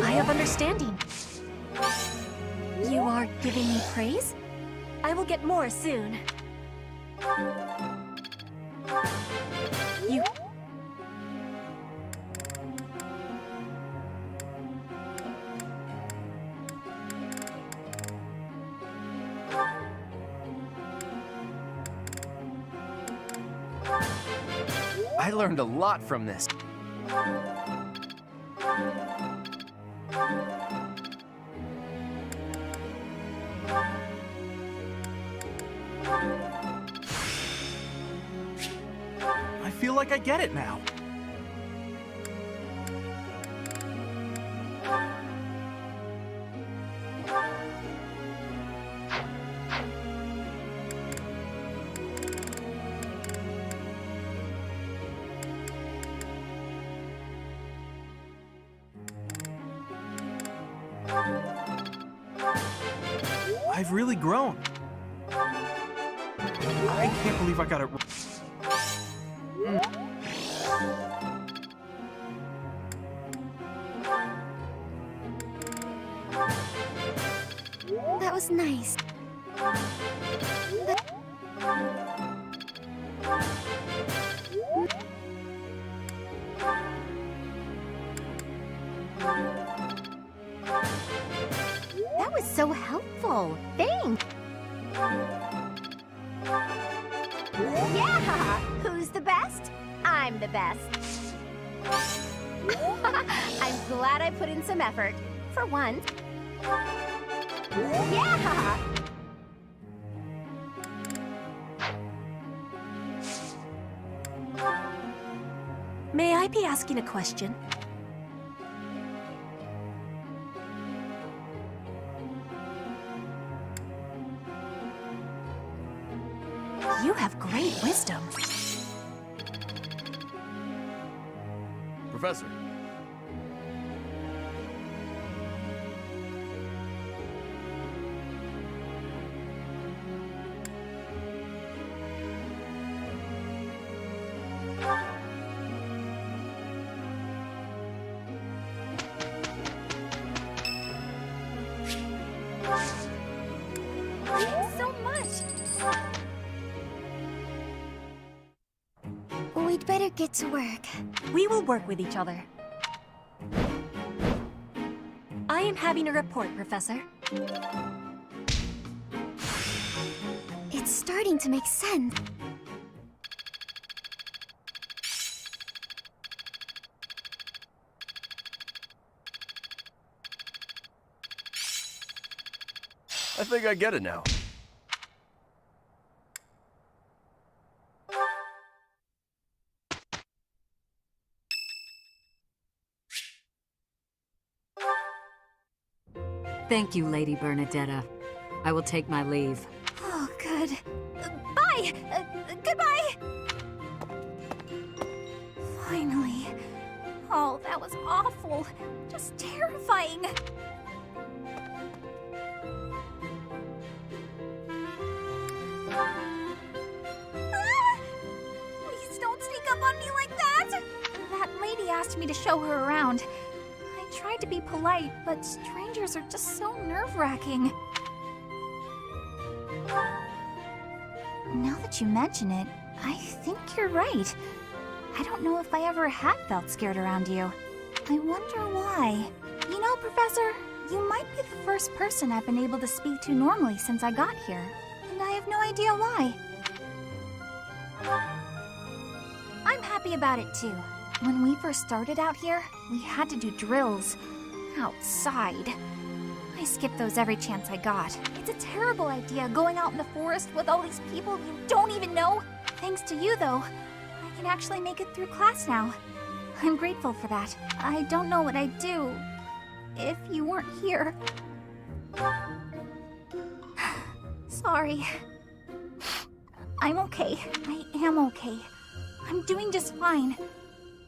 I have understanding. You are giving me praise? I will get more soon. You... I learned a lot from this. I feel like I get it now. I've really grown. I can't believe I got it wrong. That was nice. That was so helpful. Thanks. Yeah! Who's the best? I'm the best. I'm glad I put in some effort. For once. Yeah! May I be asking a question? You have great wisdom. Professor. Thanks so much. We'd better get to work. We will work with each other. I am having a report, Professor. It's starting to make sense. I think I get it now. Thank you, Lady Bernadetta. I will take my leave. Oh, good. Bye! Goodbye! Finally. Oh, that was awful. Just terrifying. Please don't sneak up on me like that! That lady asked me to show her around. I tried to be polite, but strangers are just so nerve-wracking. Now that you mention it, I think you're right. I don't know if I ever had felt scared around you. I wonder why. You know, Professor, you might be the first person I've been able to speak to normally since I got here, and I have no idea why. I'm happy about it too. When we first started out here, we had to do drills outside. I skipped those every chance I got. It's a terrible idea going out in the forest with all these people you don't even know. Thanks to you, though, I can actually make it through class now. I'm grateful for that. I don't know what I'd do if you weren't here. Sorry. I'm okay. I am okay. I'm doing just fine.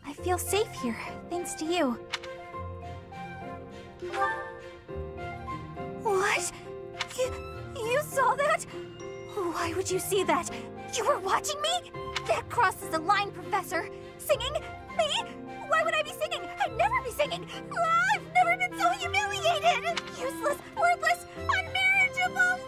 I feel safe here, thanks to you. What? You saw that? Why would you see that? You were watching me? That crosses the line, Professor. Singing? Me? Why would I be singing? I'd never be singing. I've never been so humiliated. Useless, worthless, unmarriageable.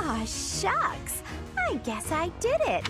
Ah, shucks. I guess I did it.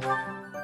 you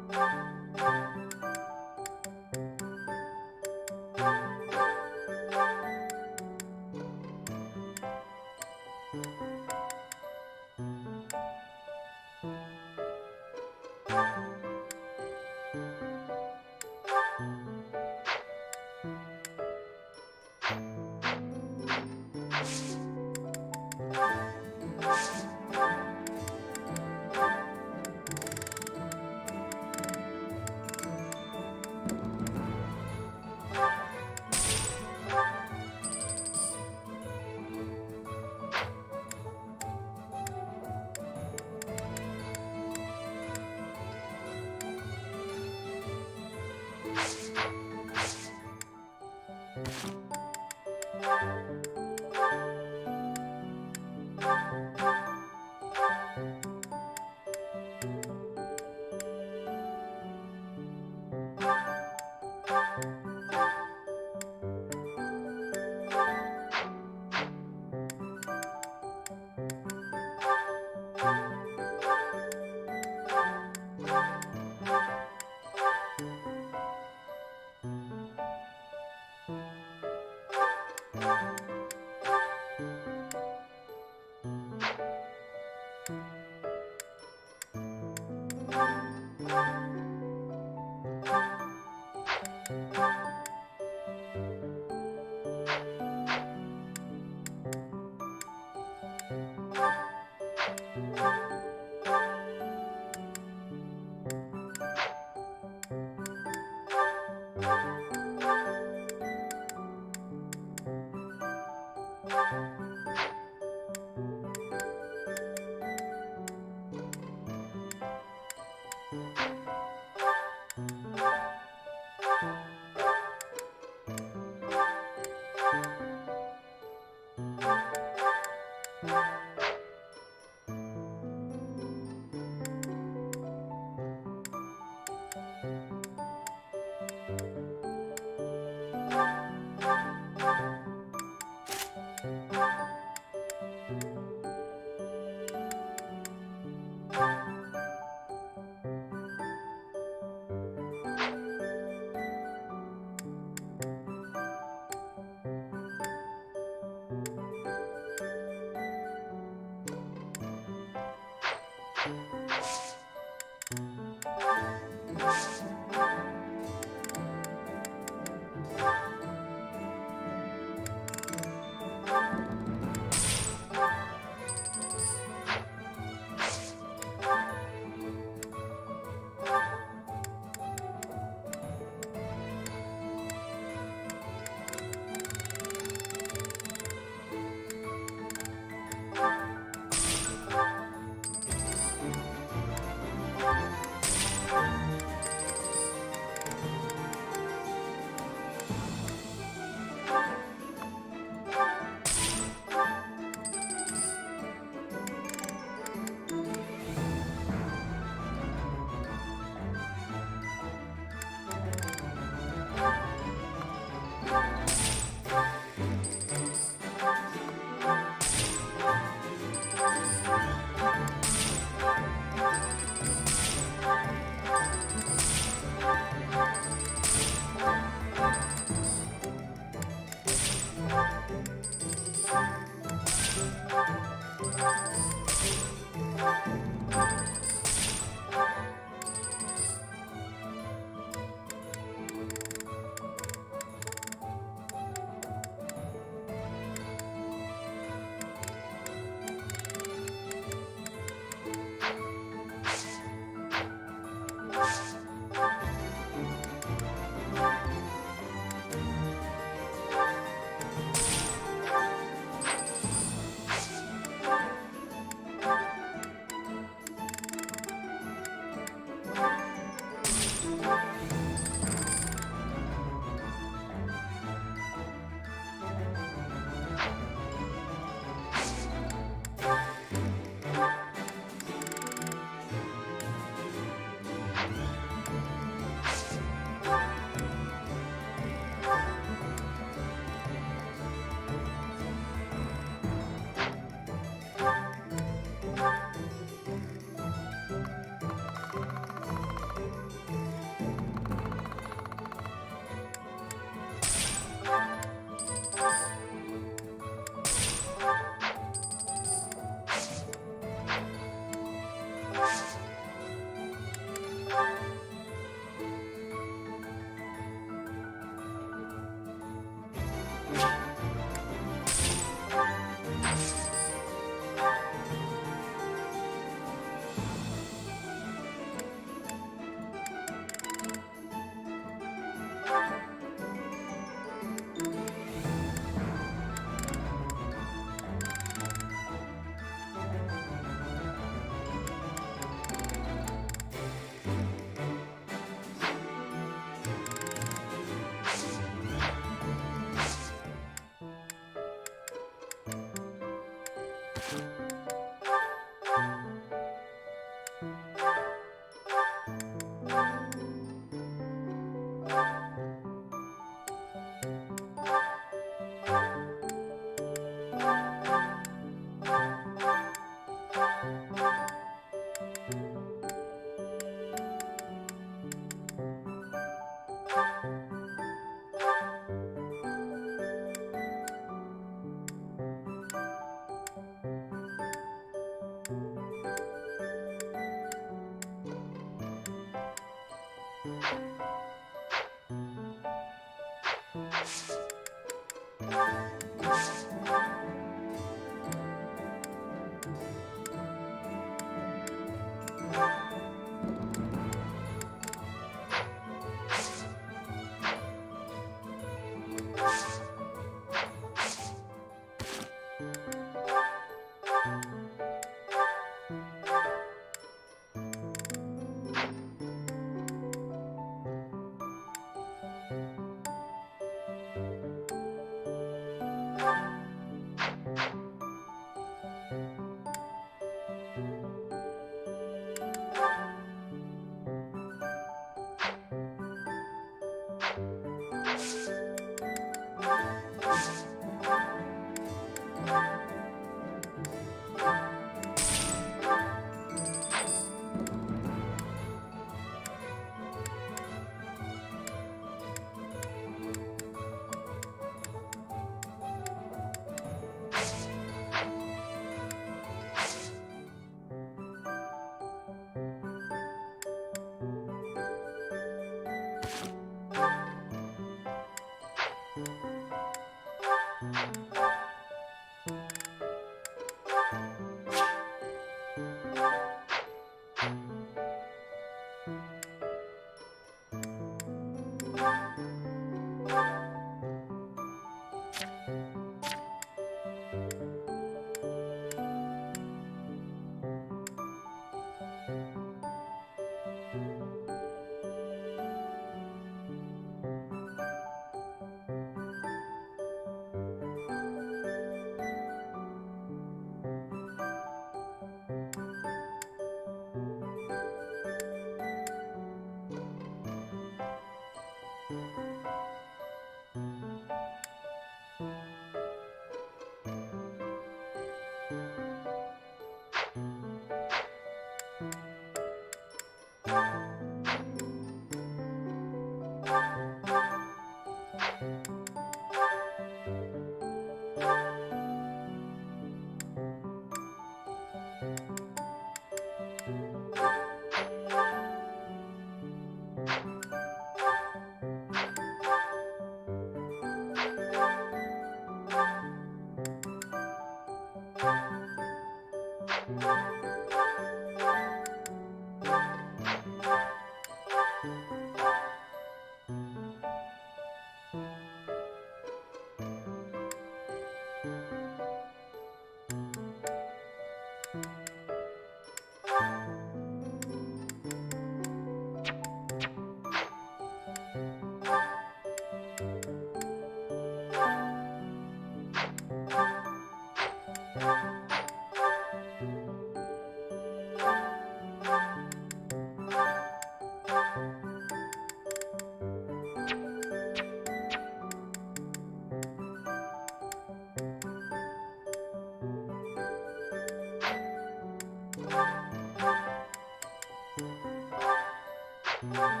Bye.